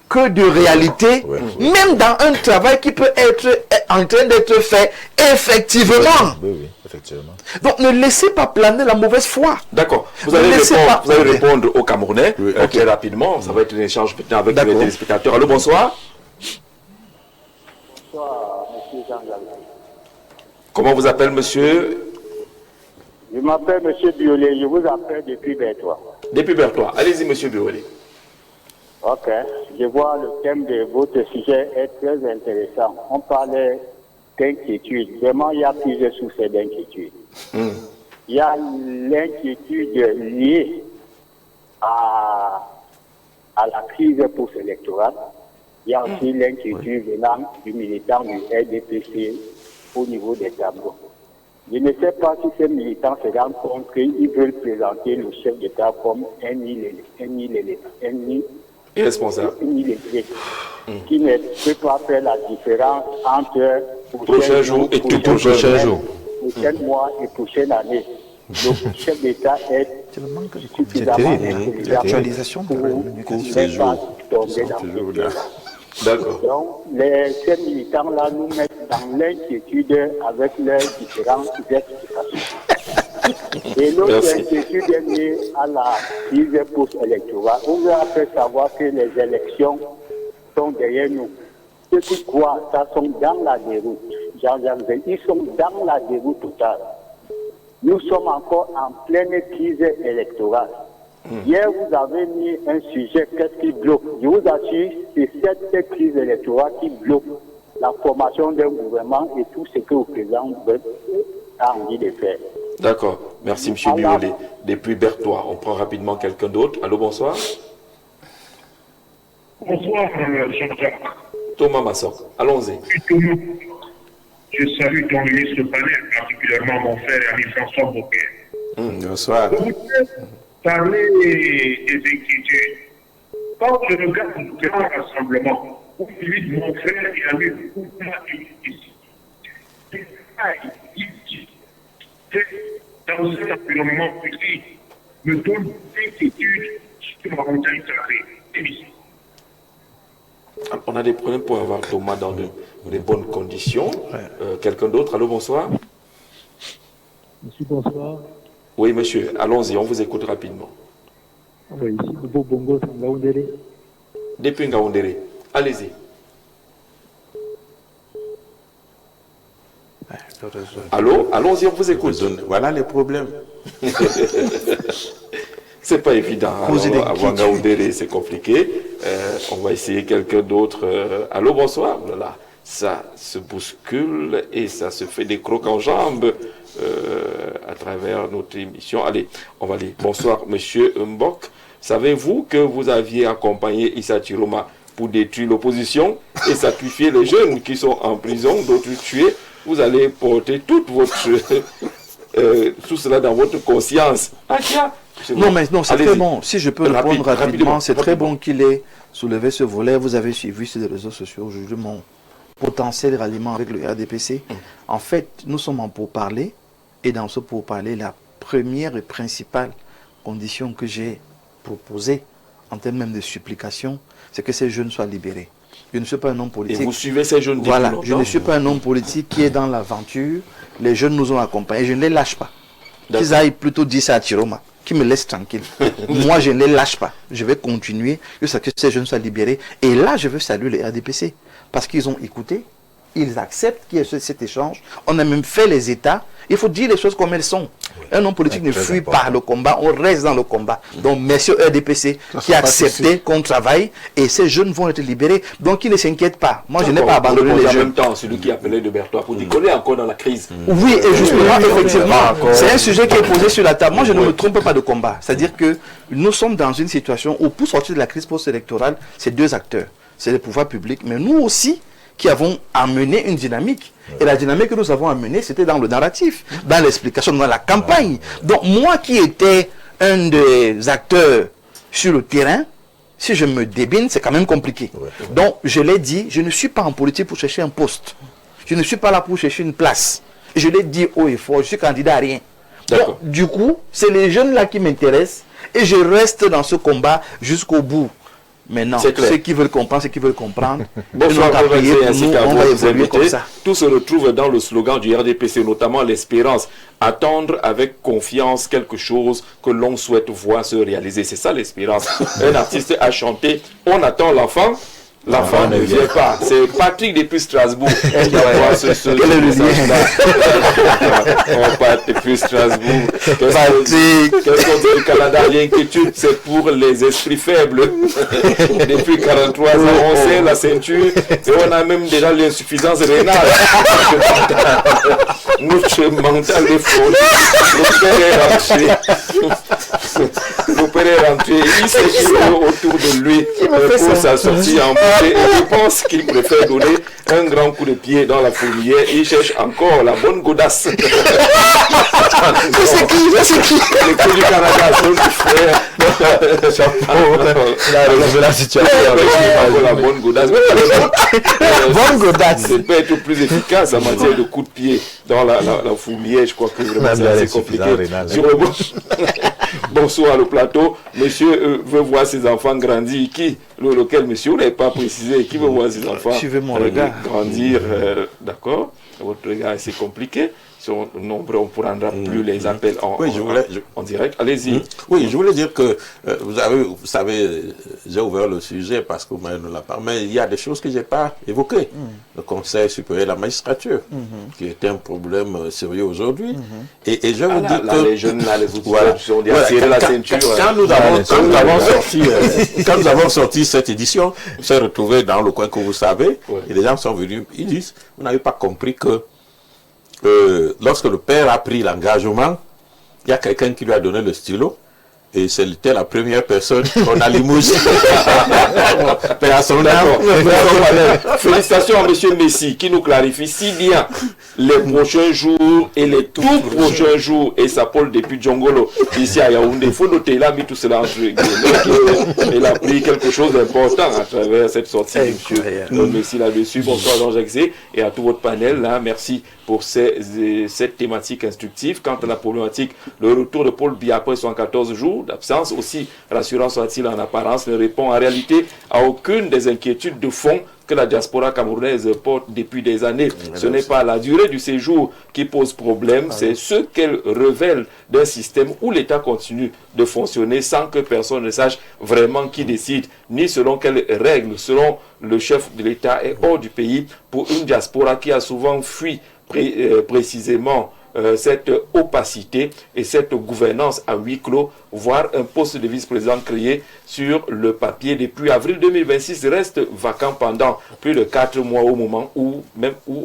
que de réalité, même dans un travail qui peut être en train d'être fait effectivement. Oui, effectivement. Donc ne laissez pas planer la mauvaise foi. D'accord. Vous allez répondre aux Camerounais très rapidement. Ça va être un échange maintenant avec les téléspectateurs. Allô, bonsoir. Bonsoir, monsieur Jean-Jacques. Comment vous appelez, monsieur? Je m'appelle monsieur Biolay, je vous appelle depuis Bertois. Depuis Bertois. Allez-y, monsieur Biolay. Ok, je vois le thème de votre sujet est très intéressant. On parlait d'inquiétude. Vraiment, il y a plusieurs sources d'inquiétude. Il y a l'inquiétude liée à la crise post-électorale. Il y a aussi l'inquiétude venant du militant du RDPC au niveau des tableaux. Je ne sais pas si ces militants se rendent compte qu'ils veulent présenter le chef d'État comme un irresponsable, qui ne peut pas faire la différence entre prochain jour et tout prochain jour, prochain mois et prochaine année. Le chef d'État est suffisamment l'actualisation pour ne pas tomber dans ce jeu. D'accord. Donc, ces militants-là nous mettent dans l'inquiétude avec leurs différentes explications. Et l'autre inquiétude est liée à la crise post-électorale. On veut après savoir que les élections sont derrière nous. Ceux qui croient, ça sont dans la déroute. Ils sont dans la déroute totale. Nous sommes encore en pleine crise électorale. Hier, vous avez mis un sujet, qu'est-ce qui bloque? Je vous assure, c'est cette crise électorale qui bloque la formation d'un gouvernement et tout ce que le président a envie de faire. D'accord. Merci, M. Biolay. Depuis Bertois, on prend rapidement quelqu'un d'autre. Allô, bonsoir. Bonsoir, Jean-Jacques. Thomas Massok, allons-y. Je salue ton ministre panel, particulièrement mon frère et ami François Bocquet. Bonsoir. Vous parler des inquiétudes. Quand je regarde le grand rassemblement, où mon frère et ami Kouma ici, dans un environnement public, me donne d'inquiétude sur ma montagne carrée. On a des problèmes pour avoir Thomas dans de bonnes conditions. Quelqu'un d'autre? Allô, bonsoir. Monsieur, bonsoir. Oui, monsieur, allons-y, on vous écoute rapidement. Oui, ici, Bobo Bongo, Ngaoundéré. Depuis Ngaoundéré, allez-y. Allô, allons-y, on vous écoute. Voilà les problèmes. C'est pas évident. Avant Ngaoundéré, c'est compliqué. On va essayer quelqu'un d'autre. Allô, bonsoir. Voilà. Ça se bouscule et ça se fait des crocs en jambes à travers notre émission. Allez, on va aller. Bonsoir, monsieur Mbok. Savez-vous que vous aviez accompagné Issa Chiroma pour détruire l'opposition et sacrifier les jeunes qui sont en prison, d'autres tués? Vous allez porter toute votre tout cela dans votre conscience. Non, mais non, c'est très bon. Si je peux répondre rapidement, c'est très bon qu'il ait soulevé ce volet. Vous avez suivi sur les réseaux sociaux aujourd'hui mon potentiel ralliement avec le RDPC. En fait, nous sommes en pourparlers, et dans ce pourparler, la première et principale condition que j'ai proposée, en termes même de supplication, c'est que ces jeunes soient libérés. Je ne suis pas un homme politique. Et vous suivez ces jeunes? Voilà, je ne suis pas un homme politique qui est dans l'aventure. Les jeunes nous ont accompagnés, je ne les lâche pas. Qu'ils aillent plutôt dire ça à Chiroma, qui me laisse tranquille. Moi, je ne les lâche pas. Je vais continuer jusqu'à ce que ces jeunes soient libérés. Et là, je veux saluer les RDPC. Parce qu'ils ont écouté, ils acceptent qu'il y ait cet échange. On a même fait les états. Il faut dire les choses comme elles sont. Un homme politique ne fuit pas le combat, on reste dans le combat. Donc, messieurs RDPC qui a accepté qu'on travaille et ces jeunes vont être libérés. Donc, ils ne s'inquiètent pas. Moi, je n'ai pas abandonné les jeunes. En même temps, celui qui appelait de Bertois pour dire qu'on est encore dans la crise. Oui, et justement, effectivement, c'est un sujet qui est posé sur la table. Moi, je ne me trompe pas de combat. C'est-à-dire que nous sommes dans une situation où pour sortir de la crise post-électorale, c'est deux acteurs. C'est le pouvoir public, mais nous aussi, qui avons amené une dynamique. Et la dynamique que nous avons amenée, c'était dans le narratif, dans l'explication, dans la campagne. Donc moi qui étais un des acteurs sur le terrain, si je me débine, c'est quand même compliqué. Donc je l'ai dit, je ne suis pas en politique pour chercher un poste. Je ne suis pas là pour chercher une place. Et je l'ai dit haut et fort, je suis candidat à rien. Donc, du coup, c'est les jeunes là qui m'intéressent et je reste dans ce combat jusqu'au bout. Maintenant, ceux qui veulent comprendre, ceux qui veulent comprendre, bonsoir, on va évoluer comme ça. Tout se retrouve dans le slogan du RDPC, notamment l'espérance. Attendre avec confiance quelque chose que l'on souhaite voir se réaliser. C'est ça l'espérance. Un artiste a chanté, on attend l'enfant. L'enfant ne vient pas. C'est Patrick depuis Strasbourg qui envoie ce message-là. On part depuis Strasbourg. Qu'est-ce qu'on dit du Canada? L'inquiétude, c'est pour les esprits faibles. Depuis 43 ans, on sait la ceinture et on a même déjà l'insuffisance rénale. Notre mental est faux. Le père est rentré. Le père est rentré. Il s'est giré autour de lui pour sa sortie en et je pense qu'il préfère donner un grand coup de pied dans la fourmilière et il cherche encore la bonne godasse. C'est qui? Les coups du Canada sont du frère. La situation. La bonne godasse. Bonne godasse. C'est peut être plus efficace en matière de coup de pied dans la fourmilière. Je crois que vraiment c'est assez compliqué. Bonsoir le plateau. Monsieur veut voir ses enfants grandir. Lequel monsieur n'avez pas précisé? Qui veut voir ses enfants grandir? D'accord. Votre regard c'est compliqué. Sont nombreux, on ne prendra plus les appels en direct. Allez-y. Oui, je voulais dire que, vous savez, j'ai ouvert le sujet parce que vous m'avez donné la parole, mais il y a des choses que je n'ai pas évoquées. Le Conseil supérieur de la magistrature, qui est un problème sérieux aujourd'hui. Et je vous dis que... les jeunes, là, les outils, on dit à serrer la ceinture. Quand nous avons sorti cette édition, on s'est retrouvés dans le coin que vous savez, et les gens sont venus, ils disent, vous n'avez pas compris que lorsque le père a pris l'engagement, il y a quelqu'un qui lui a donné le stylo et c'était la première personne qu'on a limogé. Félicitations à M. Messi qui nous clarifie si bien les prochains jours et les tout prochains jours, et ça parle depuis Djongolo ici à Yaoundé. Il faut noter, il a mis tout cela entre guillemets. Il a pris quelque chose d'important à travers cette sortie de M. Messi là-dessus. Bonsoir Jean-Jacques Zé et à tout votre panel là. Merci pour cette thématique instructive. Quant à la problématique, le retour de Paul Biya après 114 jours d'absence, aussi rassurant soit-il en apparence, ne répond en réalité à aucune des inquiétudes de fond que la diaspora camerounaise porte depuis des années. Ce n'est pas la durée du séjour qui pose problème, c'est ce qu'elle révèle d'un système où l'État continue de fonctionner sans que personne ne sache vraiment qui décide, ni selon quelles règles, selon le chef de l'État est hors du pays, pour une diaspora qui a souvent fui précisément cette opacité et cette gouvernance à huis clos, voire un poste de vice-président créé sur le papier depuis avril 2026 reste vacant pendant plus de 4 mois au moment où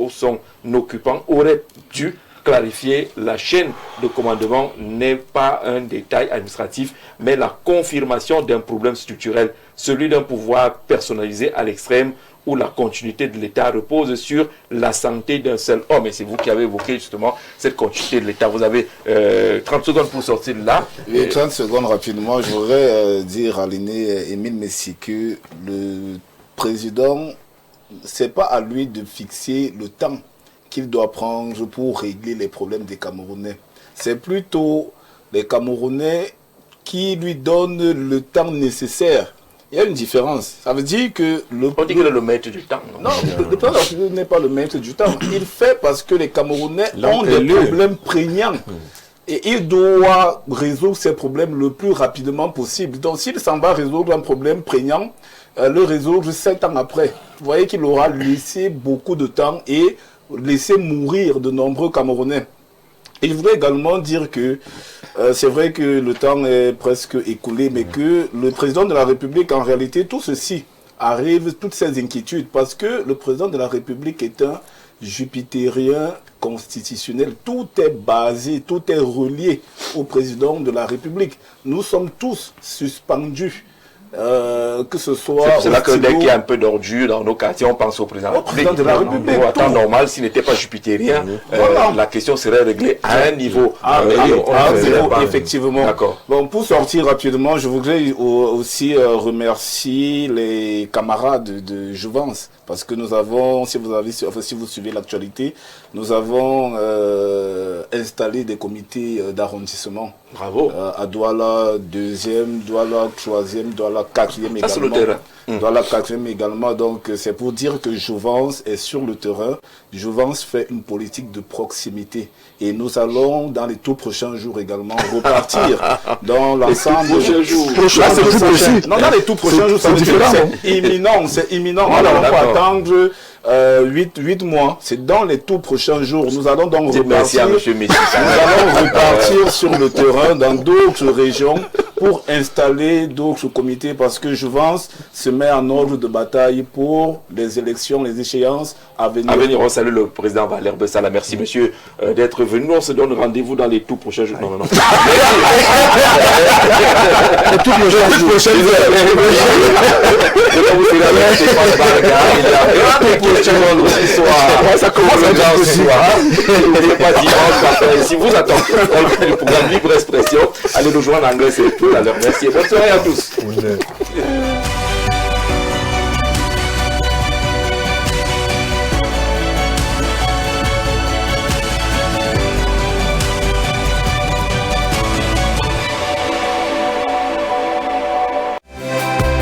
son occupant aurait dû clarifier la chaîne de commandement n'est pas un détail administratif, mais la confirmation d'un problème structurel, celui d'un pouvoir personnalisé à l'extrême, où la continuité de l'État repose sur la santé d'un seul homme. Et c'est vous qui avez évoqué justement cette continuité de l'État. Vous avez 30 secondes pour sortir de là. Et 30 secondes rapidement. Je voudrais dire à l'aîné Émile Messi que le président, c'est pas à lui de fixer le temps qu'il doit prendre pour régler les problèmes des Camerounais. C'est plutôt les Camerounais qui lui donnent le temps nécessaire. Il y a une différence. Ça veut dire que on dit qu'il est le maître du temps. Non, le président n'est pas le maître du temps. Il fait parce que les Camerounais ont des problèmes prégnants. Et il doit résoudre ces problèmes le plus rapidement possible. Donc s'il s'en va résoudre un problème prégnant, le résoudre 7 ans après. Vous voyez qu'il aura laissé beaucoup de temps et laissé mourir de nombreux Camerounais. Et je voudrais également dire que c'est vrai que le temps est presque écoulé, mais que le président de la République, en réalité, tout ceci arrive, toutes ces inquiétudes, parce que le président de la République est un jupitérien constitutionnel. Tout est basé, tout est relié au président de la République. Nous sommes tous suspendus que ce soit... C'est pour cela que dès qu'il y a un peu d'ordure dans nos quartiers, on pense au président de la République. En temps normal, s'il n'était pas jupitérien, la question serait réglée à un niveau. Effectivement. Bon, pour sortir rapidement, je voudrais aussi remercier les camarades de Jouvence, parce que nous avons, si vous suivez l'actualité, nous avons installé des comités d'arrondissement. Bravo. À Douala 2e, Douala 3e, Douala 4e également. Ça, c'est le terrain. Douala 4e également. Donc, c'est pour dire que Jouvence est sur le terrain. Jouvence fait une politique de proximité. Et nous allons, dans les tout prochains jours également, repartir dans l'ensemble. Les prochains jours. Non, dans les tout prochains jours, ça veut dire c'est imminent. C'est imminent. Nous n'allons pas attendre 8 mois. C'est dans les tout prochains jours. Nous allons donc repartir. Sur le terrain dans d'autres régions pour installer d'autres comités, parce que Jouvence se met en ordre de bataille pour les élections, les échéances à venir. On salue le président Valère Bessala. Merci monsieur d'être venu. On se donne rendez-vous dans les tout prochains jours. Non. Les tout prochains jours. Ça commence ce soir. Si vous attendez le programme Libre Expression, allez nous joindre en anglais, c'est tout à l'heure. Merci et bonne soirée à tous.